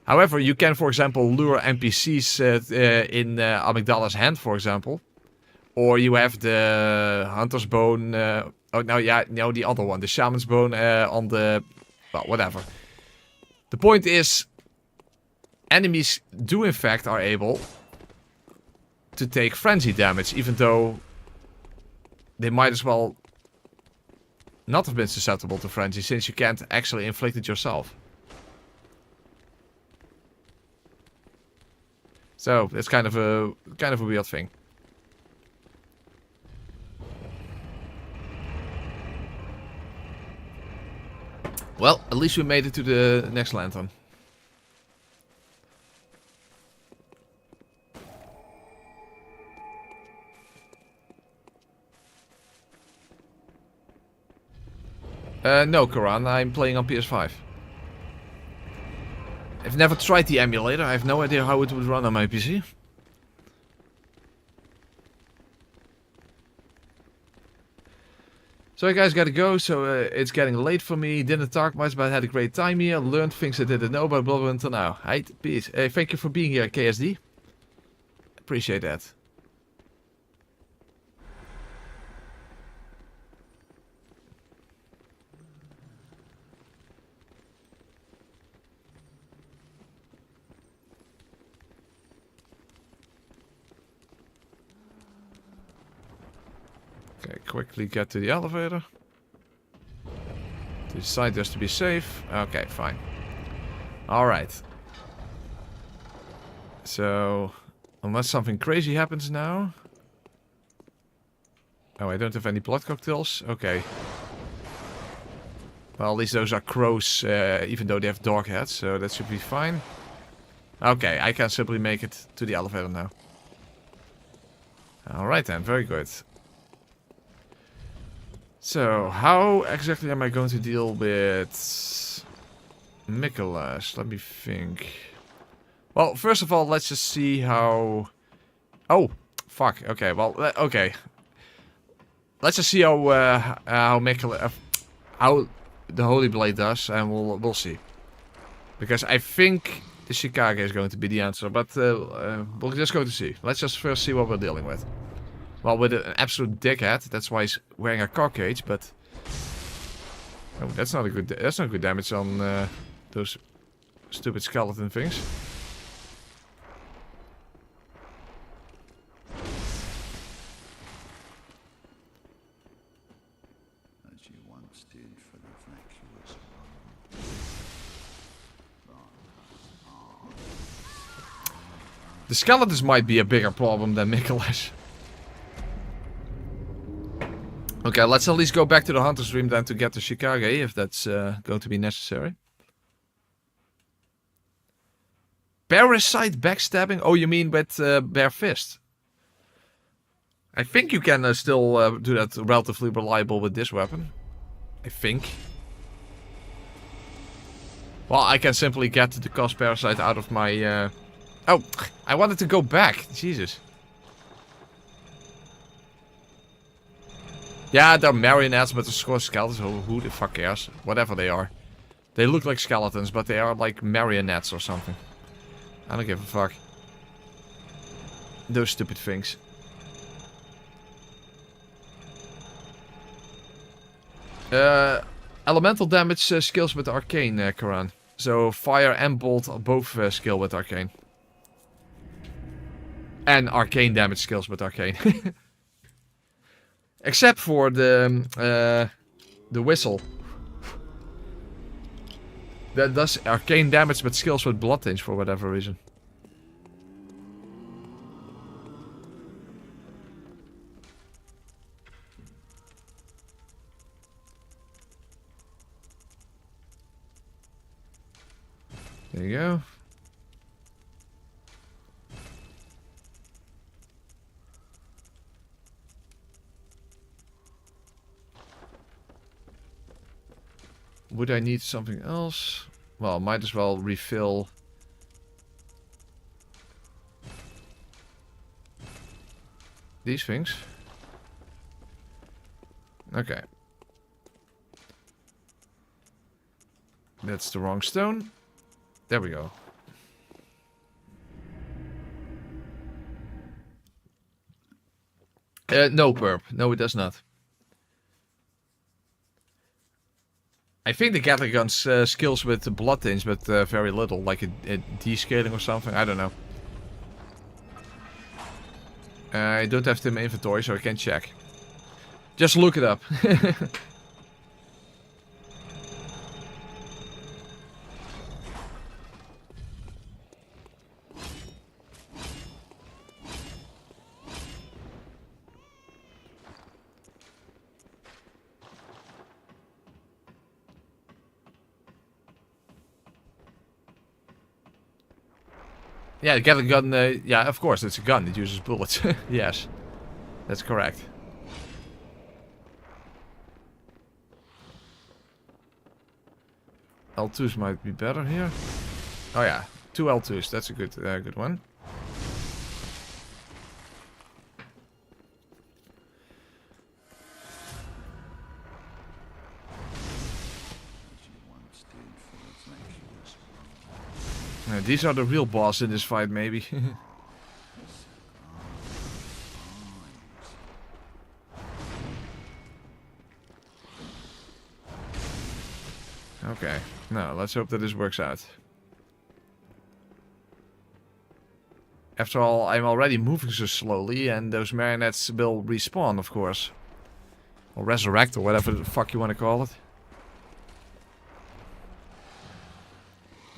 However, you can, for example, lure NPCs in Amygdala's hand, for example. Or you have the Hunter's Bone, oh no, yeah, no, the other one, the Shaman's Bone on the, well, whatever. The point is, enemies do in fact are able to take frenzy damage, even though they might as well not have been susceptible to frenzy, since you can't actually inflict it yourself. So it's kind of a weird thing. Well, at least we made it to the next lantern. No, Karan, I'm playing on PS5. I've never tried the emulator, I have no idea how it would run on my PC. So you guys gotta go, so it's getting late for me. Didn't talk much, but I had a great time here. Learned things I didn't know about Bloodborne until now. Right, peace. Thank you for being here, KSD. Appreciate that. Okay, quickly get to the elevator. Decide just to be safe. Okay, fine. Alright. So, unless something crazy happens now. Oh, I don't have any blood cocktails? Okay. Well, at least those are crows, even though they have dog heads, so that should be fine. Okay, I can simply make it to the elevator now. Alright then, very good. So, how exactly am I going to deal with micolash? Let me think. Well, first of all, let's just see how... Oh, fuck. Okay, well, okay. Let's just see how how the Holy Blade does, and we'll see. Because I think the Chicago is going to be the answer, but we'll just go to see. Let's just first see what we're dealing with. Well, with an absolute dickhead, that's why he's wearing a car cage, but... Oh, that's not good damage on those stupid skeleton things. The skeletons might be a bigger problem than micolash. Okay, let's at least go back to the hunter's room then to get the Chicago, if that's going to be necessary. Parasite backstabbing? Oh, you mean with bare fist? I think you can still do that relatively reliable with this weapon. I think. Well, I can simply get the cost parasite out of my... Oh, I wanted to go back. Jesus. Yeah, they're marionettes, but they're skeletons. Who the fuck cares? Whatever they are. They look like skeletons, but they are like marionettes or something. I don't give a fuck. Those stupid things. Elemental damage skills with arcane, Karan. So fire and bolt are both skill with arcane. And arcane damage skills with arcane. Except for the whistle. That does arcane damage but skills with blood tinge for whatever reason. There you go. Would I need something else? Well, might as well refill. These things. Okay. That's the wrong stone. There we go. No, perp. No, it does not. I think the Gatling gun's skills with the blood tinge, but very little, like a descaling or something. I don't know. I don't have it in my inventory, so I can't check. Just look it up. Yeah, the Gatling gun, yeah, of course, it's a gun. It uses bullets. Yes, that's correct. L2s might be better here. Oh yeah, 2 L2s, that's a good one. These are the real boss in this fight, maybe. Okay, now let's hope that this works out. After all, I'm already moving so slowly, and those marionettes will respawn, of course. Or resurrect, or whatever the fuck you want to call it.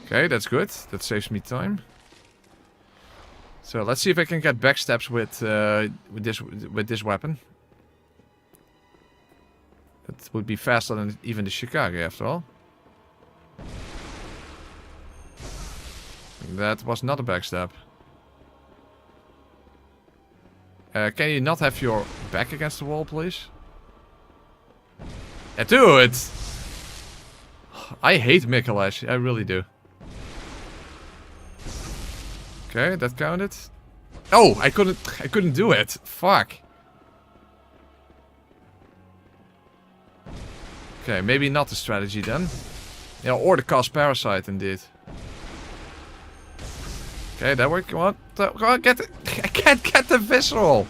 Okay, that's good. That saves me time. So let's see if I can get backstabs with this weapon. It would be faster than even the Chicago, after all. That was not a backstab. Can you not have your back against the wall, please? Do it! I hate micolash. I really do. Okay, that counted. Oh, I couldn't do it. Fuck. Okay, maybe not the strategy then. Yeah, or the cast parasite indeed. Okay, that worked. Come on. Come on, get it. I can't get the visceral.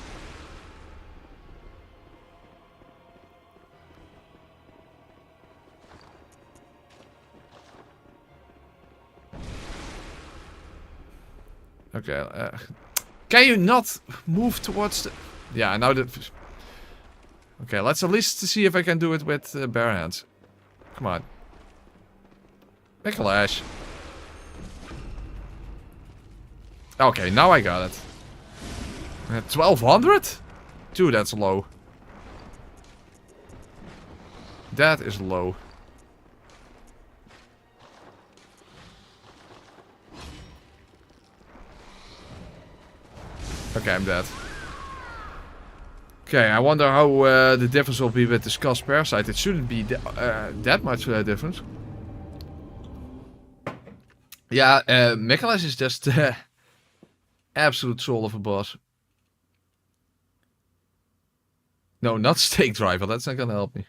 Okay. Can you not move towards the... Yeah, now that... Okay, let's at least see if I can do it with bare hands. Come on. Micolash. Okay, now I got it. 1200? Dude, that's low. That is low. Okay, I'm dead. Okay, I wonder how the difference will be with the Skull's Parasite. It shouldn't be that much difference. Yeah, Micolash is just absolute soul of a boss. No, not Stake Driver. That's not gonna help me.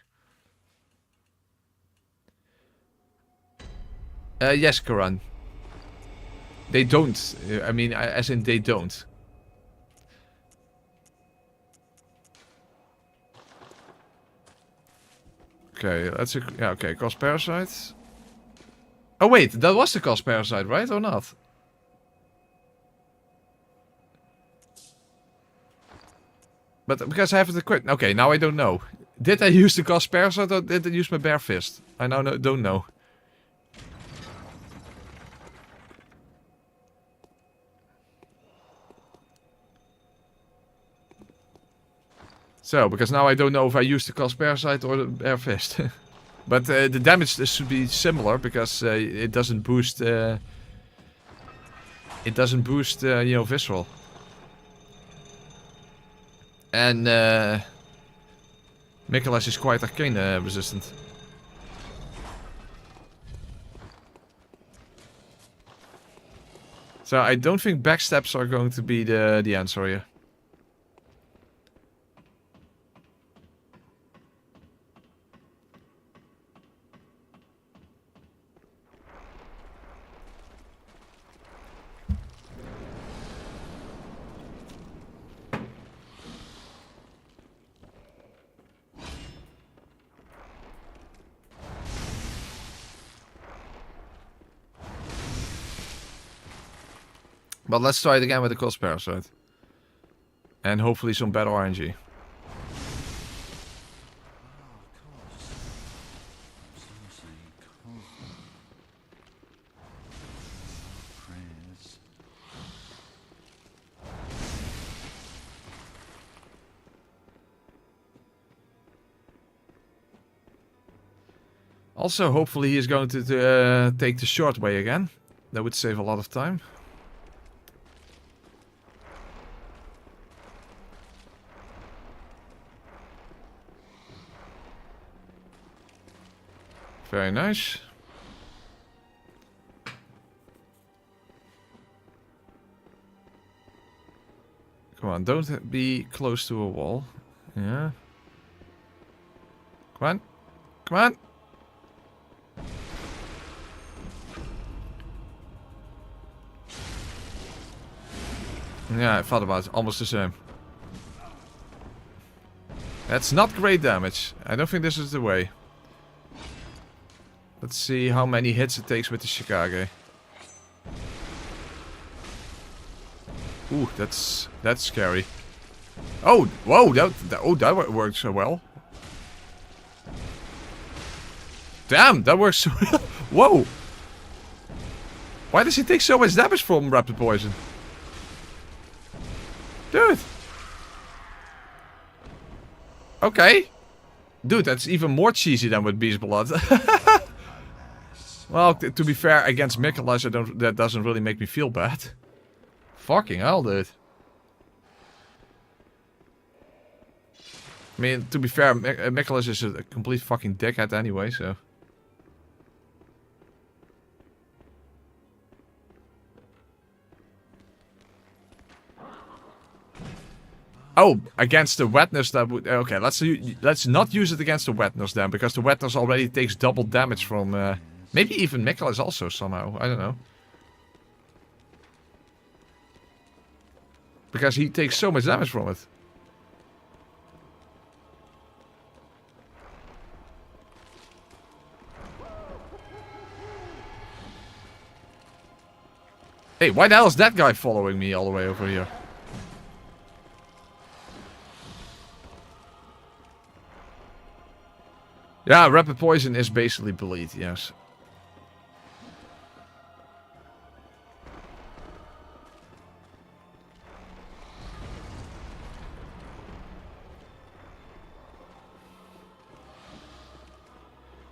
Yes, Karan. They don't. I mean, as in they don't. Okay, that's a... Yeah, okay, cost parasite. Oh wait, that was the cost parasite, right? Or not? But because I have the quick... Okay, now I don't know. Did I use the cost parasite or did I use my bare fist? I now don't know. So, because now I don't know if I use the cost parasite or the bare fist. But the damage should be similar because it doesn't boost... you know, visceral. And Micolash is quite arcane resistant. So I don't think backsteps are going to be the answer here. But let's try it again with the cost parasite. And hopefully some better RNG. Also, hopefully he is going to take the short way again. That would save a lot of time. Very nice. Come on, don't be close to a wall. Yeah. Come on. Come on. Yeah, I thought about it. Almost the same. That's not great damage. I don't think this is the way. Let's see how many hits it takes with the Chicago. Ooh, that's scary. Oh, whoa, that worked so well. Damn, that works so well. Whoa. Why does he take so much damage from rapid poison? Dude. Okay. Dude, that's even more cheesy than with Beast Blood. Well, to be fair, against Micolash, that doesn't really make me feel bad. Fucking hell, dude. I mean, to be fair, Micolash is a complete fucking dickhead anyway, so... Oh, against the wetness that would... Okay, let's not use it against the wetness then, because the wetness already takes double damage from... maybe even Micolash also somehow, I don't know. Because he takes so much damage from it. Hey, why the hell is that guy following me all the way over here? Yeah, rapid poison is basically bleed, yes.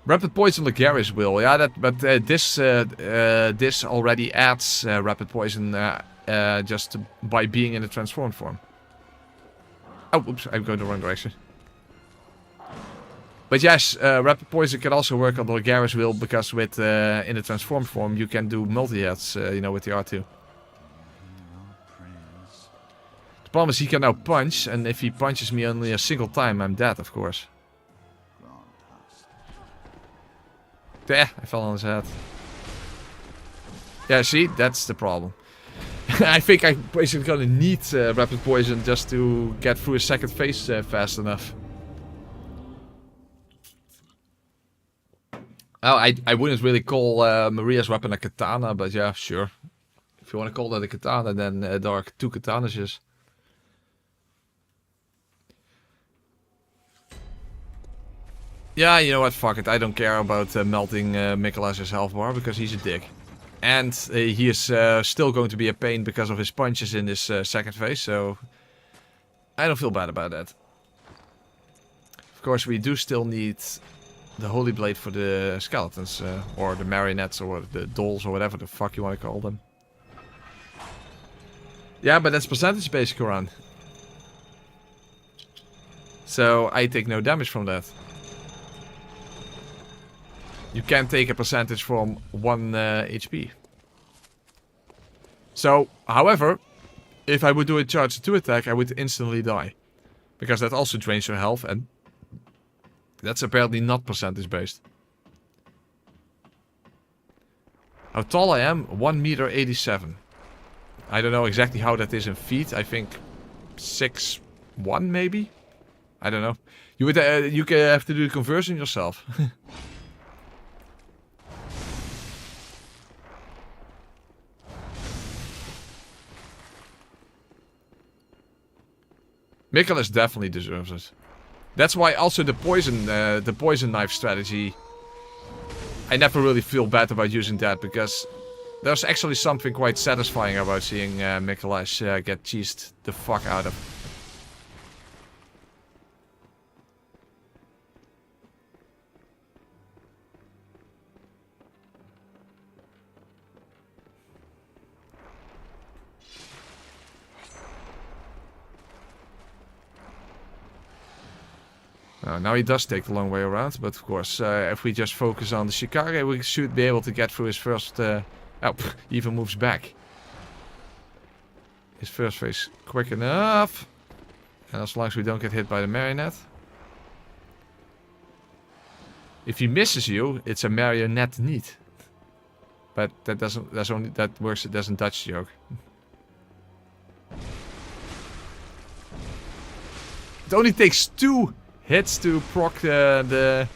Rapid poison Lagaris will, yeah, but this already adds rapid poison just by being in the transformed form. Oh, oops, I'm going the wrong direction. But yes, rapid poison can also work on the Lagaris will because with in the transformed form you can do multi-hits, you know, with the R2. The problem is he can now punch, and if he punches me only a single time, I'm dead, of course. There, I fell on his head. Yeah, see, that's the problem. I think I'm basically gonna need rapid poison just to get through a second phase fast enough. Oh, I wouldn't really call Maria's weapon a katana, but yeah, sure. If you want to call that a katana, then there are two katanas. Yeah, you know what, fuck it. I don't care about melting Mikolash's health bar because he's a dick. And he is still going to be a pain because of his punches in this second phase, so I don't feel bad about that. Of course, we do still need the Holy Blade for the skeletons, or the marionettes, or the dolls, or whatever the fuck you want to call them. Yeah, but that's percentage-based, Koran. So I take no damage from that. You can take a percentage from 1 HP. So, however, if I would do a charge 2 attack, I would instantly die. Because that also drains your health, and that's apparently not percentage based. How tall I am? 1m87. I don't know exactly how that is in feet. I think 6'1" maybe? I don't know. You would you have to do the conversion yourself. Micolash definitely deserves it. That's why also the poison knife strategy, I never really feel bad about using that, because there's actually something quite satisfying about seeing Micolash get cheesed the fuck out of. Now he does take the long way around, but of course, if we just focus on the Shikage, we should be able to get through his first... oh, he even moves back. His first phase quick enough. And as long as we don't get hit by the marionette. If he misses you, it's a marionette neat. But that doesn't... that works, it doesn't Dutch joke. It only takes 2 hits to proc the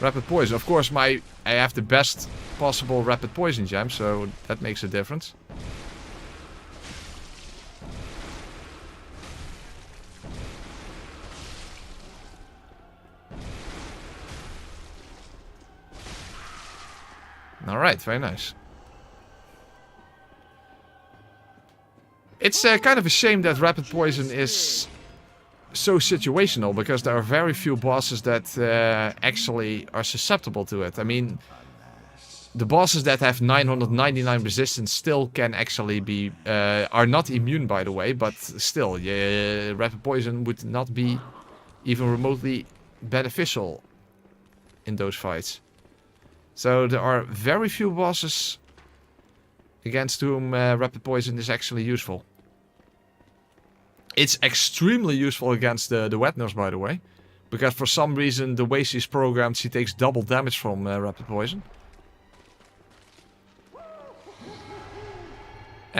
rapid poison. Of course, I have the best possible rapid poison gem, so that makes a difference. Alright, very nice. It's kind of a shame that rapid poison is so situational, because there are very few bosses that actually are susceptible to it. I mean, the bosses that have 999 resistance still can actually be... are not immune, by the way, but still, rapid poison would not be even remotely beneficial in those fights. So there are very few bosses against whom rapid poison is actually useful. It's extremely useful against the wet nurse, by the way. Because for some reason, the way she's programmed, she takes double damage from rapid poison.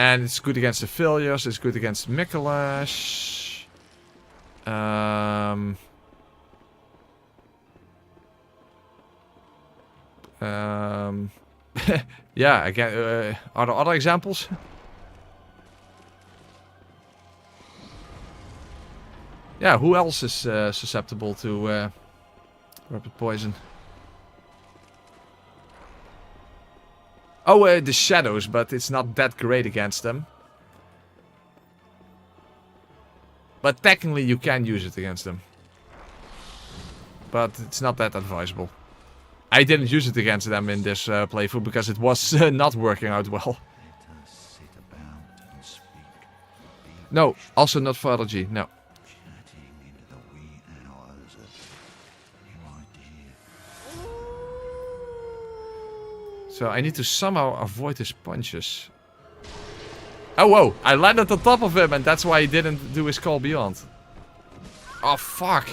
And it's good against the failures. It's good against micolash. Yeah, again, are there other examples? Yeah, who else is susceptible to rapid poison? Oh, the shadows, but it's not that great against them. But technically you can use it against them. But it's not that advisable. I didn't use it against them in this playthrough because it was not working out well. No, also not for allergy, no. So I need to somehow avoid his punches. Oh, whoa! I landed on top of him and that's why he didn't do his call beyond. Oh, fuck!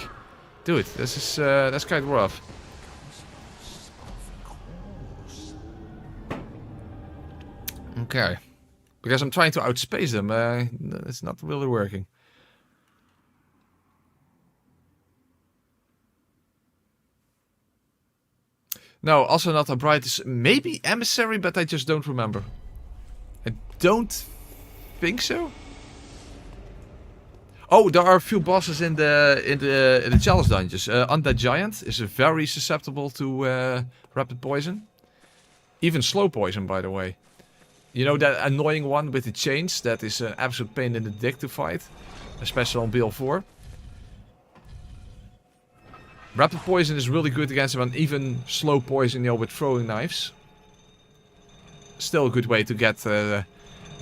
Dude, this is, that's kind of rough. Okay. Because I'm trying to outspace them, it's not really working. No, also not Ebrietas. Maybe emissary, but I just don't remember. I don't think so. Oh, there are a few bosses in the challenge dungeons. Undead Giant is very susceptible to rapid poison. Even slow poison, by the way. You know that annoying one with the chains? That is an absolute pain in the dick to fight. Especially on BL4. Rapid poison is really good against him, and even slow poison, you know, with throwing knives. Still a good way to get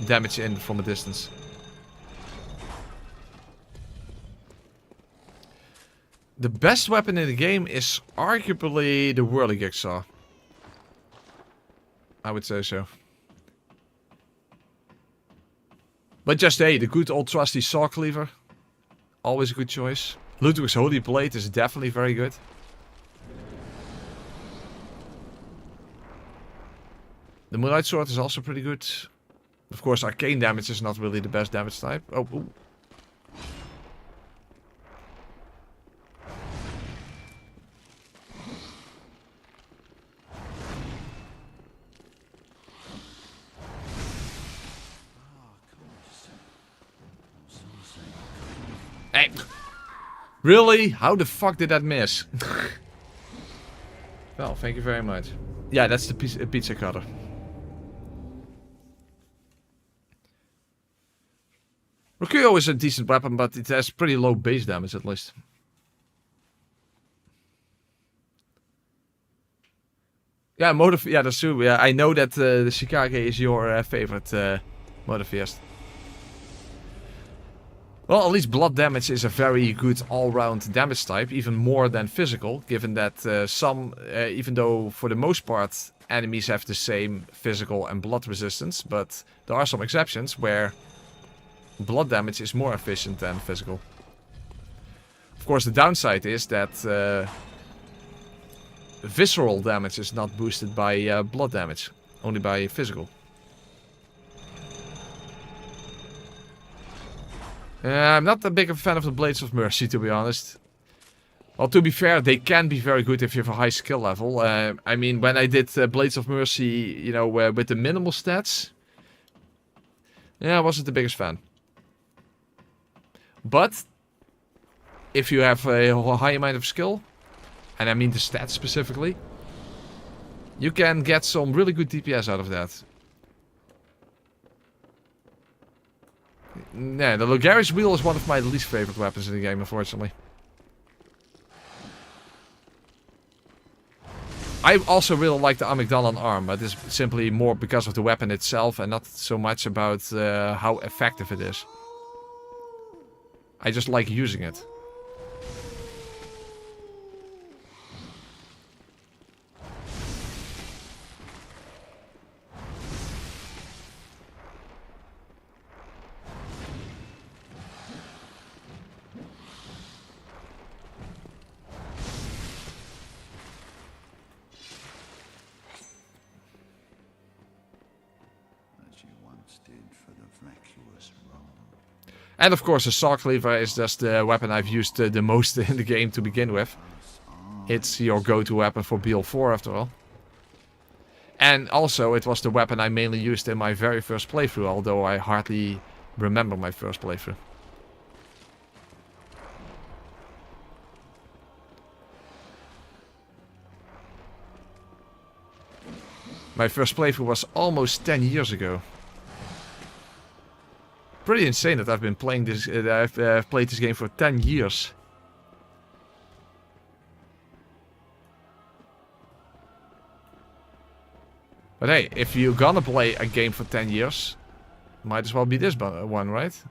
damage in from a distance. The best weapon in the game is arguably the whirligig saw. I would say so. But just, hey, the good old trusty saw cleaver. Always a good choice. Ludwig's Holy Blade is definitely very good. The Moonlight Sword is also pretty good. Of course, arcane damage is not really the best damage type. Oh, ooh. Hey. Really? How the fuck did that miss? Well, thank you very much. Yeah, that's the pizza cutter. Rokuyo is a decent weapon, but it has pretty low base damage at least. Yeah, yeah, that's true. Yeah, I know that the Shikage is your favorite Motorfest. Well, at least blood damage is a very good all-round damage type, even more than physical, given that even though for the most part enemies have the same physical and blood resistance, but there are some exceptions where blood damage is more efficient than physical. Of course, the downside is that visceral damage is not boosted by blood damage, only by physical. I'm not a big fan of the Blades of Mercy, to be honest. Well, to be fair, they can be very good if you have a high skill level. I mean, when I did Blades of Mercy, you know, with the minimal stats, yeah, I wasn't the biggest fan. But if you have a high amount of skill, and I mean the stats specifically, you can get some really good DPS out of that. Yeah, the Logarius wheel is one of my least favorite weapons in the game, unfortunately. I also really like the Amygdalan arm, but it's simply more because of the weapon itself and not so much about how effective it is. I just like using it. As you once did for the And of course, a saw cleaver is just the weapon I've used the most in the game to begin with. It's your go-to weapon for BL4 after all. And also, it was the weapon I mainly used in my very first playthrough, although I hardly remember my first playthrough. My first playthrough was almost 10 years ago. Pretty insane that I've been playing this. I've played this game for 10 years. But hey, if you're gonna play a game for 10 years, might as well be this one, right?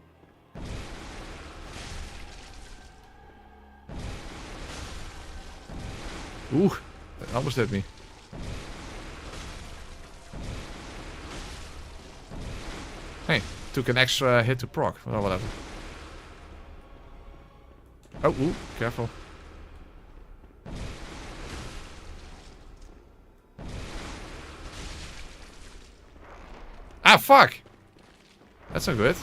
Ooh, that almost hit me. Hey, took an extra hit to proc, or whatever. Oh, ooh, careful. Ah, fuck! That's not good.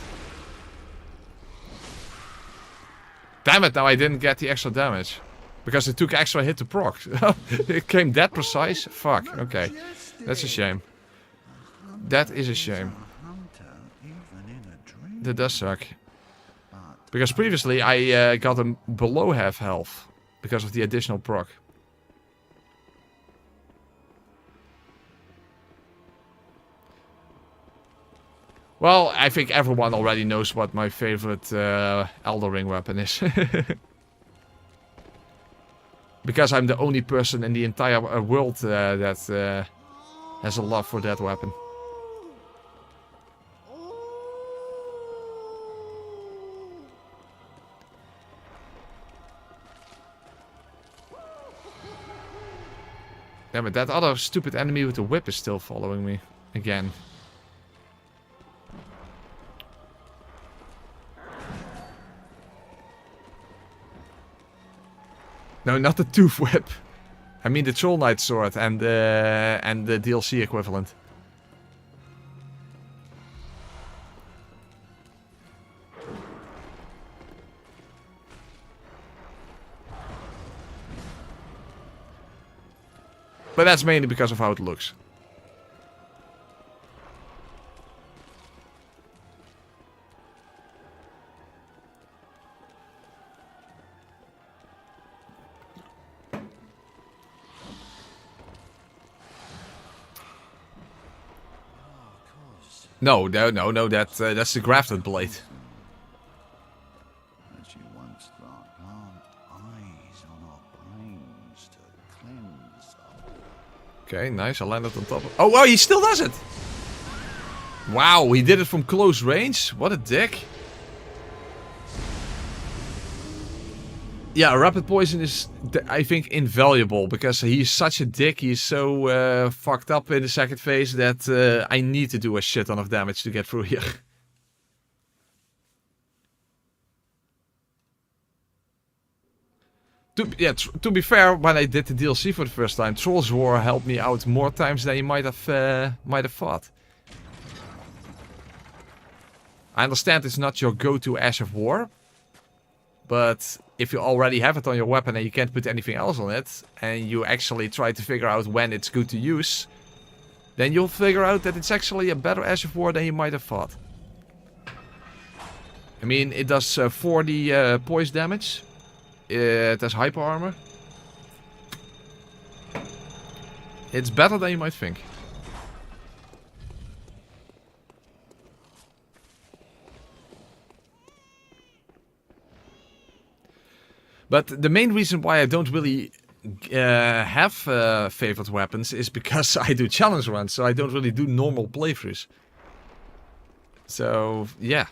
Damn it, now I didn't get the extra damage. Because it took extra hit to proc. It came that precise? Fuck, okay. That's a shame. That is a shame. That does suck. Because previously I got him below half health. Because of the additional proc. Well, I think everyone already knows what my favorite Elden Ring weapon is. Because I'm the only person in the entire world that has a love for that weapon. Damn it, that other stupid enemy with the whip is still following me. Again. No, not the tooth whip. I mean the Troll Knight sword and the DLC equivalent. But that's mainly because of how it looks. No, that's the grafted blade. Okay, nice. I landed on top of... Oh, wow, he still does it! Wow, he did it from close range? What a dick. Yeah, rapid poison is, I think, invaluable. Because he's such a dick. He's so fucked up in the second phase that I need to do a shit ton of damage to get through here. To be fair, when I did the DLC for the first time, Troll's War helped me out more times than you might have thought. I understand it's not your go-to Ash of War, but if you already have it on your weapon and you can't put anything else on it, and you actually try to figure out when it's good to use, then you'll figure out that it's actually a better Ash of War than you might have thought. I mean, it does 40 poise damage. It has hyper armor. It's better than you might think. But the main reason why I don't really have favorite weapons is because I do challenge runs, so I don't really do normal playthroughs. So, yeah.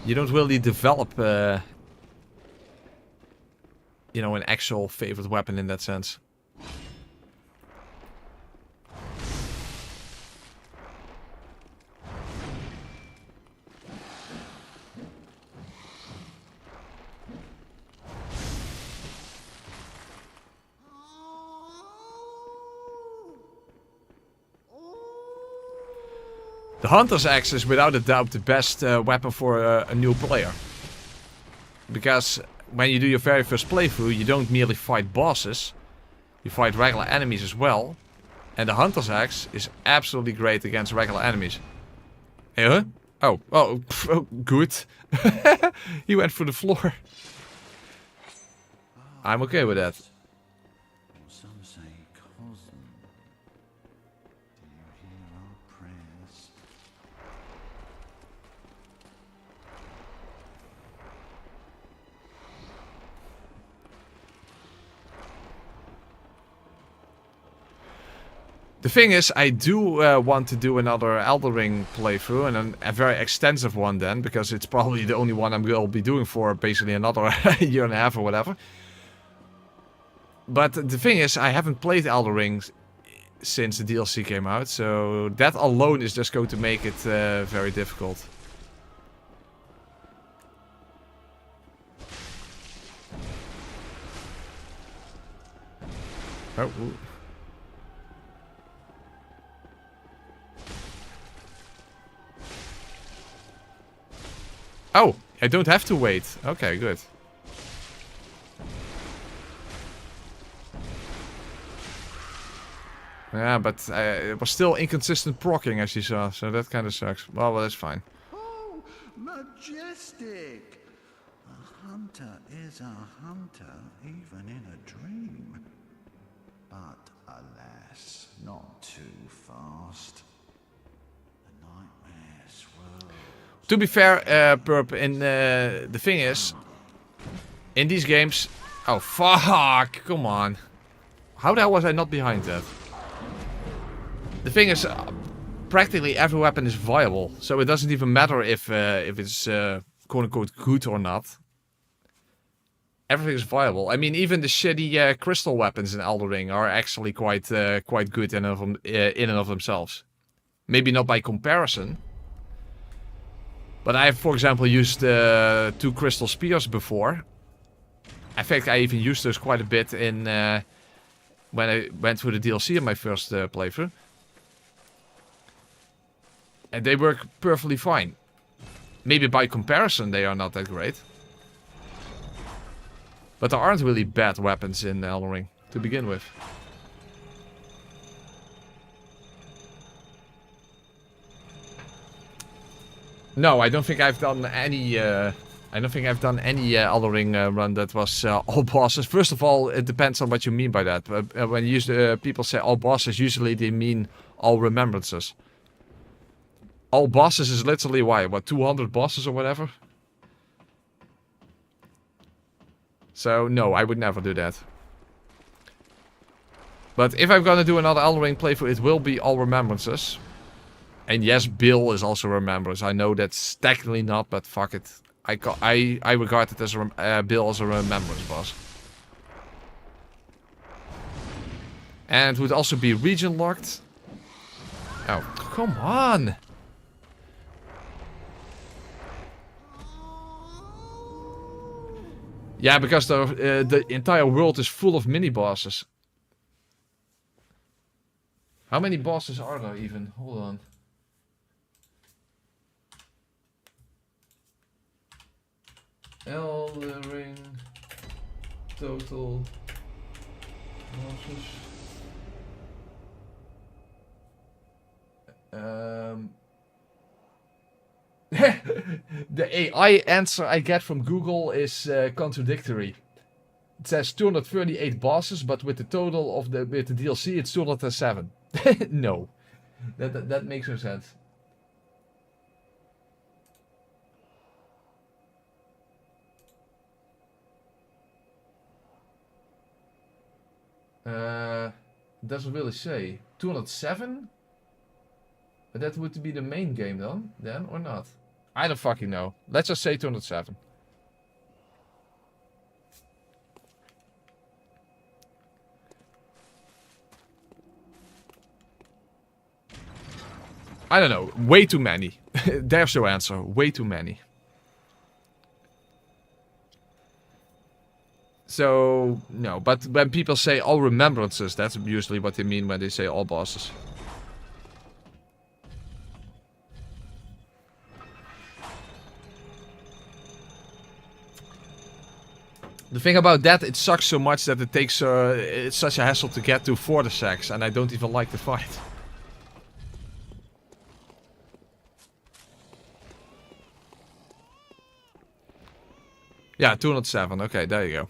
You don't really develop... you know, an actual favorite weapon in that sense. The Hunter's Axe is without a doubt the best weapon for a new player. Because when you do your very first playthrough, you don't merely fight bosses. You fight regular enemies as well. And the Hunter's Axe is absolutely great against regular enemies. Hey, huh? Oh, oh, good. He went for the floor. I'm okay with that. Some say, cousin, do you hear our prayers? The thing is, I do want to do another Elden Ring playthrough, and a very extensive one then, because it's probably the only one I'm going to be doing for basically another year and a half or whatever. But the thing is, I haven't played Elden Ring since the DLC came out, so that alone is just going to make it very difficult. Oh, ooh. Oh, I don't have to wait. Okay, good. Yeah, but it was still inconsistent proccing, as you saw, so that kind of sucks. Well, that's fine. Oh, majestic! A hunter is a hunter, even in a dream. But alas, not too fast. The nightmare swirls. To be fair, Perp, in the thing is, in these games... Oh, fuck! Come on. How the hell was I not behind that? The thing is, practically every weapon is viable, so it doesn't even matter if it's quote-unquote good or not. Everything is viable. I mean, even the shitty crystal weapons in Elden Ring are actually quite good in and of themselves. Maybe not by comparison. But I have, for example, used 2 crystal spears before. In fact, I even used those quite a bit in when I went through the DLC in my first playthrough. And they work perfectly fine. Maybe by comparison they are not that great. But there aren't really bad weapons in Elden Ring to begin with. No, I don't think I've done any. I don't think I've done any Elden Ring run that was all bosses. First of all, it depends on what you mean by that. When you use, people say all bosses, usually they mean all remembrances. All bosses is literally why? What, 200 bosses or whatever? So, no, I would never do that. But if I'm gonna do another Elden Ring playthrough, it will be all remembrances. And yes, Bill is also remembrance. I know that's technically not, but fuck it. I regard it as Bill as a remembrance boss. And it would also be region locked. Oh, come on! Yeah, because the entire world is full of mini-bosses. How many bosses are there even? Hold on. Elden Ring total bosses. The AI answer I get from Google is contradictory. It says 238 bosses, but with the total of the DLC, it's 207. No, that makes no sense. Doesn't really say 207. But that would be the main game then or not? I don't fucking know. Let's just say 207. I don't know. Way too many. There's your answer. Way too many. So, no. But when people say all remembrances, that's usually what they mean when they say all bosses. The thing about that, it sucks so much that it takes it's such a hassle to get to for the sex, and I don't even like the fight. Yeah, 207. Okay, there you go.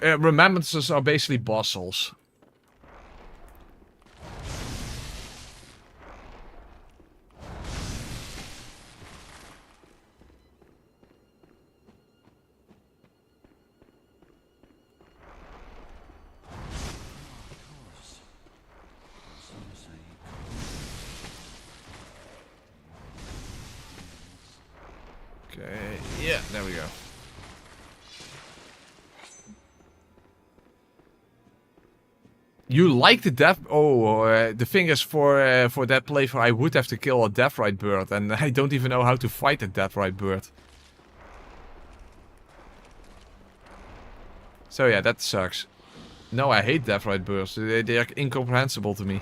Remembrances are basically boss souls. Okay, yeah, there we go. You like the death? Oh, the thing is, for that playthrough, I would have to kill a deathrite bird, and I don't even know how to fight a deathrite bird. So yeah, that sucks. No, I hate deathrite birds. They are incomprehensible to me.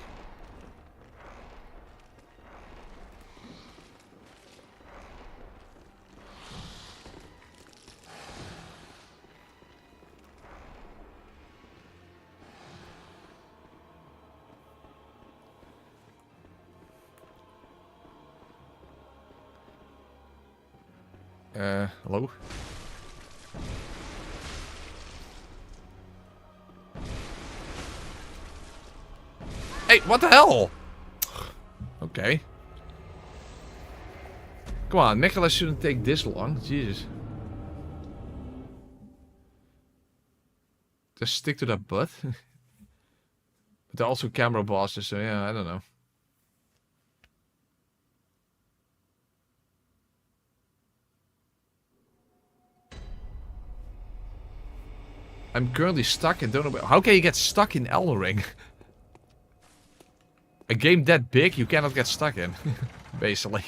Hello? Hey, what the hell? Okay. Come on, micolash shouldn't take this long. Jesus. Just stick to that butt. But they're also camera bosses, so yeah, I don't know. I'm currently stuck and don't know... How can you get stuck in Elden Ring? A game that big, you cannot get stuck in. Basically.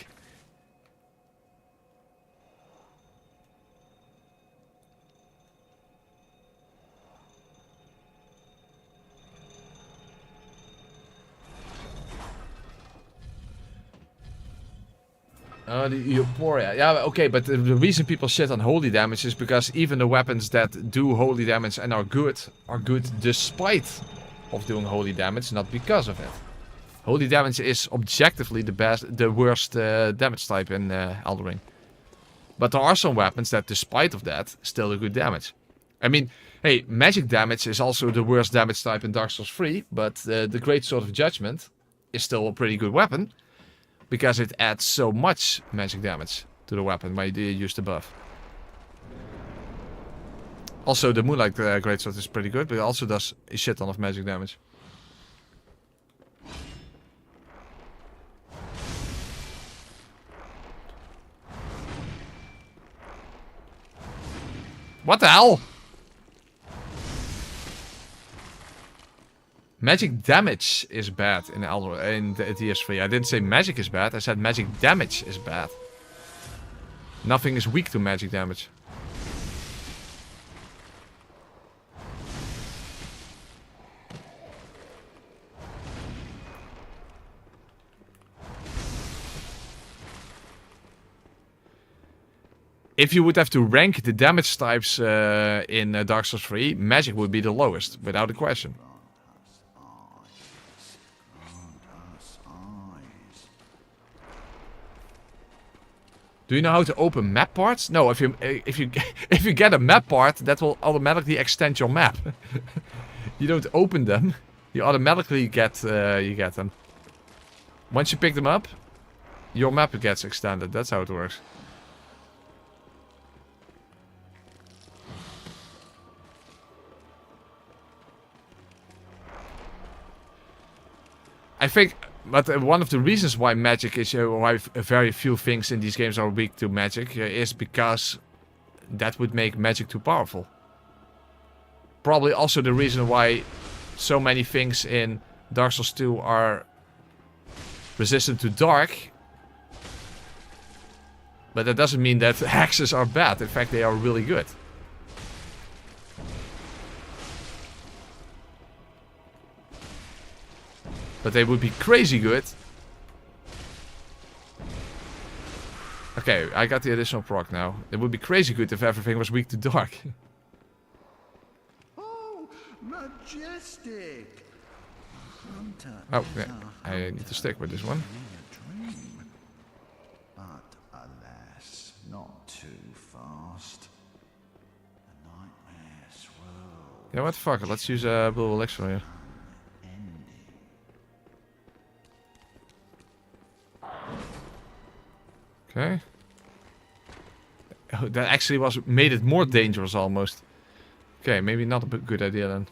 The Euphoria. Yeah, okay, but the reason people shit on holy damage is because even the weapons that do holy damage and are good despite of doing holy damage, not because of it. Holy damage is objectively the worst damage type in Elden Ring. But there are some weapons that, despite of that, still do good damage. I mean, hey, magic damage is also the worst damage type in Dark Souls 3, but the Great Sword of Judgment is still a pretty good weapon. Because it adds so much magic damage to the weapon when you use the buff. Also, the Moonlight Greatsword is pretty good, but it also does a shit ton of magic damage. What the hell? Magic damage is bad in TS3. I didn't say magic is bad, I said magic damage is bad. Nothing is weak to magic damage. If you would have to rank the damage types in Dark Souls 3, magic would be the lowest, without a question. Do you know how to open map parts? No, if you get a map part, that will automatically extend your map. You don't open them, you automatically get them. Once you pick them up, your map gets extended. That's how it works. I think, but one of the reasons why magic is, why very few things in these games are weak to magic, is because that would make magic too powerful. Probably also the reason why so many things in Dark Souls 2 are resistant to dark. But that doesn't mean that hexes are bad. In fact, they are really good. But they would be crazy good. Okay, I got the additional proc now. It would be crazy good if everything was weak to dark. Oh, majestic! Hunter Oh, yeah. I need to stick with this one. But alas, not too fast. The nightmares will You know what? Fuck it. Let's use a blue elixir here. Okay. Oh, that actually made it more dangerous almost. Okay, maybe not a good idea then.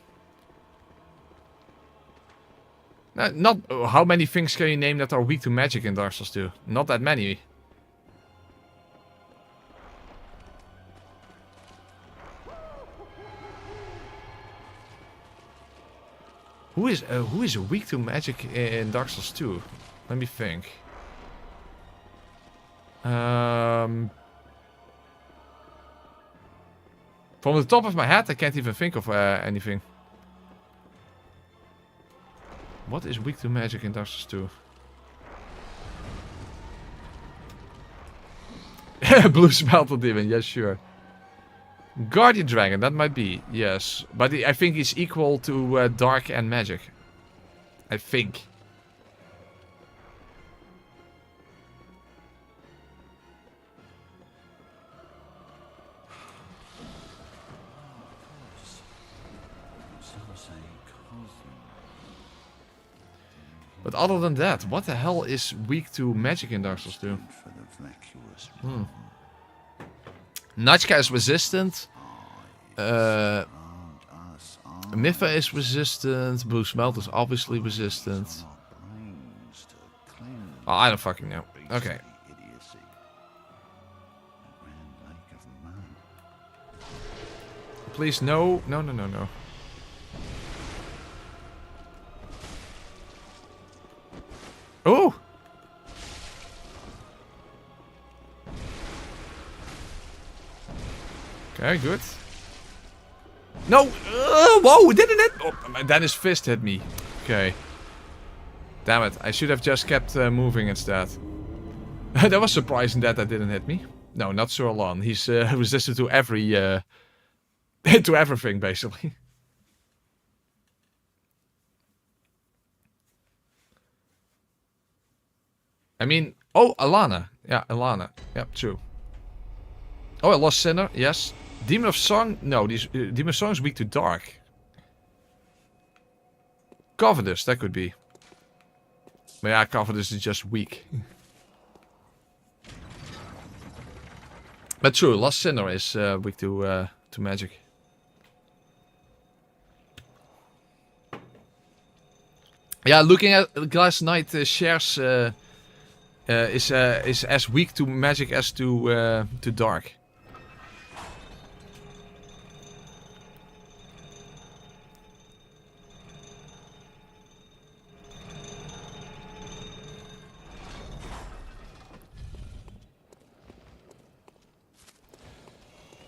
Not how many things can you name that are weak to magic in Dark Souls 2? Not that many. Who is weak to magic in Dark Souls 2? Let me think. From the top of my head, I can't even think of anything. What is weak to magic in Dark Souls 2? Blue Smelter Demon, yes, sure. Guardian Dragon, that might be, yes. But I think he's equal to Dark and Magic. I think. But other than that, what the hell is weak to magic in Dark Souls 2? Nachka is resistant. Mifa is resistant. Blue Smelter is obviously resistant. Oh, I don't fucking know. Okay. Please, no. No, no, no, no. Oh! Okay, good. No! Whoa, didn't it? Oh, then his fist hit me. Okay. Damn it, I should have just kept moving instead. That was surprising that didn't hit me. No, not Sir Alan. He's resistant to every... to everything, basically. I mean... Oh, Alana. Yeah, Alana. Yep, true. Oh, I lost Sinner. Yes. Demon of Song? No, Demon of Song is weak to dark. Covetous, that could be. But yeah, Covetous is just weak. But true, Lost Sinner is weak to magic. Yeah, looking at Glass Knight shares is as weak to magic as to dark.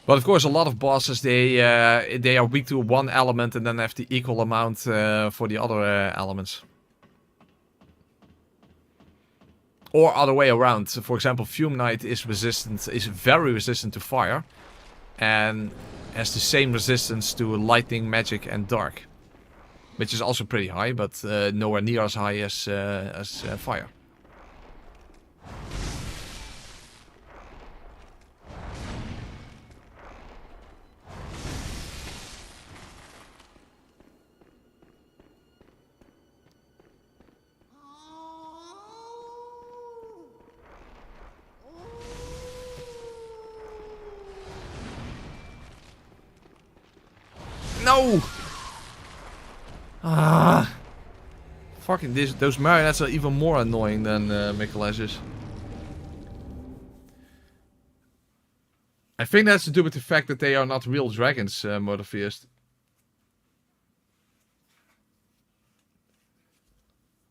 But of course, a lot of bosses they are weak to one element and then have the equal amount for the other elements. Or other way around. So for example, Fume Knight is very resistant to fire, and has the same resistance to lightning, magic, and dark, which is also pretty high, but nowhere near as high as fire. No! Ah! Fucking those marionettes are even more annoying than micolash is. I think that's to do with the fact that they are not real dragons, Motorfeast.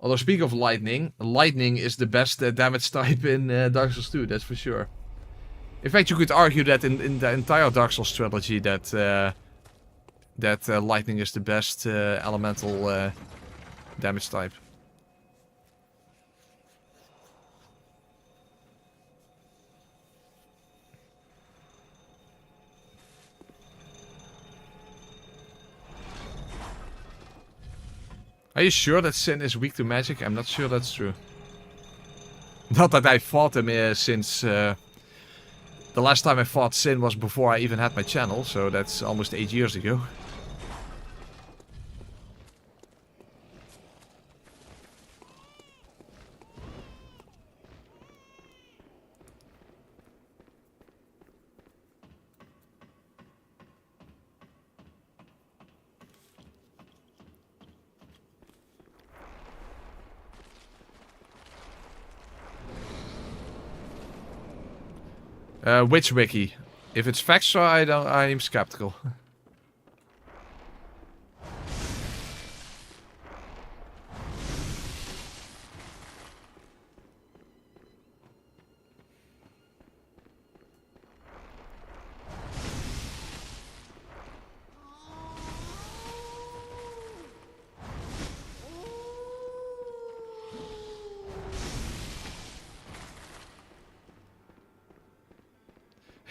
Although speaking of lightning, lightning is the best damage type in Dark Souls 2, that's for sure. In fact, you could argue that in the entire Dark Souls trilogy that lightning is the best elemental damage type. Are you sure that Sin is weak to magic? I'm not sure that's true. Not that I fought him since... the last time I fought Sin was before I even had my channel, so that's almost 8 years ago. Which wiki? If it's Factstra, I'm skeptical.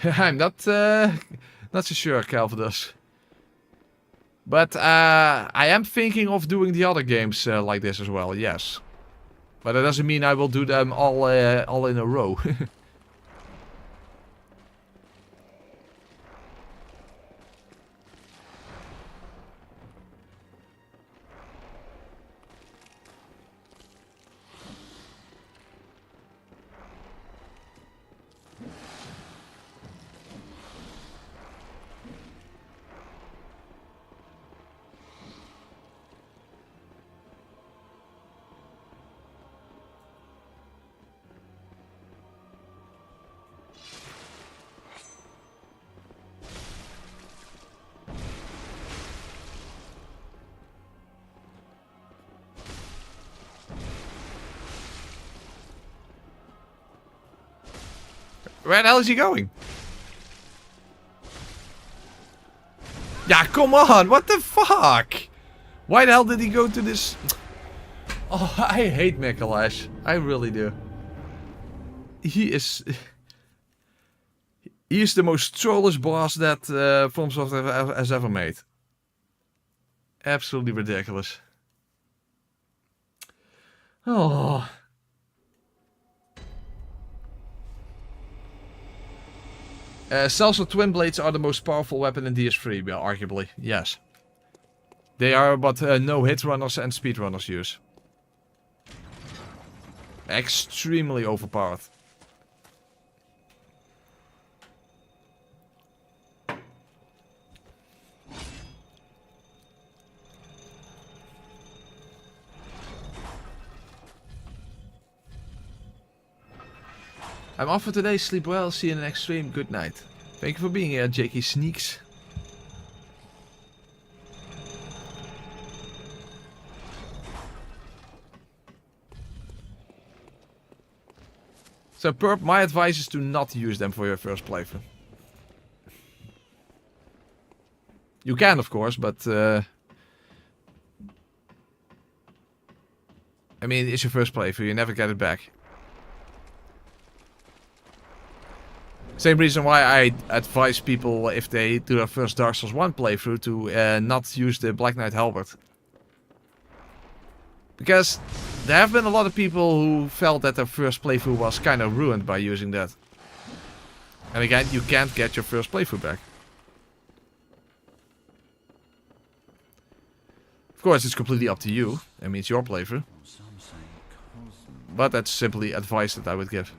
I'm not so sure, Calvados. But I am thinking of doing the other games like this as well, yes. But that doesn't mean I will do them all in a row. Where the hell is he going? Yeah, come on, what the fuck? Why the hell did he go to this? Oh, I hate micolash. I really do. He is the most trollish boss that From Software has ever made. Absolutely ridiculous. Oh. Cells of Twin Blades are the most powerful weapon in DS3, well, arguably, yes. They are what no hit runners and speedrunners use. Extremely overpowered. I'm off for today, sleep well, see you in the next stream, good night. Thank you for being here, Jakey Sneaks. So Perp, my advice is to not use them for your first playthrough. You can of course, but I mean, it's your first playthrough, you never get it back. Same reason why I advise people, if they do their first Dark Souls 1 playthrough, to not use the Black Knight Halberd. Because there have been a lot of people who felt that their first playthrough was kind of ruined by using that. And again, you can't get your first playthrough back. Of course, it's completely up to you. I mean, it's your playthrough. But that's simply advice that I would give.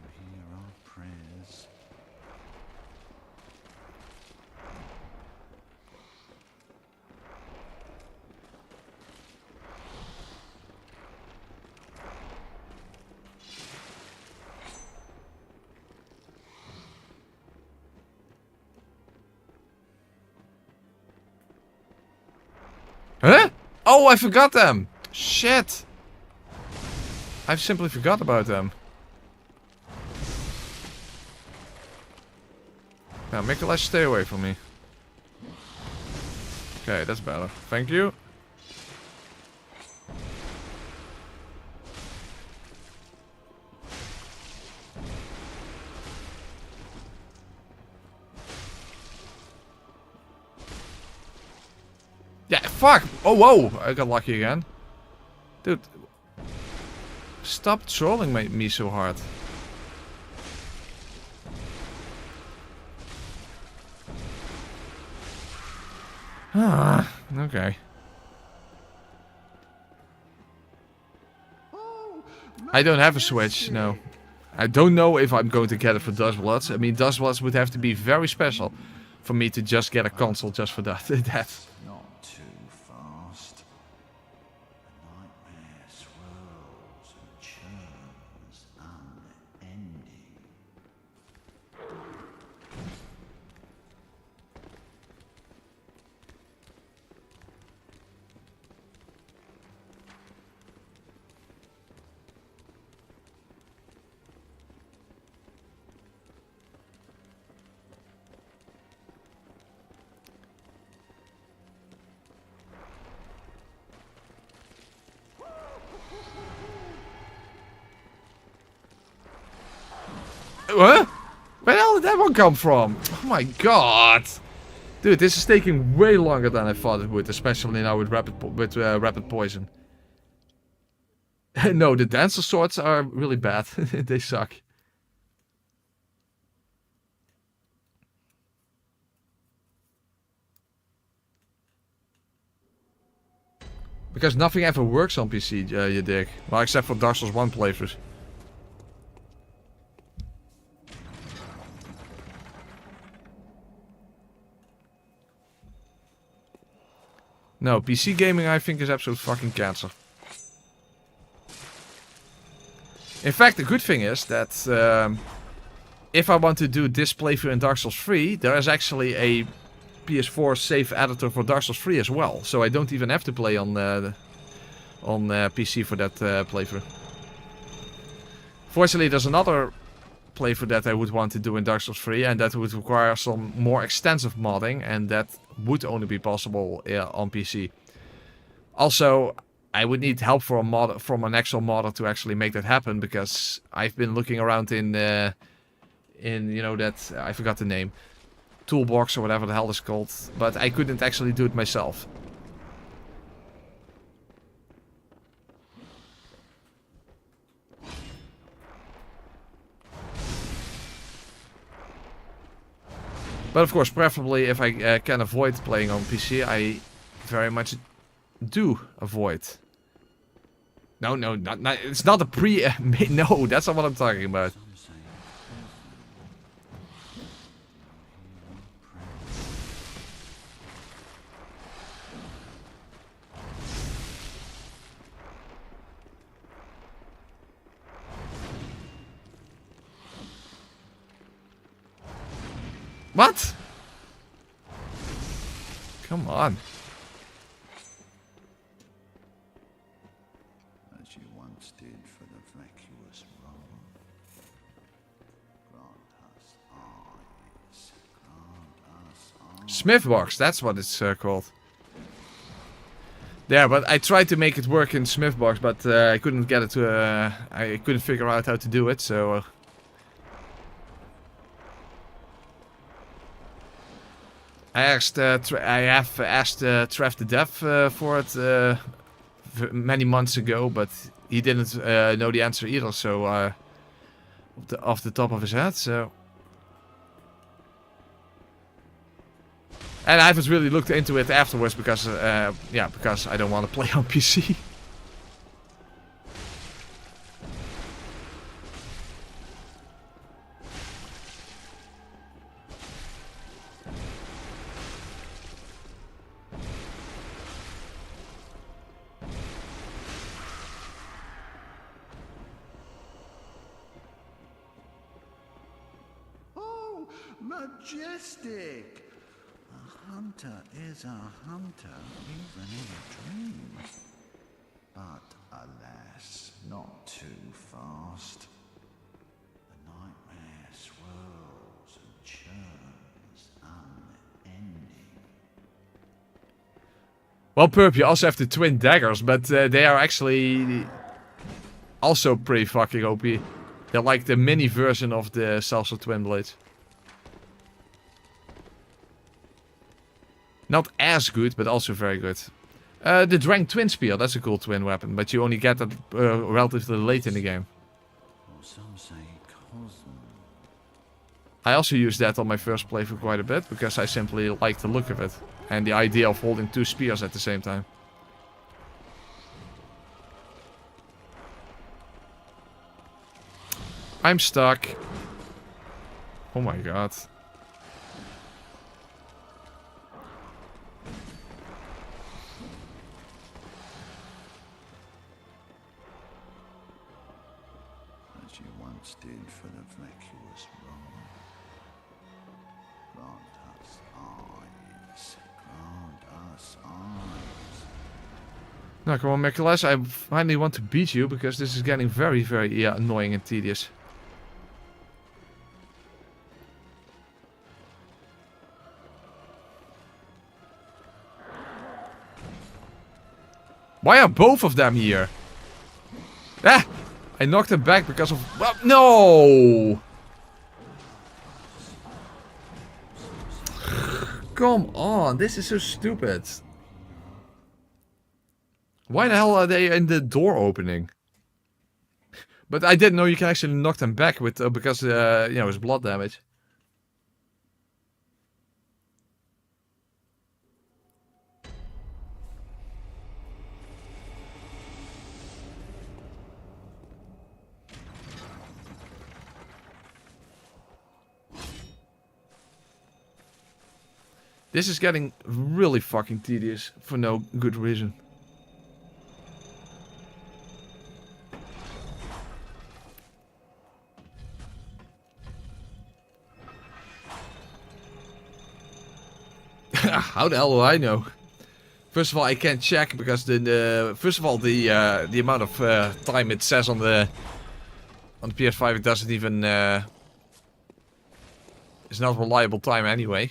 Huh? Oh, I forgot them! Shit! I've simply forgot about them. Now, micolash, stay away from me. Okay, that's better. Thank you. Yeah, fuck! Oh, whoa! I got lucky again. Dude, stop trolling me so hard. Ah, okay. I don't have a Switch, no. I don't know if I'm going to get it for Dustbloods. I mean, Dustbloods would have to be very special for me to just get a console just for that. Not too fast. The nightmare swirls and churns unending. What? Where the hell did that one come from? Oh my god. Dude, this is taking way longer than I thought it would, especially now with rapid poison. No, the dancer swords are really bad. They suck. Because nothing ever works on PC, you dig. Well, except for Dark Souls 1 playthroughs. No, PC gaming I think is absolute fucking cancer. In fact, the good thing is that if I want to do this playthrough in Dark Souls 3, there is actually a PS4 save editor for Dark Souls 3 as well. So I don't even have to play on PC for that playthrough. Fortunately, there's another playthrough that I would want to do in Dark Souls 3, and that would require some more extensive modding, and that would only be possible on PC. Also, I would need help from an actual modder to actually make that happen, because I've been looking around in you know that I forgot the name, toolbox or whatever the hell it's called, but I couldn't actually do it myself. But of course, preferably if I can avoid playing on PC, I very much do avoid. No, it's not a no, that's not what I'm talking about. What? Come on. As you once did for the vacuous Rome. Grant us eyes. Grant us eyes. Smithbox, that's what it's called. Yeah, but I tried to make it work in Smithbox, but I couldn't get it to. I couldn't figure out how to do it, so. I have asked Trev the Dev for it many months ago, but he didn't know the answer either. So off the top of his head, so. And I haven't really looked into it afterwards because, yeah, because I don't want to play on PC. Majestic! A hunter is a hunter, even in a dream. But alas, not too fast. The nightmare swirls and churns unending. Well, Perp, you also have the twin daggers, but they are actually also pretty fucking OP. They're like the mini version of the Salsa twin blades. Not as good, but also very good. The Drang Twin Spear, that's a cool twin weapon, but you only get that relatively late in the game. Or some say cosm. I also used that on my first playthrough quite a bit, because I simply like the look of it. And the idea of holding 2 spears at the same time. I'm stuck. Oh my god. As you once did for the vacuous wrong. Grant us eyes. Grant us eyes. Now come on, micolash, I finally want to beat you, because this is getting very, very annoying and tedious. Why are both of them here? Ah! I knocked him back because of... Well, no! Come on, this is so stupid. Why the hell are they in the door opening? But I didn't know you can actually knock them back with because you know, it's blood damage. This is getting really fucking tedious for no good reason. How the hell do I know? First of all, I can't check because first of all the amount of time it says on the PS5, it doesn't even it's not reliable time anyway.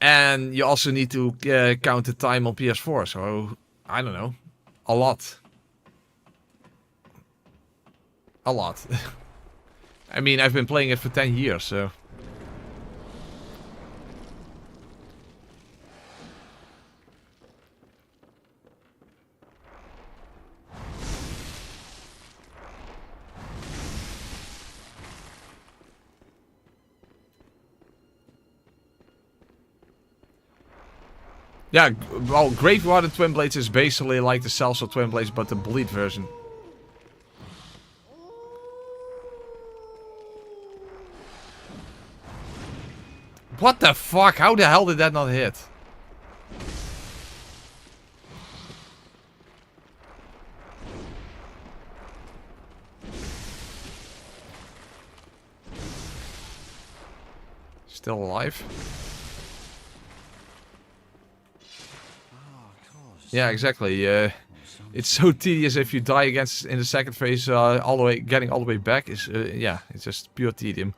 And you also need to count the time on PS4, so I don't know, a lot. A lot. I mean, I've been playing it for 10 years, so. Yeah, well, Gravewater Twin Blades is basically like the Celso Twin Blades, but the bleed version. What the fuck? How the hell did that not hit? Still alive? Yeah, exactly. It's so tedious if you die against in the second phase, all the way getting all the way back is yeah, it's just pure tedium.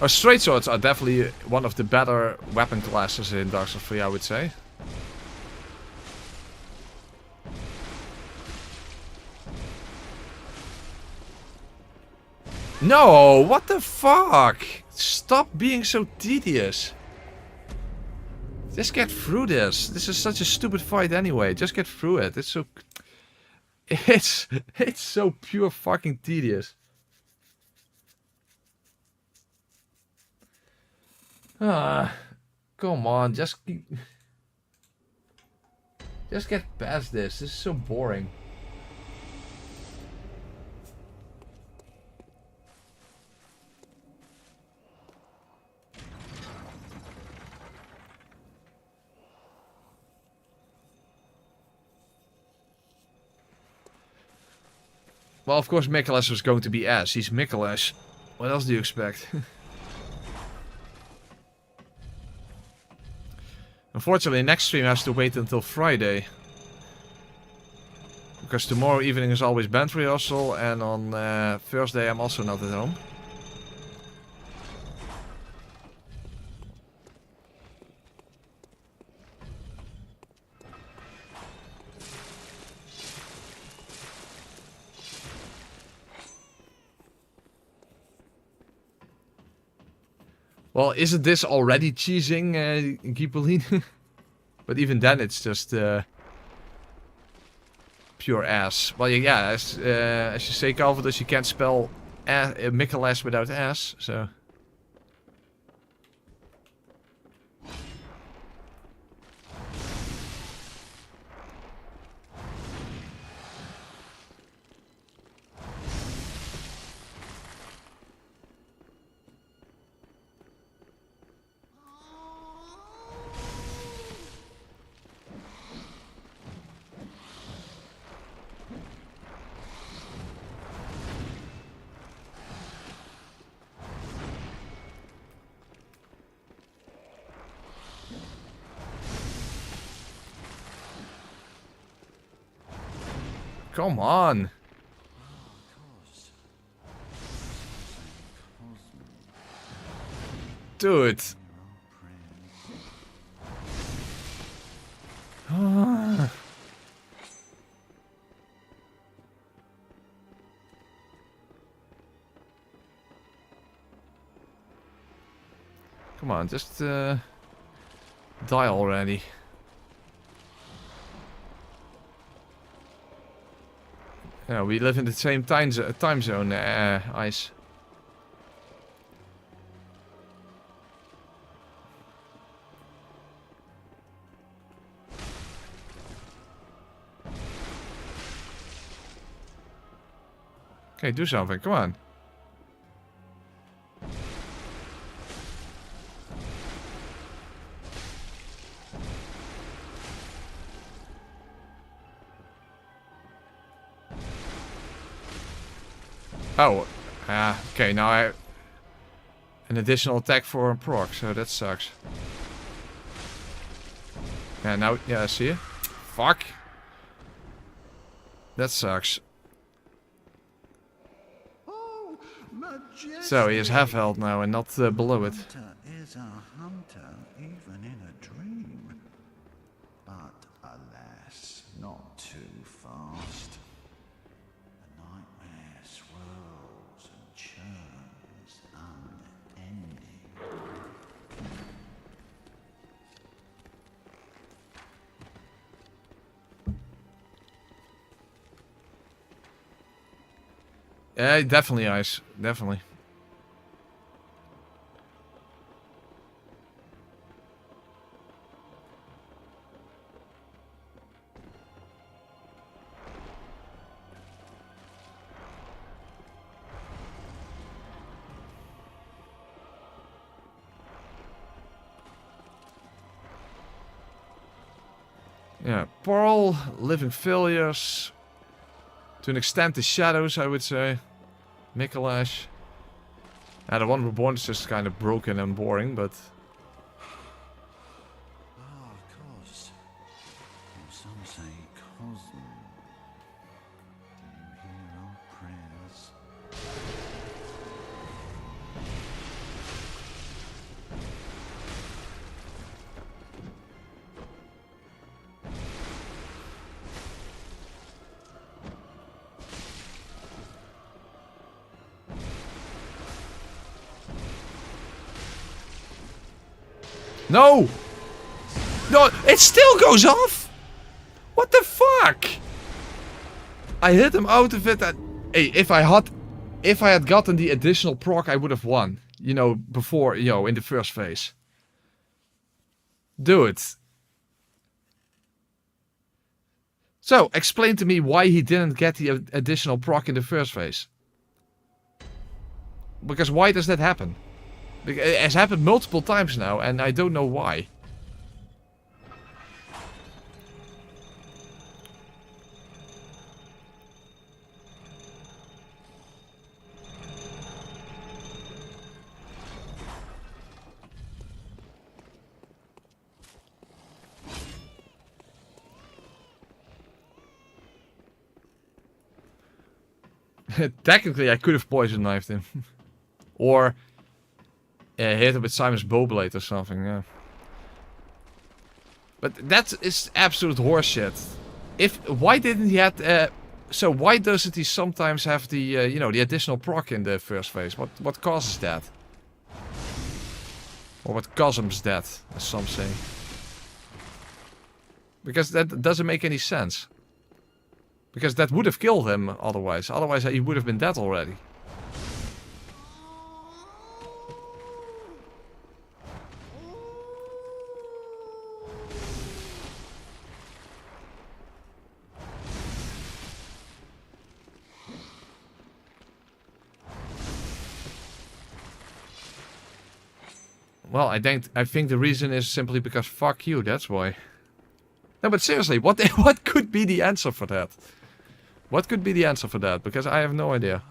Straight swords are definitely one of the better weapon classes in Dark Souls 3, I would say. No, what the fuck? Stop being so tedious. Just get through this. This is such a stupid fight anyway. Just get through it. It's so... It's so pure fucking tedious. Come on, just get past this. This is so boring. Well, of course Micolash was going to be ass. He's Micolash. What else do you expect? Unfortunately, next stream has to wait until Friday. Because tomorrow evening is always band rehearsal, and on Thursday I'm also not at home. Well, isn't this already cheesing, Gipolin? But even then, it's just pure ass. Well, yeah, as you say, Calvadus, you can't spell Micolash without ass, so... Come on. Do it. Come on, just die already. Yeah, we live in the same time zone, Ice. Okay, do something, come on. Oh, okay, now I... An additional attack for a proc, so that sucks. Yeah, now, yeah, see you? Fuck. That sucks. Oh, So he is half health now and not below it. Hunter is a hunter even in a dream. But alas, not too fast. The nightmare swirls and churns unending. Yeah, definitely Ice. Definitely. Yeah, Pearl, Living Failures. To an extent, the Shadows, I would say. Micolash. Yeah, the one reborn is just kind of broken and boring, but... Ah, Cos. Or some say Cosmo. Do you hear our prayers? No! No, it still goes off! What the fuck? I hit him out of it and... Hey, if I had gotten the additional proc, I would have won. You know, before, you know, in the first phase. Do it. So, explain to me why he didn't get the additional proc in the first phase. Because why does that happen? It has happened multiple times now, and I don't know why. Technically, I could have poison knifed him. Or hit him with Simon's Bowblade or something, yeah. But that is absolute horseshit. Why didn't he have... so why doesn't he sometimes have the, you know, the additional proc in the first phase? What causes that? Or what cosms that, as some say. Because that doesn't make any sense. Because that would have killed him otherwise. Otherwise he would have been dead already. Well, I think the reason is simply because fuck you, that's why. No, but seriously, what could be the answer for that? What could be the answer for that? Because I have no idea.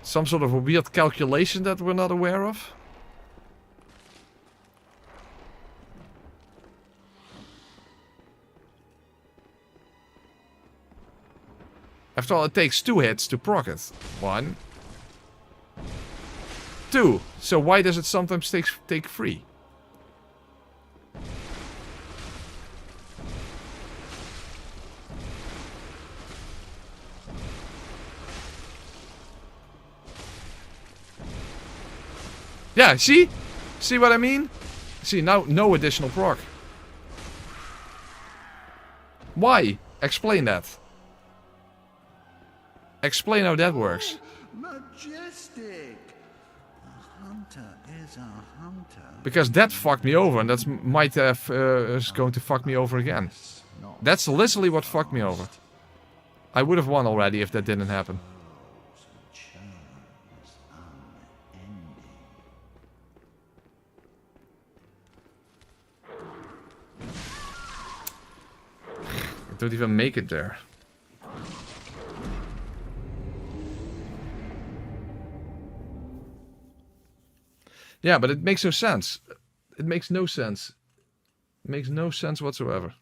Some sort of a weird calculation that we're not aware of? After all, it takes 2 hits to proc it. 1. 2. So why does it sometimes take 3? Yeah, see? See what I mean? See, now no additional proc. Why? Explain that. Explain how that works. Majestic. A hunter is a hunter. Because that fucked me over, and that's might have is going to fuck me over again. That's literally what fucked me over. I would have won already if that didn't happen. I don't even make it there. Yeah, but it makes no sense. It makes no sense. It makes no sense whatsoever.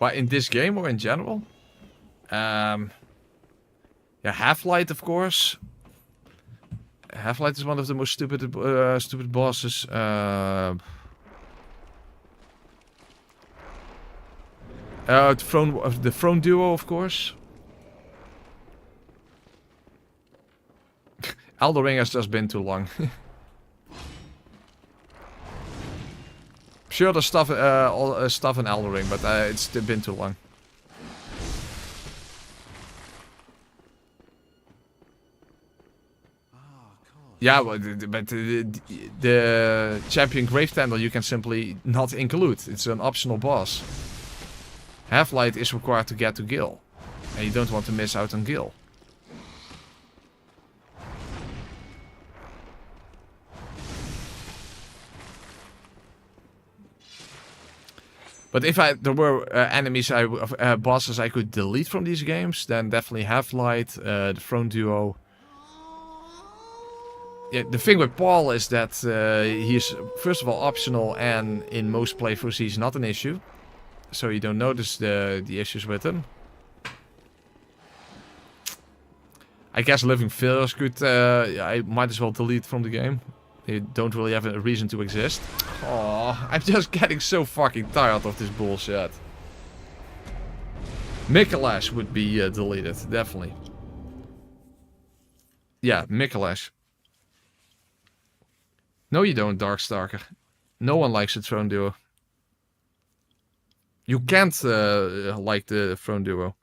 But in this game or in general? Yeah, Half-Light, of course. Half-Light is one of the most stupid bosses. The Throne Duo, of course. Elden Ring has just been too long. Sure, there's stuff in Elden Ring, but it's been too long. Yeah, but the champion Grave Tender you can simply not include. It's an optional boss. Half-Light is required to get to Gil, and you don't want to miss out on Gil. But if there were enemies, bosses I could delete from these games, then definitely Half-Light, the Throne Duo. Yeah, the thing with Paul is that he's first of all optional, and in most playthroughs he's not an issue, so you don't notice the issues with him. I guess Living Failures could I might as well delete from the game. They don't really have a reason to exist. Oh, I'm just getting so fucking tired of this bullshit. Micolash would be deleted, definitely. Yeah, Micolash. No, you don't, Darkstalker. No one likes the Throne Duo. You can't like the Throne Duo.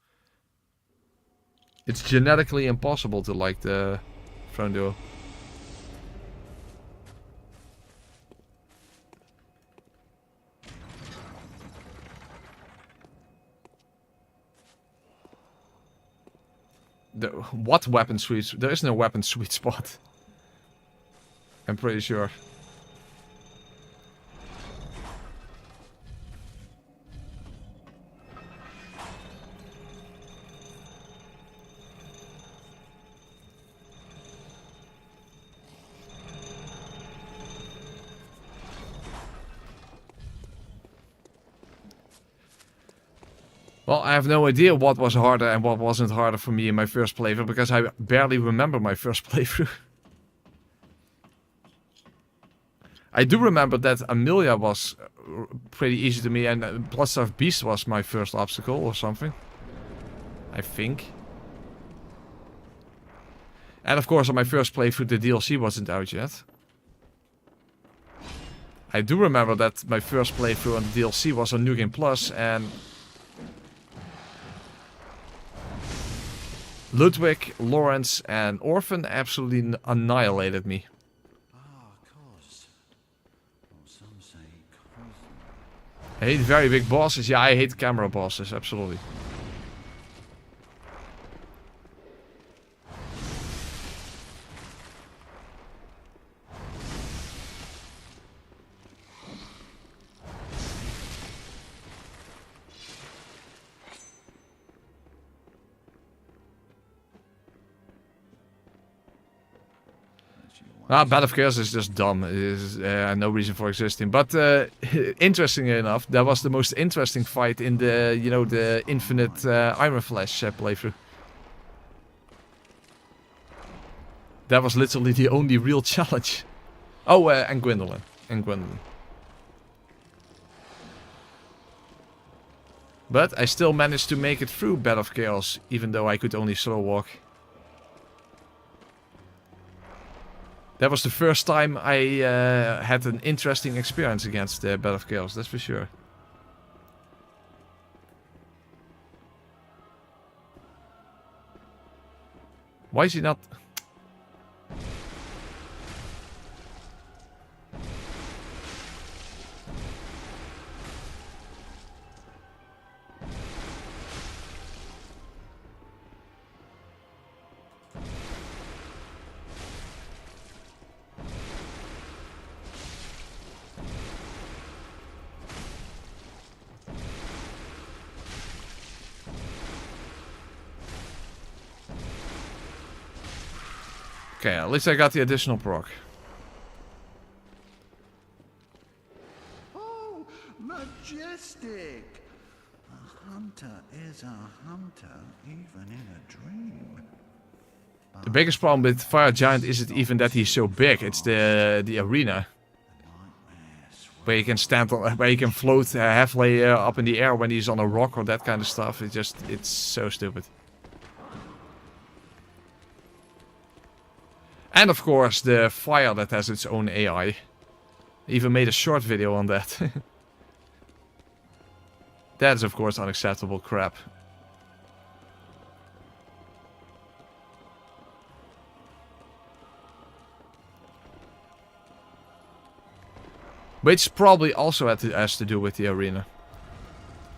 It's genetically impossible to like the Throne Duo. What weapon sweet? There is no weapon sweet spot. I'm pretty sure. Well, I have no idea what was harder and what wasn't harder for me in my first playthrough, because I barely remember my first playthrough. I do remember that Amelia was pretty easy to me, and Bloodstaff Beast was my first obstacle or something. I think. And of course on my first playthrough the DLC wasn't out yet. I do remember that my first playthrough on the DLC was on New Game Plus, and Ludwig, Lawrence, and Orphan absolutely annihilated me. I hate very big bosses. Yeah, I hate camera bosses, absolutely. Battle of Chaos is just dumb. It is no reason for existing. But interestingly enough, that was the most interesting fight in the, you know, the Infinite Iron Flash playthrough. That was literally the only real challenge. Oh, and Gwendolyn. But I still managed to make it through Battle of Chaos, even though I could only slow walk. That was the first time I had an interesting experience against Battle of Chaos, that's for sure. Why is he not... Okay, at least I got the additional proc. Oh, majestic! A hunter is a hunter, even in a dream. The biggest problem with Fire Giant isn't even that he's so big, it's the arena. Where you can stand on, where you can float halfway up in the air when he's on a rock or that kind of stuff. It's so stupid. And of course the fire that has its own AI. I even made a short video on that. That is of course unacceptable crap. Which probably also has to do with the arena.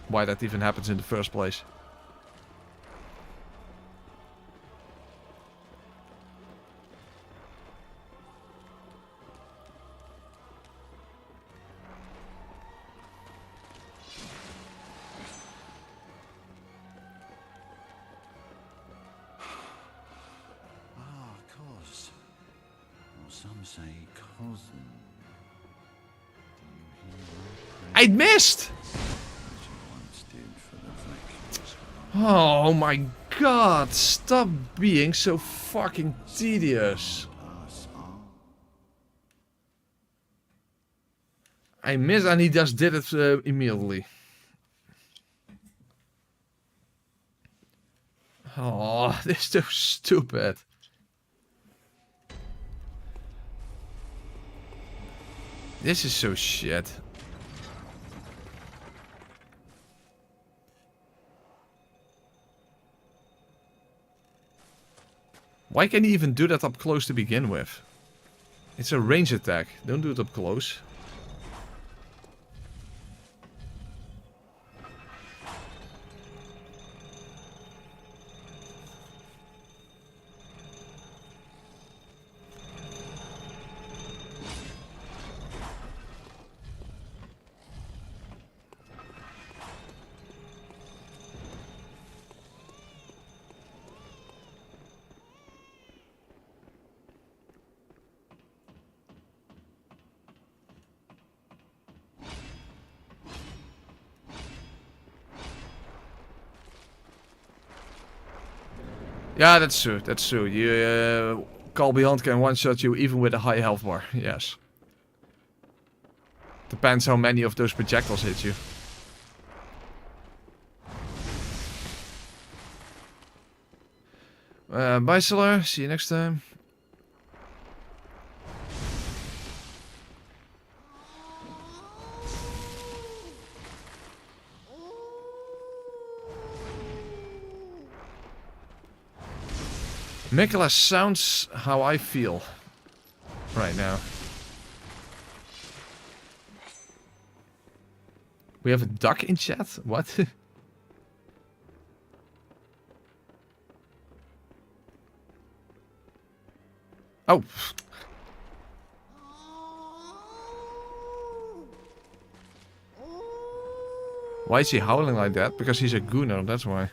Why that even happens in the first place. I missed! Oh my god, stop being so fucking tedious. I missed and he just did it immediately. Oh, this is so stupid. This is so shit. Why can he even do that up close to begin with? It's a range attack. Don't do it up close. Yeah, that's true. That's true. You Call Beyond can one-shot you even with a high health bar. Yes. Depends how many of those projectiles hit you. Bye, Solar. See you next time. Micolash sounds how I feel right now. We have a duck in chat? What? Oh. Why is he howling like that? Because he's a gooner, that's why.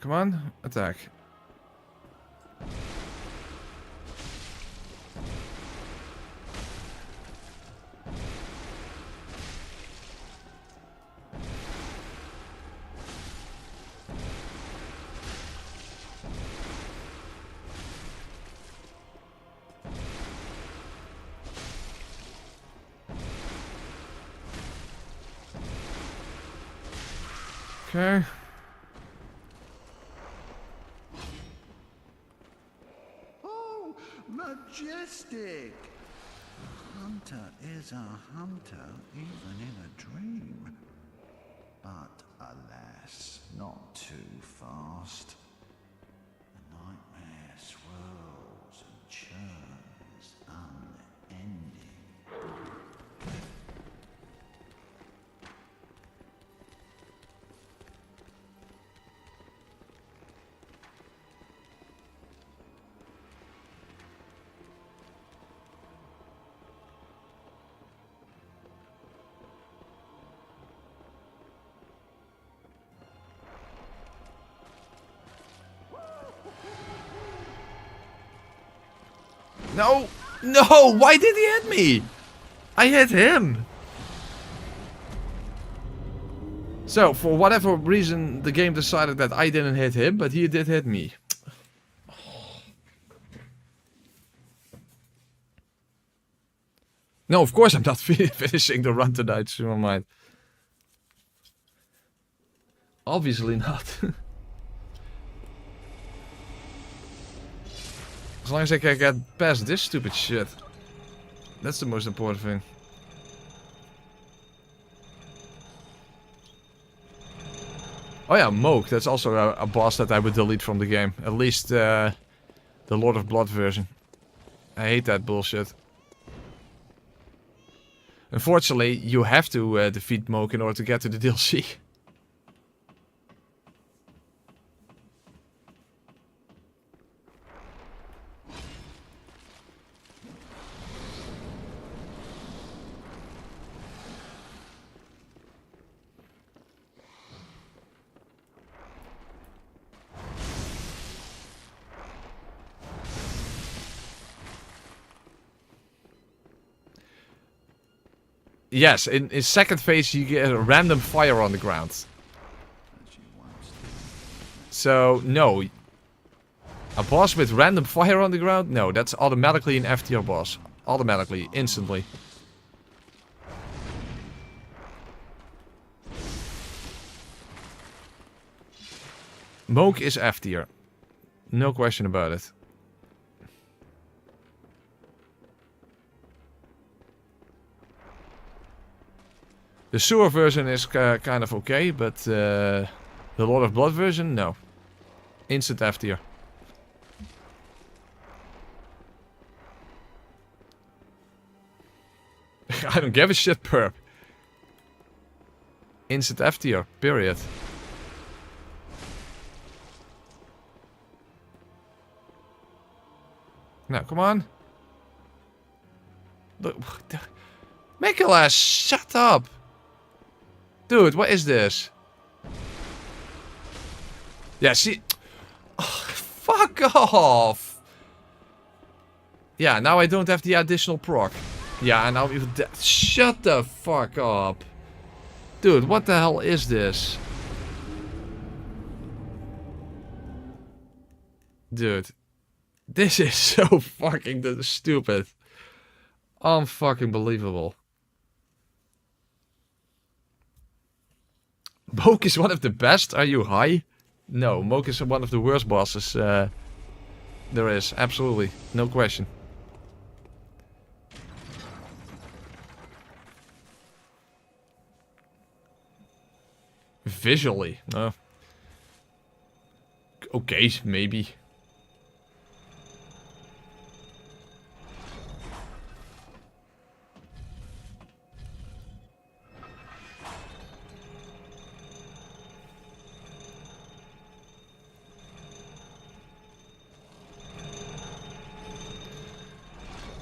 Come on, attack. Okay. Majestic! A hunter is a hunter even in a dream. But alas, not too fast. The nightmare swirls and churns unending. No! No! Why did he hit me? I hit him! So, for whatever reason, the game decided that I didn't hit him, but he did hit me. No, of course I'm not finishing the run tonight, so mind. Obviously not. As long as I can get past this stupid shit. That's the most important thing. Oh yeah, Moke. That's also a boss that I would delete from the game. At least the Lord of Blood version. I hate that bullshit. Unfortunately, you have to defeat Moke in order to get to the DLC. Yes, in second phase you get a random fire on the ground. So, no. A boss with random fire on the ground? No, that's automatically an F tier boss. Automatically, instantly. Moke is F tier. No question about it. The sewer version is kind of okay, but the Lord of Blood version, no. Instant F tier. I don't give a shit, perp. Instant F tier, period. Now, come on. Look, micolash, shut up. Dude, what is this? Yeah, see. Oh, fuck off. Yeah, now I don't have the additional proc. Yeah, and now even shut the fuck up. Dude, what the hell is this? Dude. This is so fucking stupid. Unfucking believable. Moke is one of the best? Are you high? No, Moke is one of the worst bosses there is. Absolutely. No question. Visually? No. Okay, maybe.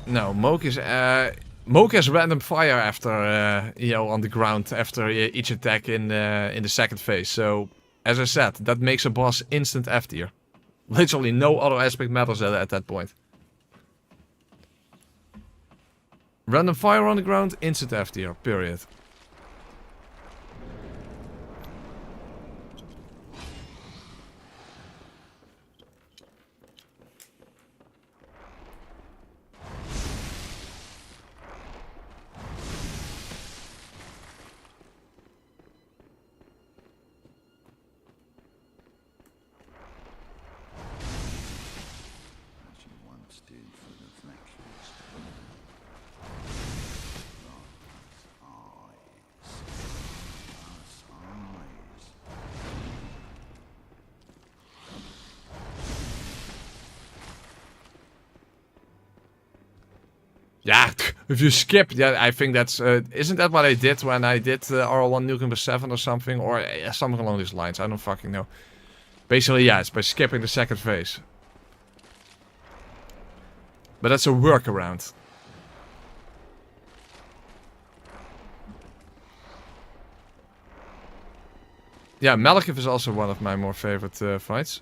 No, Moke is Moke has random fire after you know, on the ground after each attack in the second phase. So as I said, that makes a boss instant F tier. Literally no other aspect matters at that point. Random fire on the ground, instant F tier, period. Yeah, if you skip, yeah, I think that's... isn't that what I did when I did RL1 Nukem 7 or something? Or something along these lines, I don't fucking know. Basically, yeah, it's by skipping the second phase. But that's a workaround. Yeah, Malekith is also one of my more favorite fights.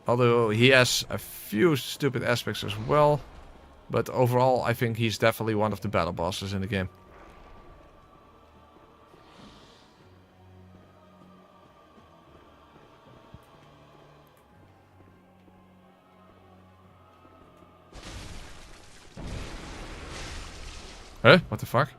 Although he has a few stupid aspects as well. But overall, I think he's definitely one of the battle bosses in the game. Huh? What the fuck?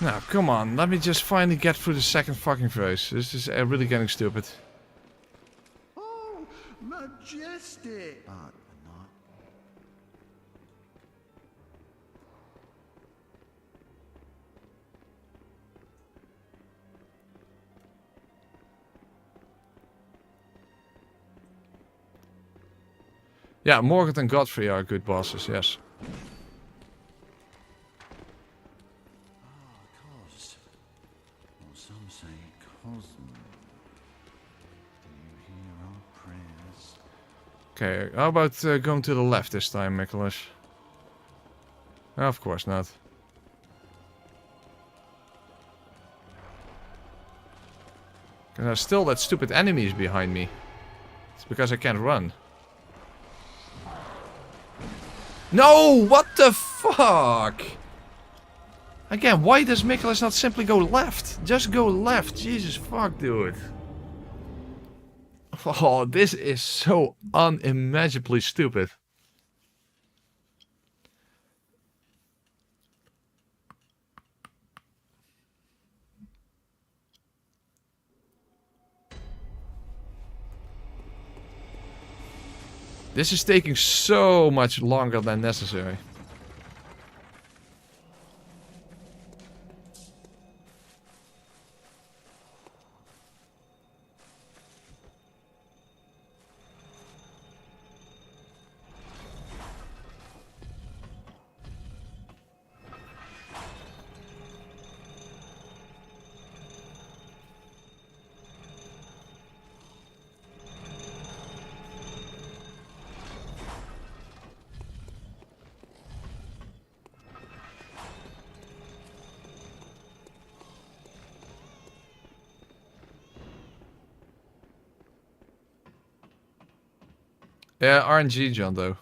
Now, come on, let me just finally get through the second fucking phase. This is really getting stupid. Oh, majestic! But not. Yeah, Morgan and Godfrey are good bosses, yes. Some say Cosmo. Do you hear our prayers? Okay, how about going to the left this time, micolash? Of course not. And there's still that stupid enemies behind me. It's because I can't run. No! What the fuck? Again, why does micolash not simply go left? Just go left. Jesus fuck, dude. Oh, this is so unimaginably stupid. This is taking so much longer than necessary. Yeah, RNG, John, though.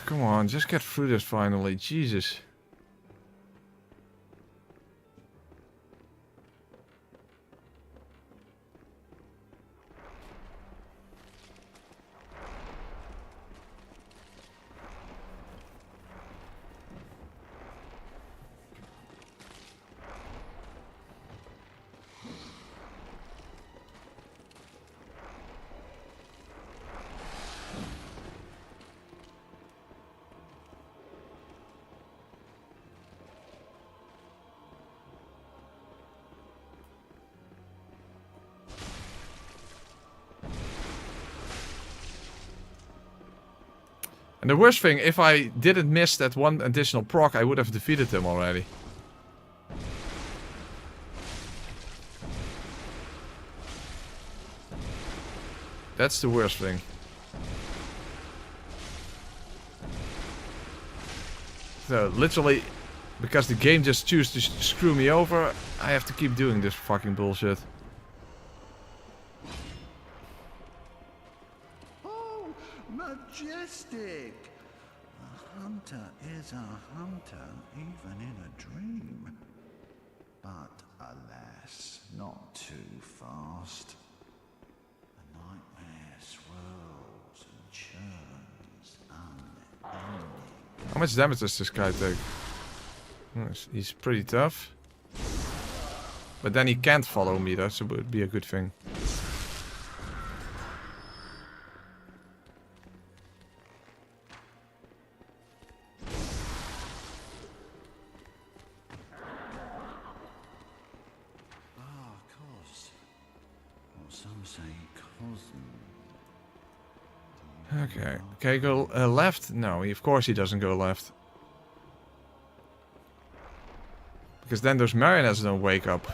Come on, just get through this finally. Jesus. And the worst thing, if I didn't miss that one additional proc, I would have defeated them already. That's the worst thing. So, literally, because the game just chooses to screw me over, I have to keep doing this fucking bullshit. Majestic! A hunter is a hunter, even in a dream. But alas, not too fast. The nightmare swirls and churns unending. How much damage does this guy take? He's pretty tough. But then he can't follow me, that would be a good thing. Okay. Okay, go left? No, of course he doesn't go left. Because then those marionettes don't wake up.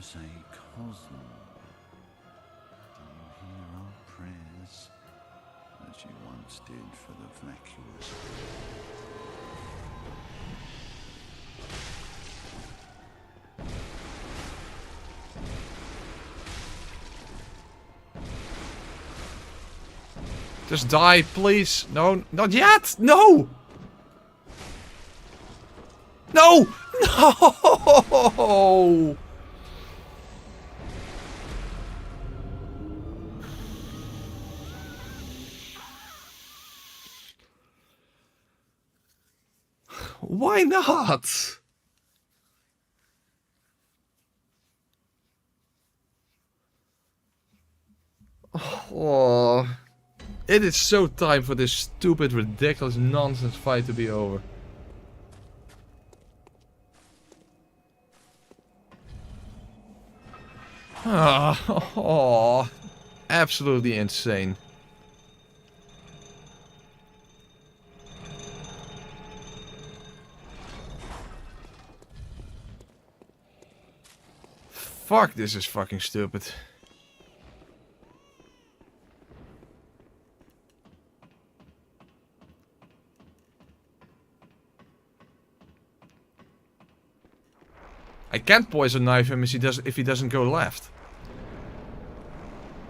was a cosmo. Do you hear our prayers, as you once did for the vacuous? Just die, please. No, not yet. No. No. No. Why not? Oh. It is so time for this stupid, ridiculous nonsense fight to be over. Oh, absolutely insane. Fuck, this is fucking stupid. I can't poison knife him if he doesn't go left.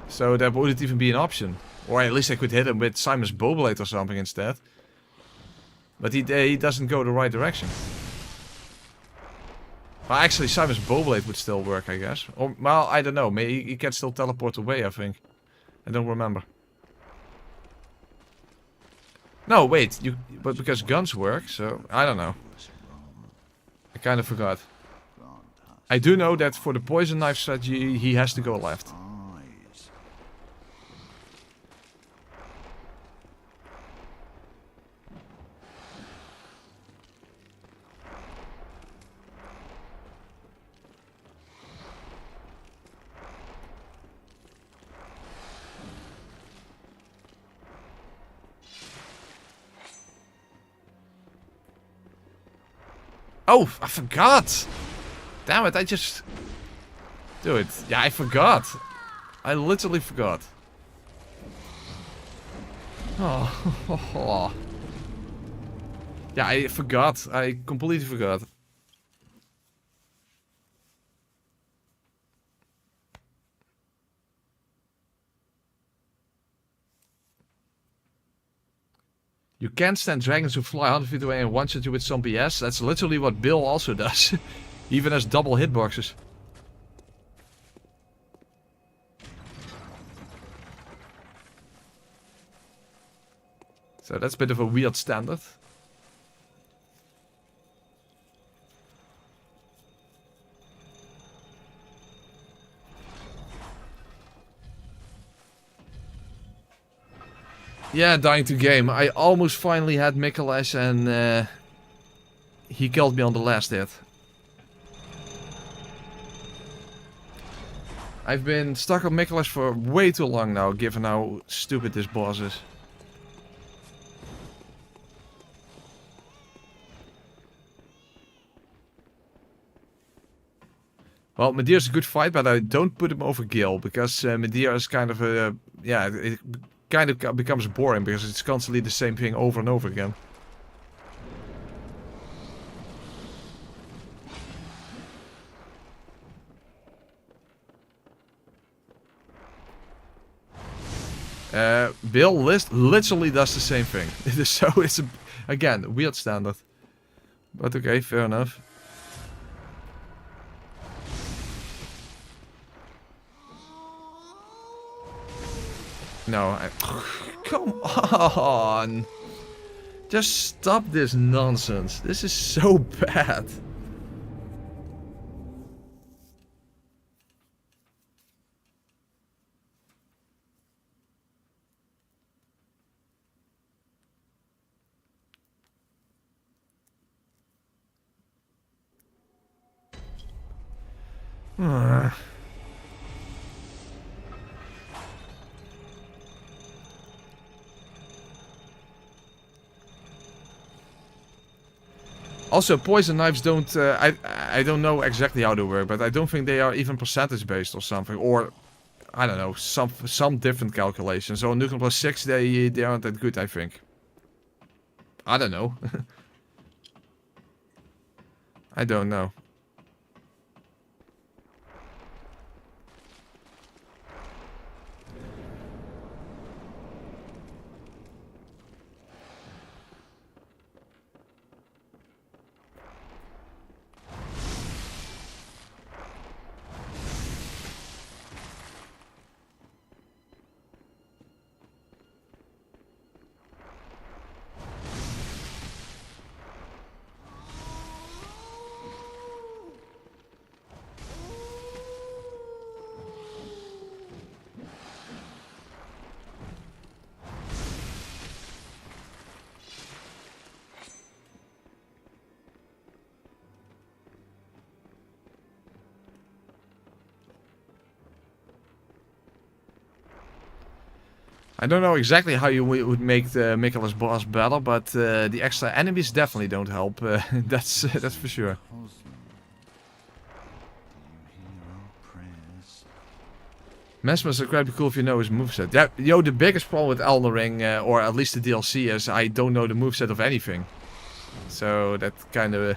So that wouldn't even be an option. Or at least I could hit him with Simon's Bowblade or something instead. But he doesn't go the right direction. Well, actually Simon's Bowblade would still work, I guess. Or, well, I don't know. Maybe he can still teleport away, I think. I don't remember. No, wait. But because guns work, so I don't know. I kind of forgot. I do know that for the poison knife strategy, he has to go left. Oh, I forgot! Damn it, I just... Dude, yeah, I forgot. I literally forgot. Oh. Yeah, I forgot. I completely forgot. You can't stand dragons who fly 100 feet away and one-shot you with some BS. That's literally what Bill also does. Even as double hitboxes. So that's a bit of a weird standard. Yeah, dying to game. I almost finally had micolash and he killed me on the last hit. I've been stuck on micolash for way too long now, given how stupid this boss is. Well, Medeir's a good fight, but I don't put him over Gil, because Medeir is kind of a... yeah, it kind of becomes boring, because it's constantly the same thing over and over again. Bill literally does the same thing. So it's, again, weird standard. But okay, fair enough. No, come on. Just stop this nonsense. This is so bad. Also, poison knives don't... I don't know exactly how they work, but I don't think they are even percentage based or something. Or, I don't know, some different calculation. So on NG+6 they aren't that good, I think. I don't know. I don't know. I don't know exactly how you would make the micolash boss better, but the extra enemies definitely don't help. That's for sure. Mesmer's incredibly cool if you know his moveset. Yeah, yo, the biggest problem with Elden Ring, or at least the DLC, is I don't know the moveset of anything. So that kind of...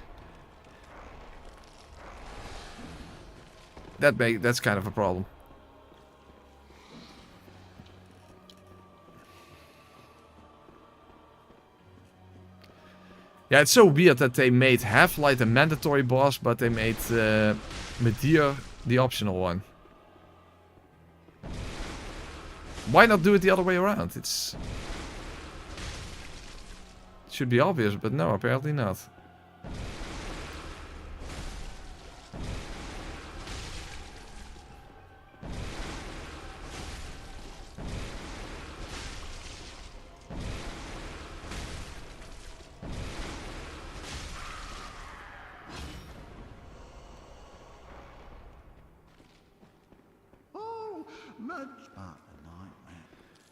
that's kind of a problem. Yeah, it's so weird that they made Half-Light a mandatory boss, but they made Medir the optional one. Why not do it the other way around? It should be obvious, but no, apparently not.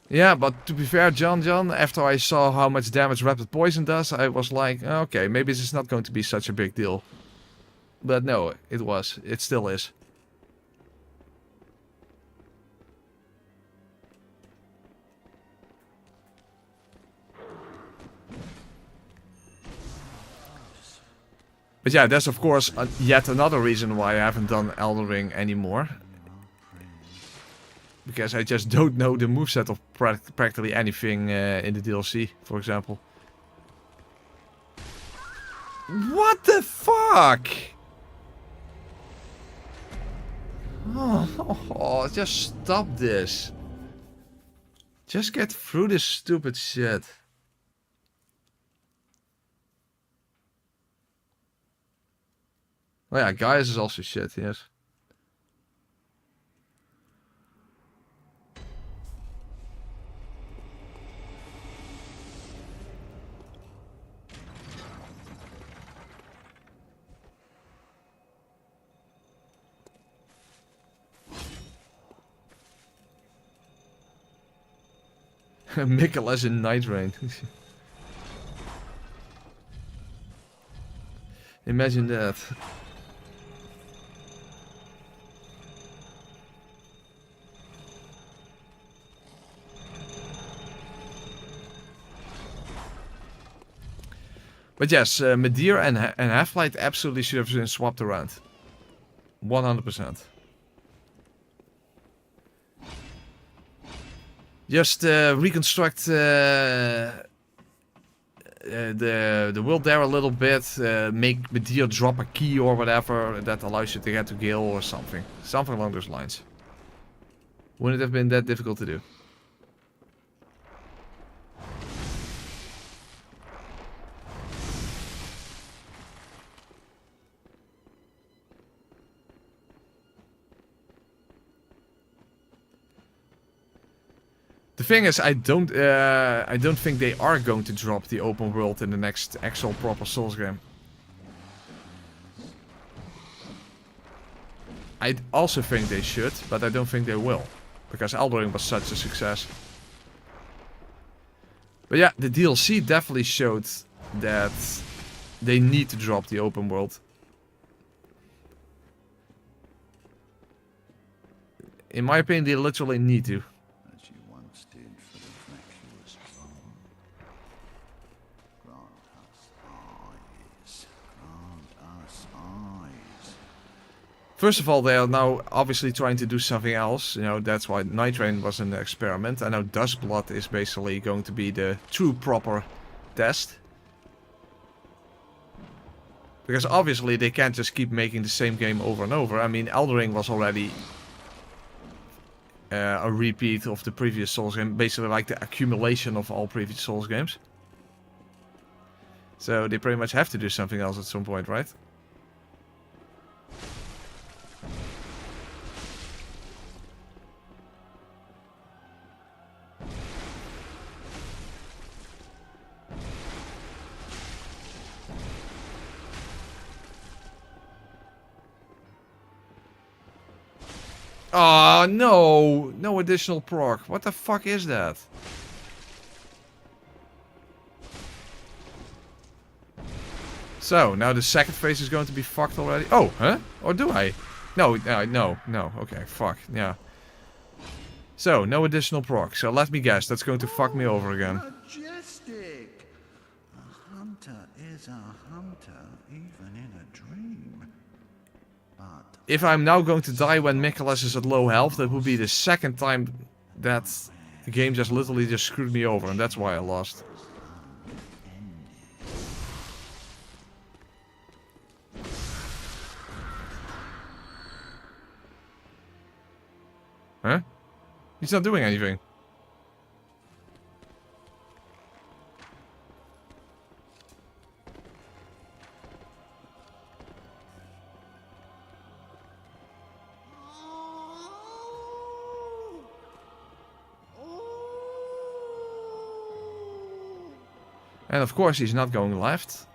Yeah, but to be fair, John, after I saw how much damage rapid poison does, I was like, okay, maybe this is not going to be such a big deal. But no, it was. It still is. But yeah, that's of course yet another reason why I haven't done Elden Ring anymore. Because I just don't know the moveset of practically anything in the DLC, for example. What the fuck? Oh, just stop this. Just get through this stupid shit. Oh yeah, Gaius is also shit, yes. Micolash in Night Rain. Imagine that. But yes, Medir and Half-Light absolutely should have been swapped around. 100%. Just reconstruct the world there a little bit. Make Medir drop a key or whatever that allows you to get to Gale or something. Something along those lines. Wouldn't it have been that difficult to do? The thing is, I don't think they are going to drop the open world in the next actual proper Souls game. I also think they should, but I don't think they will, because Elden Ring was such a success. But yeah, the DLC definitely showed that they need to drop the open world. In my opinion, they literally need to. As you once did for the vacuous Rome. Grant us eyes. Grant us eyes. First of all, they are now obviously trying to do something else. You know, that's why Night Rain was an experiment. I know Dustblood is basically going to be the true proper test. Because obviously they can't just keep making the same game over and over. I mean, Elden Ring was already a repeat of the previous Souls game. Basically like the accumulation of all previous Souls games. So they pretty much have to do something else at some point, right? Oh, no! No additional proc. What the fuck is that? So, now the second phase is going to be fucked already. Oh, huh? Or do I? No, no. Okay, fuck. Yeah. So, no additional proc. So, let me guess. That's going to fuck me over again. Majestic! A hunter is a hunter, even in a dream. But If I'm now going to die when Micolash is at low health, that would be the second time that the game just literally just screwed me over, and that's why I lost. Huh? He's not doing anything. And of course he's not going left.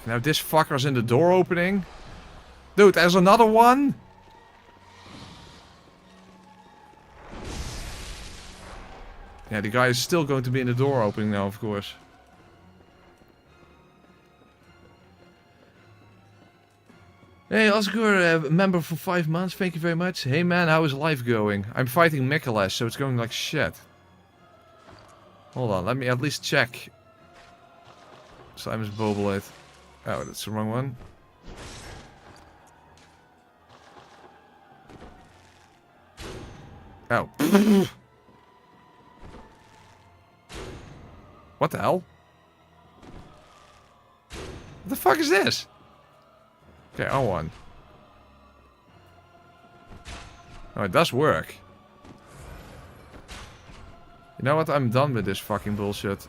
Now this fucker's in the door opening. Dude, there's another one? Yeah, the guy is still going to be in the door opening now, of course. Hey, Oscar, member for 5 months, thank you very much. Hey man, how is life going? I'm fighting Micolash, so it's going like shit. Hold on, let me at least check. Simon's Boblade. Oh, that's the wrong one. Oh. What the hell? What the fuck is this? Okay, on. Oh, it does work. You know what? I'm done with this fucking bullshit.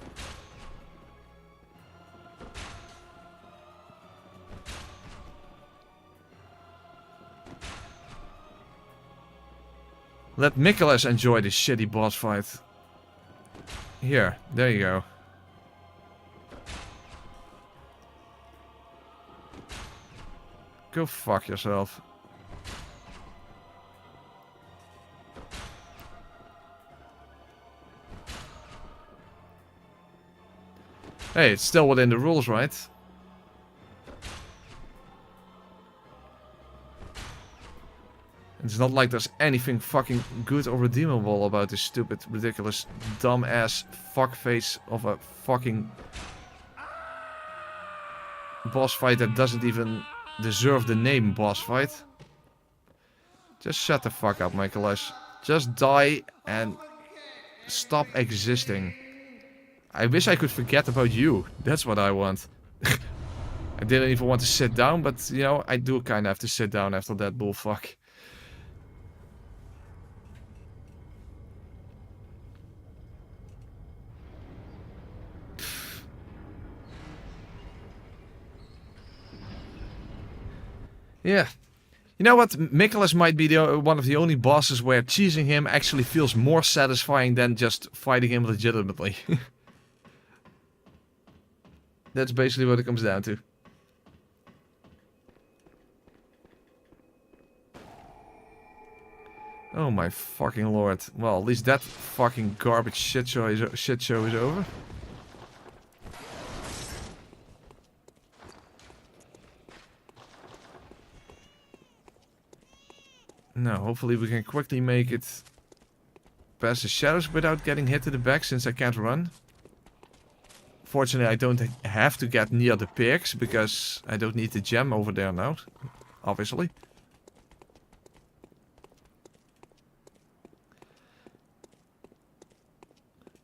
Let Micolash enjoy this shitty boss fight. Here, there you go. Go fuck yourself. Hey, it's still within the rules, right? It's not like there's anything fucking good or redeemable about this stupid, ridiculous, dumb-ass fuckface of a fucking boss fight that doesn't even deserve the name boss fight. Just shut the fuck up, Micolash. Just die and stop existing. I wish I could forget about you. That's what I want. I didn't even want to sit down, but, you know, I do kind of have to sit down after that bullfuck. Yeah. You know what? Micolash might be one of the only bosses where cheesing him actually feels more satisfying than just fighting him legitimately. That's basically what it comes down to. Oh my fucking lord. Well, at least that fucking garbage shit show is over. Now, hopefully we can quickly make it past the shadows without getting hit in the back, since I can't run. Fortunately, I don't have to get near the pigs, because I don't need the gem over there now, obviously.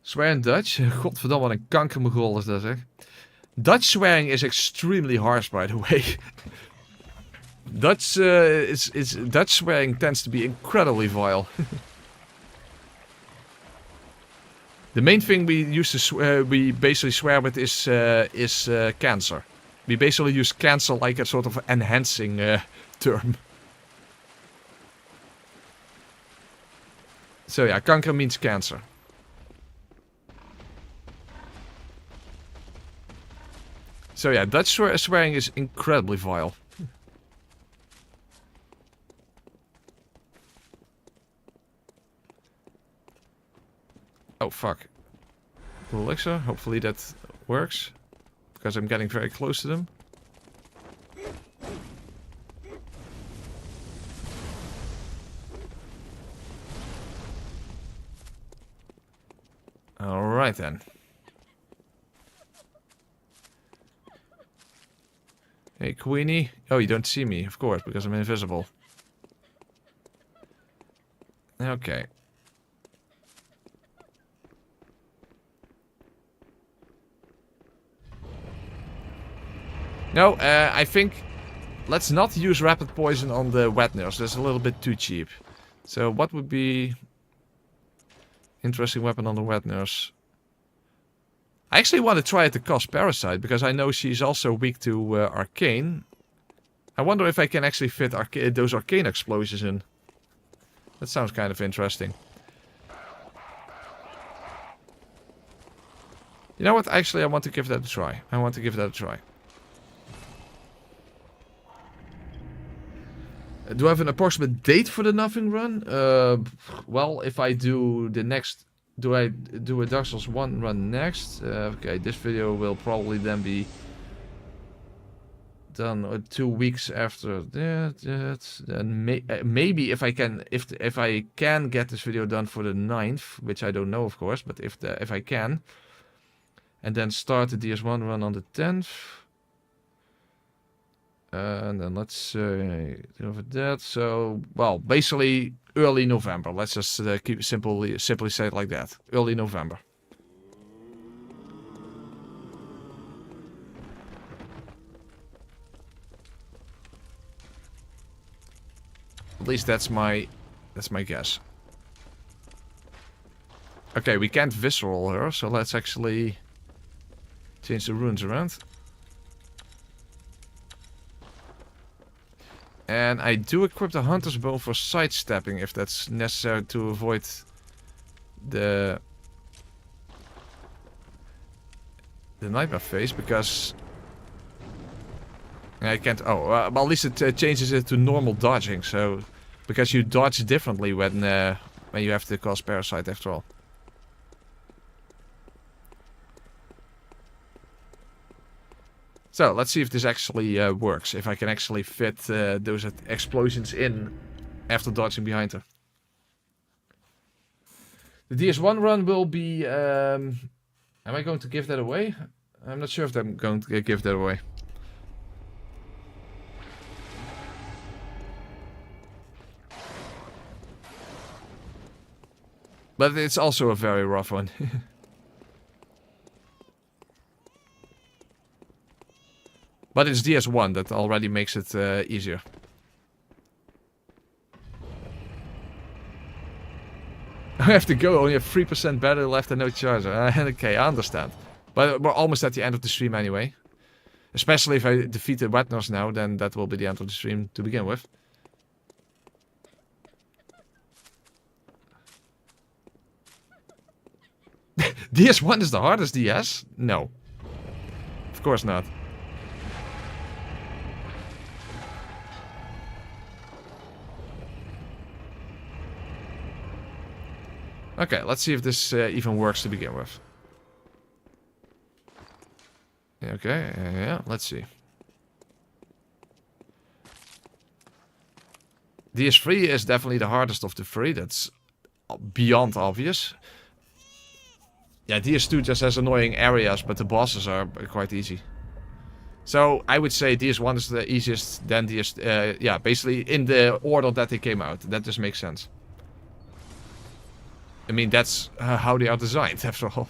Swear in Dutch? Godverdamme, wat een kankermogol is dat, zeg. Dutch swearing is extremely harsh, by the way. Dutch swearing tends to be incredibly vile. The main thing we used to we basically swear with is cancer. We basically use cancer like a sort of enhancing term. So yeah, kanker means cancer. So yeah, Dutch swearing is incredibly vile. Oh fuck. Blue elixir, hopefully that works. Because I'm getting very close to them. Alright then. Hey Queenie. Oh, you don't see me, of course, because I'm invisible. Okay. No, I think let's not use rapid poison on the wet nurse. That's a little bit too cheap. So what would be interesting weapon on the wet nurse? I actually want to try it to cost parasite, because I know she's also weak to arcane. I wonder if I can actually fit those arcane explosions in. That sounds kind of interesting. You know what? Actually, I want to give that a try. Do I have an approximate date for the nothing run? Well, if I do the next... Do I do a Dark Souls 1 run next? Okay, this video will probably then be done 2 weeks after that. Then maybe if I can get this video done for the 9th, which I don't know, of course, but if I can, and then start the DS1 run on the 10th. And then let's over that. So, well, basically early November. Let's just keep simply say it like that. Early November. At least that's my guess. Okay, we can't visceral her, so let's actually change the runes around. And I do equip the Hunter's Bow for sidestepping if that's necessary to avoid the nightmare phase, because I can't... Oh, well, at least it changes it to normal dodging, so... Because you dodge differently when you have to cast parasite after all. So, let's see if this actually works. If I can actually fit those explosions in after dodging behind her. The DS1 run will be... am I going to give that away? I'm not sure if I'm going to give that away. But it's also a very rough one. But it's DS1, that already makes it easier. I have to go, only have 3% battery left and no charger. Okay, I understand. But we're almost at the end of the stream anyway. Especially if I defeat the wet nurse now, then that will be the end of the stream to begin with. DS1 is the hardest DS? No. Of course not. Okay, let's see if this even works to begin with. Okay, yeah, let's see. DS3 is definitely the hardest of the three. That's beyond obvious. Yeah, DS2 just has annoying areas, but the bosses are quite easy. So I would say DS1 is the easiest, then DS... yeah, basically in the order that they came out. That just makes sense. I mean, that's how they are designed, after all.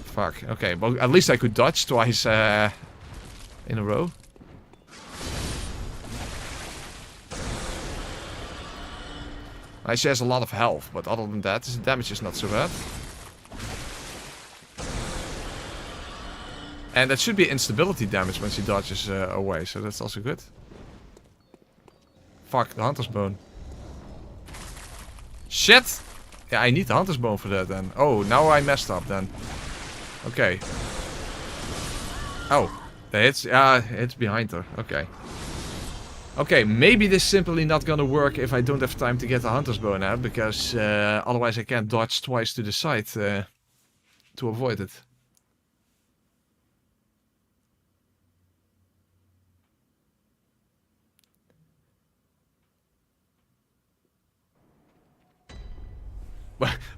Fuck, okay, well, at least I could dodge twice in a row. She has a lot of health, but other than that, the damage is not so bad. And that should be instability damage when she dodges away, so that's also good. Fuck, the Hunter's Bone. Shit! Yeah, I need the Hunter's Bone for that then. Oh, now I messed up then. Okay. Oh, it's behind her. Okay. Okay, maybe this is simply not gonna work if I don't have time to get the Hunter's Bone out, because otherwise I can't dodge twice to the side to avoid it.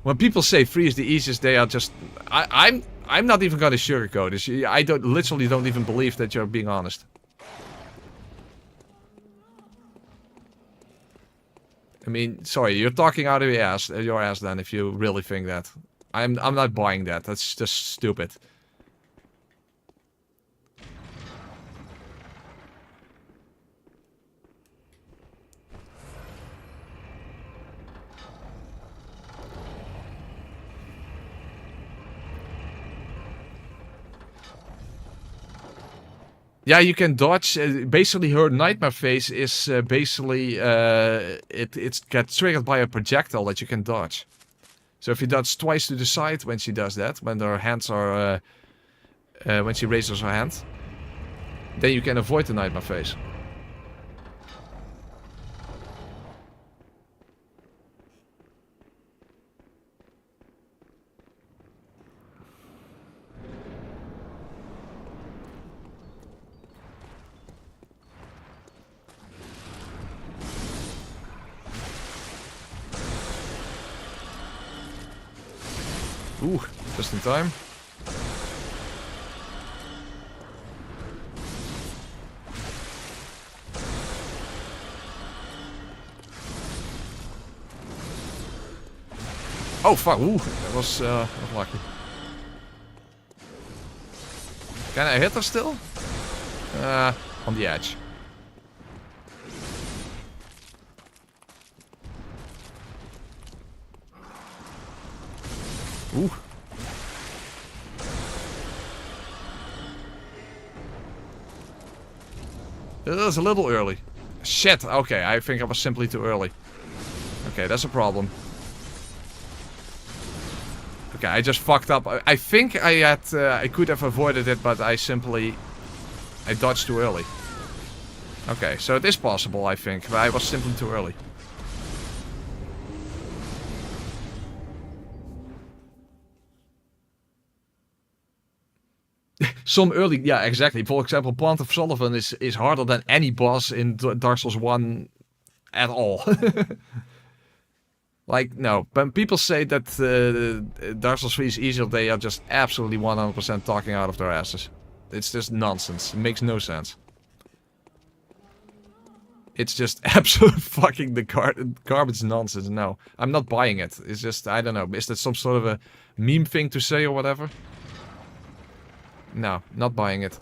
When people say 3 is the easiest, they are just... I'm not even gonna sugarcoat this. I literally don't even believe that you're being honest. I mean, sorry, you're talking out of your ass then if you really think that. I'm not buying that. That's just stupid. Yeah, you can dodge. Basically, her nightmare phase is basically it gets triggered by a projectile that you can dodge. So if you dodge twice to the side when she does that, when her hands are when she raises her hand, then you can avoid the nightmare phase. Ooh, just in time. Oh fuck, ooh, that was lucky. Can I hit her still? On the edge. Ooh. That was a little early. Shit, okay, I think I was simply too early. Okay, that's a problem. Okay, I just fucked up. I think I could have avoided it, but I dodged too early. Okay, so it is possible, I think, but I was simply too early. Some early, yeah, exactly. For example, Plant of Sullivan is harder than any boss in Dark Souls 1 at all. Like, no. When people say that Dark Souls 3 is easier, they are just absolutely 100% talking out of their asses. It's just nonsense. It makes no sense. It's just absolute fucking garbage nonsense. No, I'm not buying it. It's just, I don't know. Is that some sort of a meme thing to say or whatever? No, not buying it.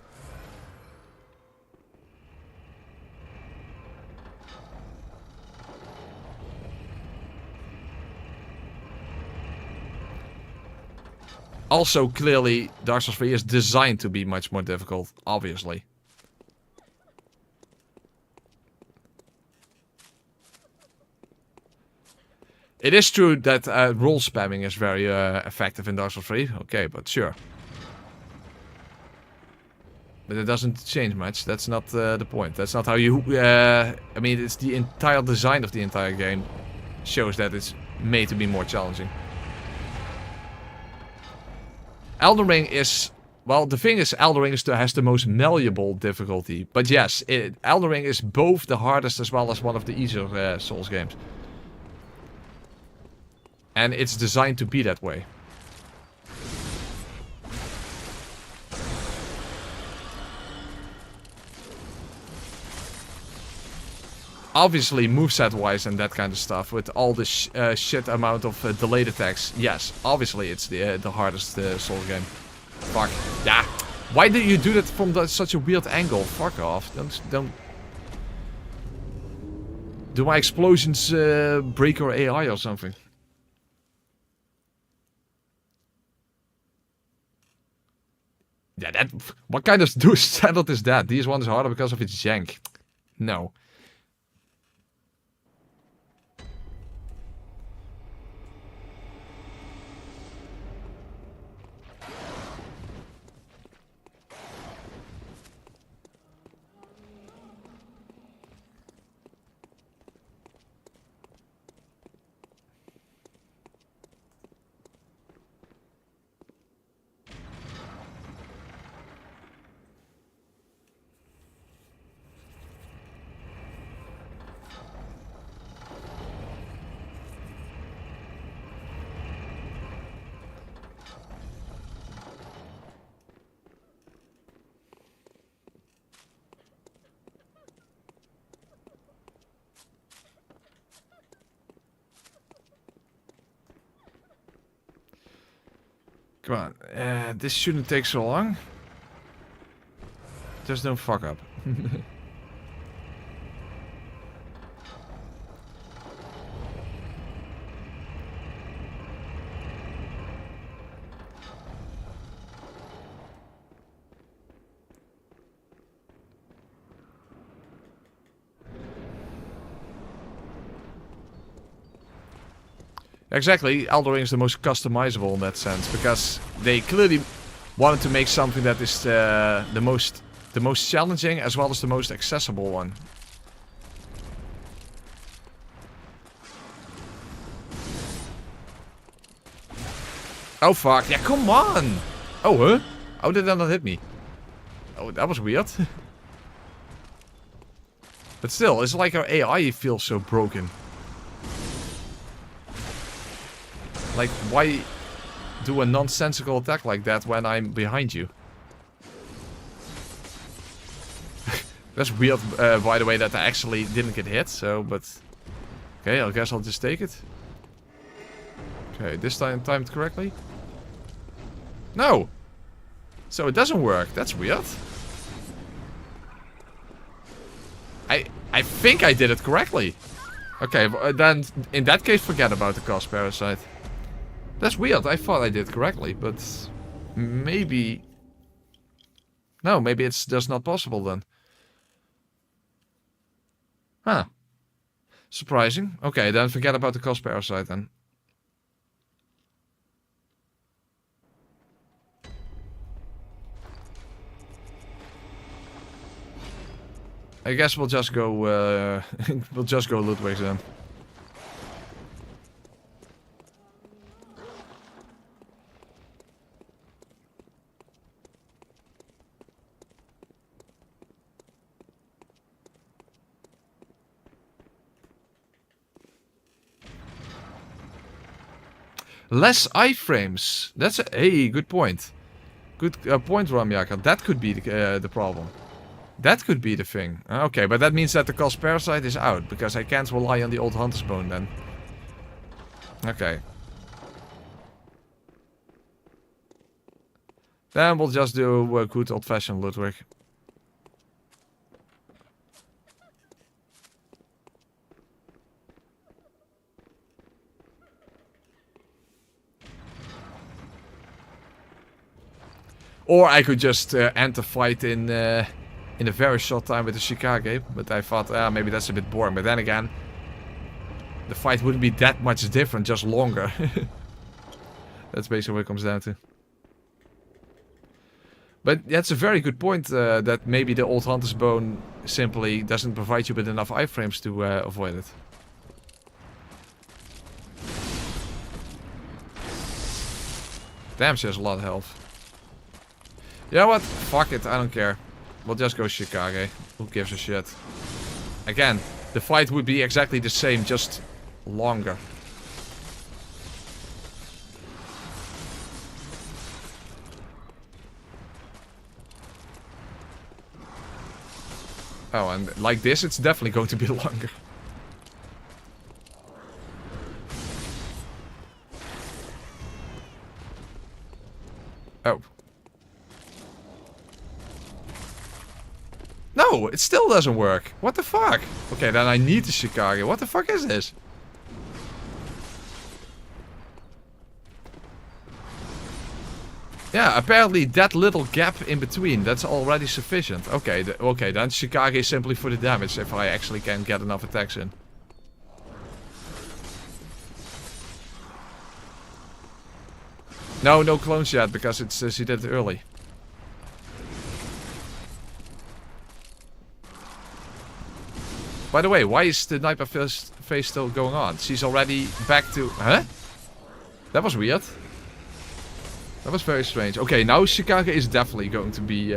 Also, clearly, Dark Souls 3 is designed to be much more difficult, obviously. It is true that roll spamming is very effective in Dark Souls 3. Okay, but sure. But it doesn't change much. That's not the point. That's not how you... I mean, it's the entire design of the entire game shows that it's made to be more challenging. Elden Ring is... Well, the thing is, Elden Ring has the most malleable difficulty. But yes, Elden Ring is both the hardest as well as one of the easier Souls games. And it's designed to be that way. Obviously, moveset-wise and that kind of stuff, with all the shit amount of delayed attacks, yes, obviously it's the hardest Souls game. Fuck. Yeah. Why did you do that from such a weird angle? Fuck off. Don't... Do my explosions break your AI or something? Yeah, that... What kind of standard is that? This one is harder because of its jank. No. Come on, this shouldn't take so long. Just don't fuck up. Exactly, Elden Ring is the most customizable in that sense, because they clearly wanted to make something that is the most challenging as well as the most accessible one. Oh fuck, yeah, come on! Oh, huh? How did that not hit me? Oh, that was weird. But still, it's like our AI feels so broken. Like, why do a nonsensical attack like that when I'm behind you? That's weird, by the way, that I actually didn't get hit, so, but... Okay, I guess I'll just take it. Okay, this time timed correctly? No! So it doesn't work, that's weird. I think I did it correctly. Okay, then, in that case, forget about the cost parasite. That's weird. I thought I did correctly, but maybe... No, maybe it's just not possible then. Huh. Surprising. Okay, then forget about the cost parasite then. I guess we'll just go, we'll just go Ludwig's then. Less iframes. That's a hey, good point. Good point, Ramyaka. That could be the problem. That could be the thing. Okay, but that means that the cost parasite is out, because I can't rely on the old hunter's bone then. Okay. Then we'll just do a good old-fashioned Ludwig. Or I could just end the fight in a very short time with the Shikage, but I thought, maybe that's a bit boring. But then again, the fight wouldn't be that much different, just longer. That's basically what it comes down to. But that's a very good point, that maybe the old Hunter's Bone simply doesn't provide you with enough iframes to avoid it. Damn, she has a lot of health. You know what? Fuck it, I don't care. We'll just go Shikage. Who gives a shit? Again, the fight would be exactly the same, just longer. Oh, and like this, it's definitely going to be longer. Oh. No, it still doesn't work. What the fuck? Okay, then I need the Shikage. What the fuck is this? Yeah, apparently that little gap in between, that's already sufficient. Okay, okay, then Shikage is simply for the damage if I actually can get enough attacks in. No, no clones yet, because it's she did it early. By the way, why is the Nightmare phase still going on? She's already back to... Huh? That was weird. That was very strange. Okay, now Shikage is definitely going to be...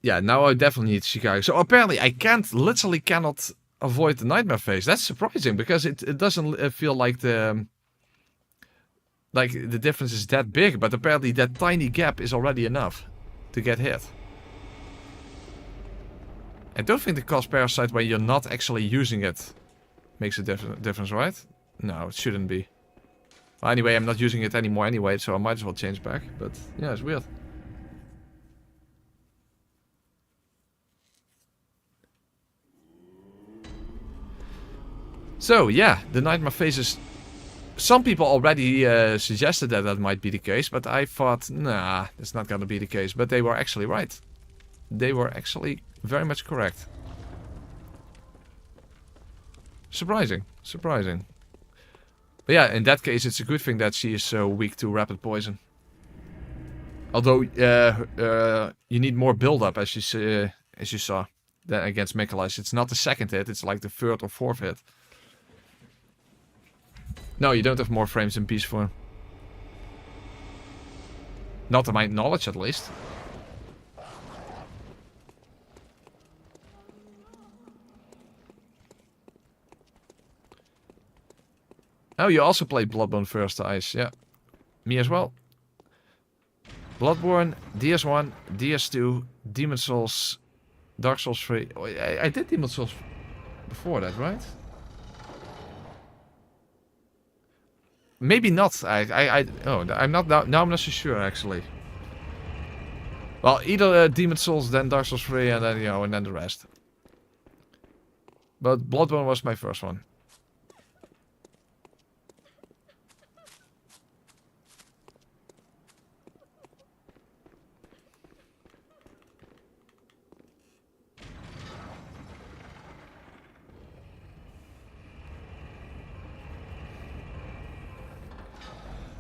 Yeah, now I definitely need Shikage. So apparently I literally cannot avoid the Nightmare phase. That's surprising, because it doesn't feel like the difference is that big. But apparently that tiny gap is already enough to get hit. I don't think the cost parasite when you're not actually using it makes a difference, right? No, it shouldn't be. Well, anyway, I'm not using it anymore anyway, so I might as well change back. But yeah, it's weird. So yeah, the Nightmare phases. Some people already suggested that might be the case, but I thought, nah, that's not gonna be the case. But they were actually right. They were actually very much correct. Surprising, surprising. But yeah, in that case, it's a good thing that she is so weak to rapid poison. Although you need more build-up, as you saw, than against micolash. It's not the second hit; it's like the third or fourth hit. No, you don't have more frames in beast form. Not to my knowledge, at least. Oh, you also played Bloodborne First Eyes, yeah. Me as well. Bloodborne, DS1, DS2, Demon Souls, Dark Souls 3. Oh, I did Demon Souls before that, right? Maybe not. Oh, I'm not now. I'm not so sure actually. Well, either Demon Souls, then Dark Souls 3, and then and then the rest. But Bloodborne was my first one.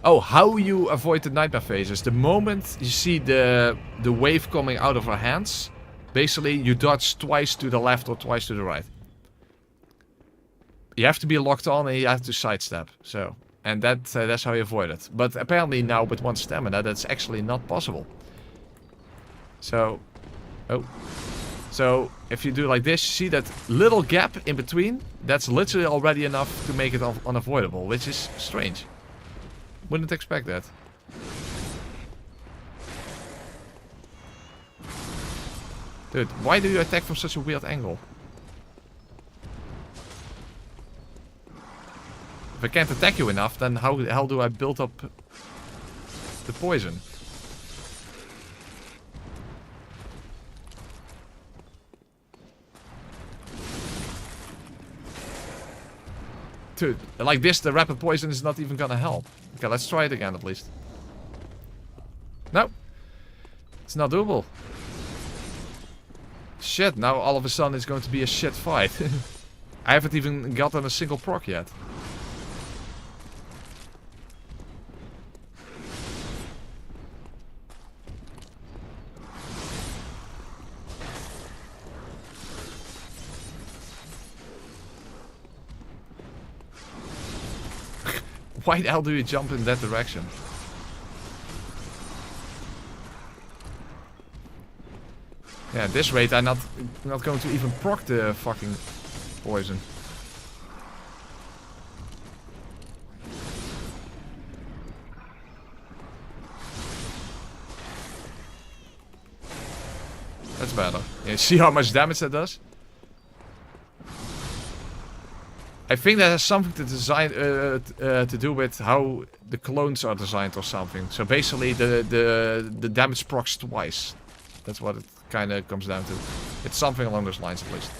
Oh, how you avoid the Nightmare phases. The moment you see the wave coming out of her hands, basically you dodge twice to the left or twice to the right. You have to be locked on and you have to sidestep. So, and that's how you avoid it. But apparently now with one stamina, that's actually not possible. So, so if you do like this, see that little gap in between? That's literally already enough to make it unavoidable, which is strange. Wouldn't expect that. Dude, why do you attack from such a weird angle? If I can't attack you enough, then how the hell do I build up the poison? Dude, like this, the rapid poison is not even gonna help. Okay, let's try it again at least. No. It's not doable. Shit, now all of a sudden it's going to be a shit fight. I haven't even gotten a single proc yet. Why the hell do you jump in that direction? Yeah, at this rate I'm not going to even proc the fucking poison. That's better. Yeah, see how much damage that does? I think that has something to do with how the clones are designed or something. So basically the damage procs twice. That's what it kind of comes down to. It's something along those lines at least.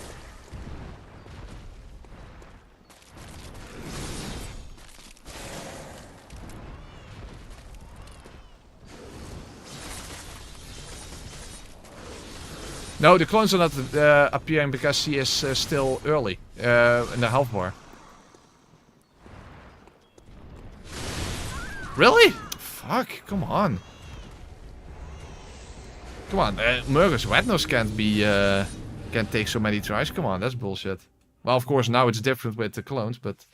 No, the clones are not appearing because he is still early in the health bar. Really? Fuck, come on. Come on, Murgus Wetnos can't take so many tries. Come on, that's bullshit. Well, of course, now it's different with the clones, but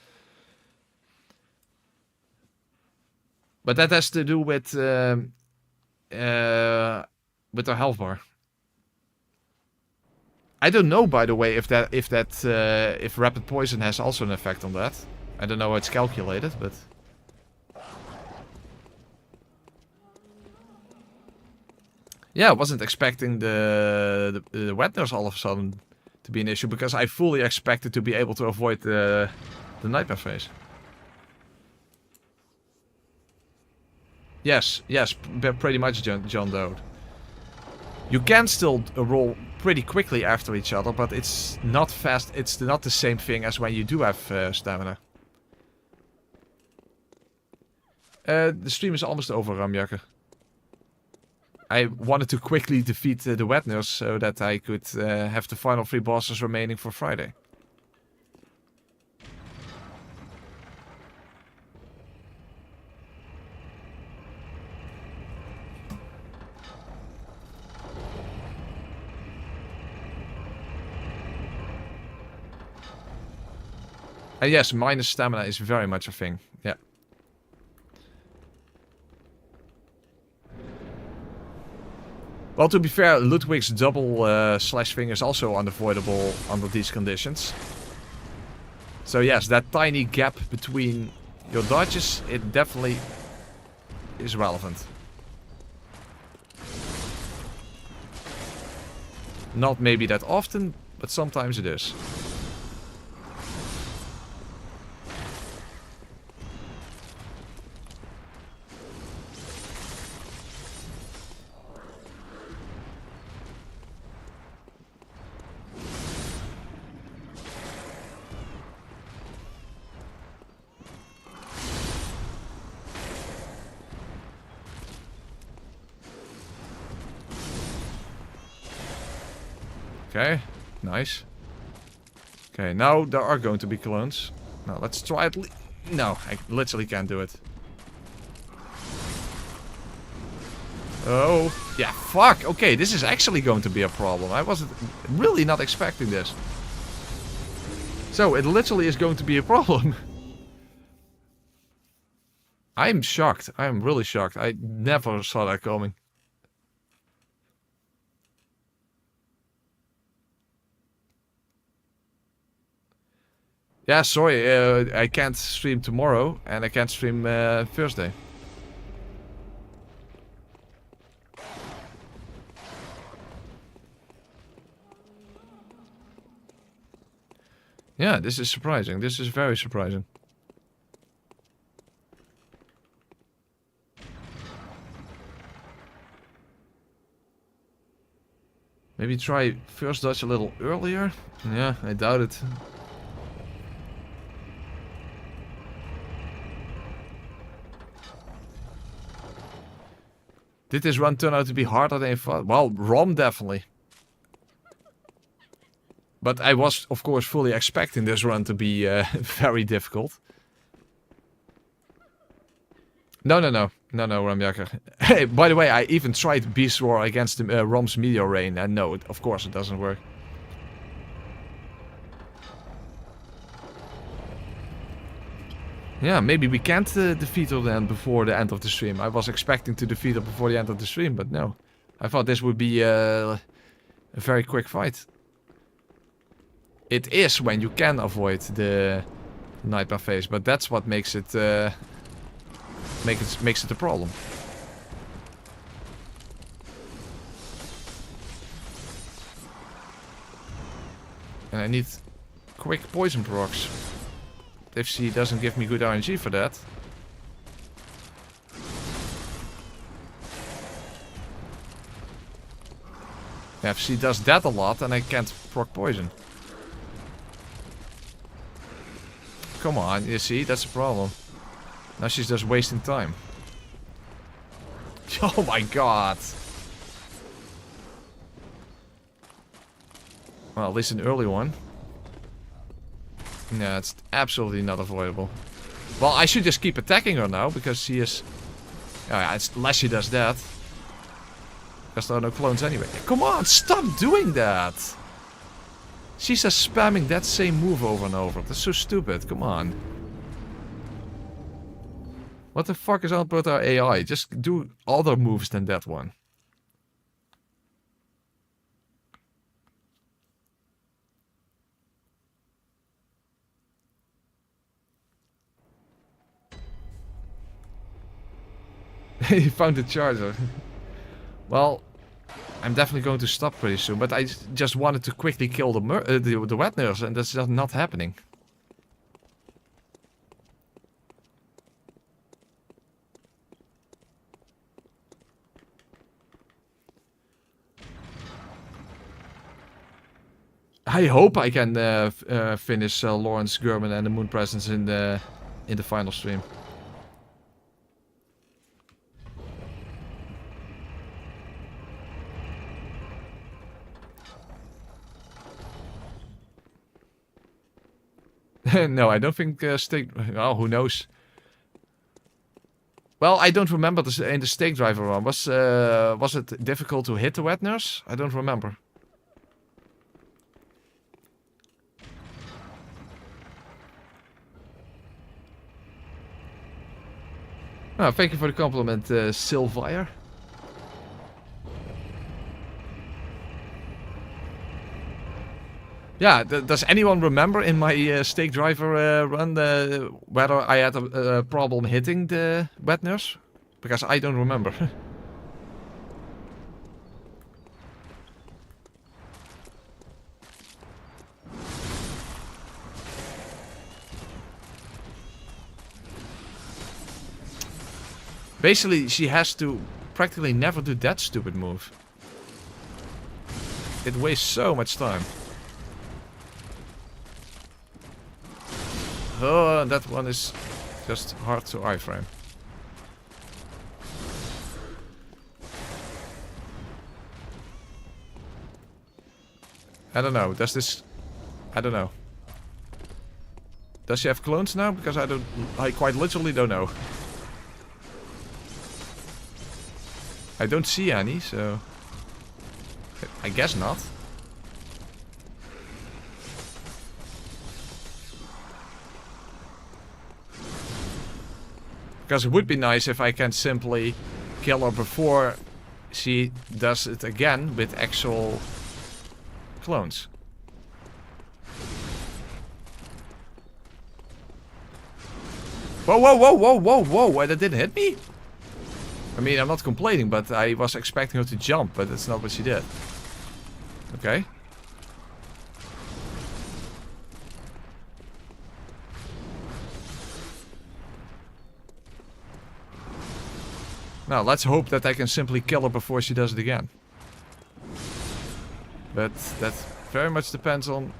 that has to do with the health bar. I don't know, by the way, if rapid poison has also an effect on that. I don't know how it's calculated, but yeah, I wasn't expecting the wetness all of a sudden to be an issue because I fully expected to be able to avoid the nightmare phase. Yes, pretty much, John Doe. You can still roll pretty quickly after each other, but it's not fast. It's not the same thing as when you do have stamina. The stream is almost over, Ramjakker. I wanted to quickly defeat the wet nurse so that I could have the final 3 bosses remaining for Friday. And yes, minus stamina is very much a thing. Yeah. Well, to be fair, Ludwig's double slash thing is also unavoidable under these conditions. So yes, that tiny gap between your dodges, it definitely is relevant. Not maybe that often, but sometimes it is. Okay, nice. Okay, now there are going to be clones. Now let's try it. No, I literally can't do it. Oh, yeah, fuck. Okay, this is actually going to be a problem. I wasn't really not expecting this. So, it literally is going to be a problem. I'm shocked. I'm really shocked. I never saw that coming. Yeah, sorry, I can't stream tomorrow, and I can't stream Thursday. Yeah, this is surprising. This is very surprising. Maybe try first dodge a little earlier? Yeah, I doubt it. Did this run turn out to be harder than you thought? Well, ROM definitely. But I was, of course, fully expecting this run to be very difficult. No, Ramjakker. Hey, by the way, I even tried Beast Roar against the ROM's Meteor Rain, and no, of course it doesn't work. Yeah, maybe we can't defeat her then before the end of the stream. I was expecting to defeat her before the end of the stream, but no. I thought this would be a very quick fight. It is when you can avoid the nightmare phase, but that's what makes it makes it a problem. And I need quick poison procs. If she doesn't give me good RNG for that. Yeah, if she does that a lot, then I can't proc poison. Come on, you see, that's a problem. Now she's just wasting time. Oh my god. Well, at least an early one. Yeah, it's absolutely not avoidable. Well, I should just keep attacking her now, because she is... Oh yeah, unless she does that. Because there are no clones anyway. Come on, stop doing that! She's just spamming that same move over and over. That's so stupid, come on. What the fuck is up with our AI? Just do other moves than that one. You found the charger. Well, I'm definitely going to stop pretty soon, but I just wanted to quickly kill the wet nurse, and that's just not happening. I hope I can finish Lawrence Gurman and the Moon Presence in the final stream. No, I don't think stake... Oh, who knows? Well, I don't remember in the stake driver run. Was it difficult to hit the wet nurse? I don't remember. Oh, thank you for the compliment, Sylvire. Yeah, does anyone remember in my stake driver run whether I had a problem hitting the wet nurse? Because I don't remember. Basically, she has to practically never do that stupid move. It wastes so much time. Oh, that one is just hard to iframe. I don't know. Does this... I don't know. Does she have clones now? Because I quite literally don't know. I don't see any, so... I guess not. Because it would be nice if I can simply kill her before she does it again with actual clones. Whoa, whoa, whoa, whoa, whoa, whoa, that didn't hit me? I mean, I'm not complaining, but I was expecting her to jump, but that's not what she did. Okay. Now, let's hope that I can simply kill her before she does it again. But that very much depends on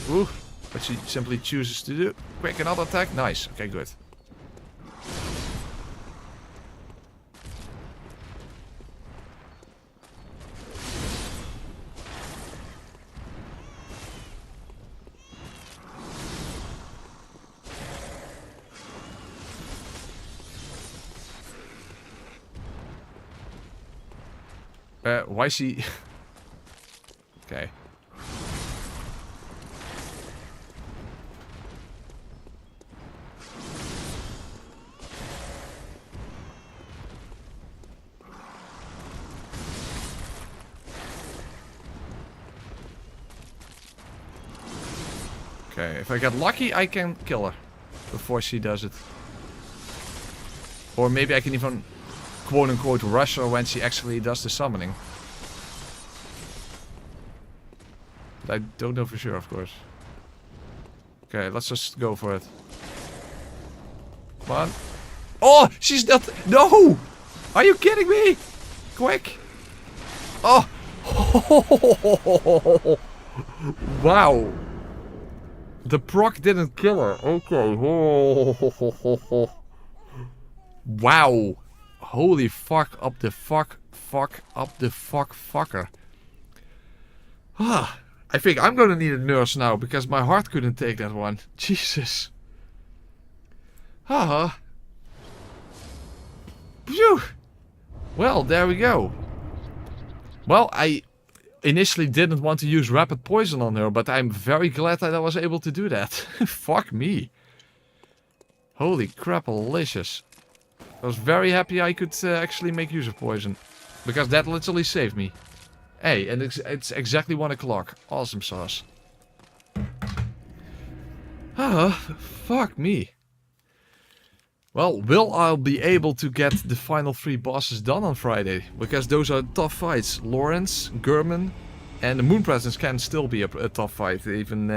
what she simply chooses to do. Quick, another attack. Nice. Okay, good. Why is she... Okay. Okay, if I get lucky, I can kill her before she does it. Or maybe I can even quote-unquote rush her when she actually does the summoning. But I don't know for sure, of course. Okay, let's just go for it. Come on. Oh, she's not... No! Are you kidding me? Quick. Oh. Wow. The proc didn't kill her. Okay. Wow. Holy fuck up the fuck up the fucker. Ah. I think I'm gonna need a nurse now because my heart couldn't take that one. Jesus. Ah. Phew. Well, there we go. Well, I initially didn't want to use rapid poison on her, but I'm very glad that I was able to do that. Fuck me. Holy crap-alicious. I was very happy I could actually make use of poison. Because that literally saved me. Hey, and it's exactly 1 o'clock. Awesome sauce. Ah, fuck me. Well, will I be able to get the final 3 bosses done on Friday? Because those are tough fights. Lawrence, Gurman, and the Moon Presence can still be a tough fight. Even,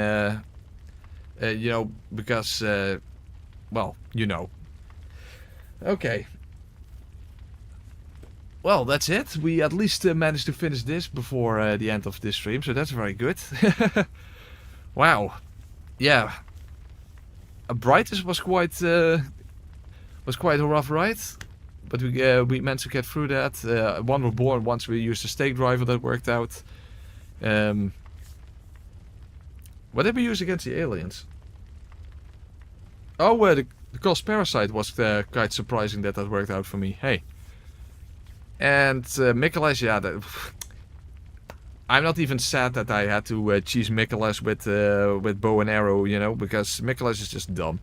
you know, because, well, you know. Okay. Well, that's it. We at least managed to finish this before the end of this stream, so that's very good. Wow. Yeah. Ebrietas was quite a rough ride, but we managed to get through that. One reborn once we used the stake driver, that worked out. What did we use against the aliens? Oh, the cost parasite was quite surprising that worked out for me. Hey. And micolash, yeah, I'm not even sad that I had to cheese micolash with bow and arrow, you know, because micolash is just dumb.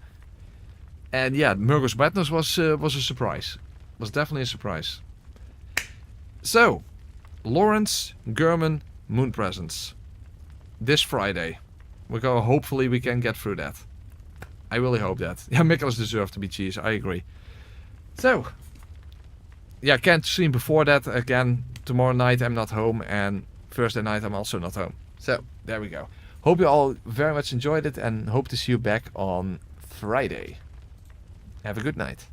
And yeah, Murgo's Madness was a surprise. Was definitely a surprise. So, Lawrence, Gurman, Moon Presence. This Friday. Hopefully we can get through that. I really hope that. Yeah, micolash deserves to be cheese, I agree. So, yeah, can't stream before that. Again, tomorrow night I'm not home, and Thursday night I'm also not home. So, there we go. Hope you all very much enjoyed it, and hope to see you back on Friday. Have a good night.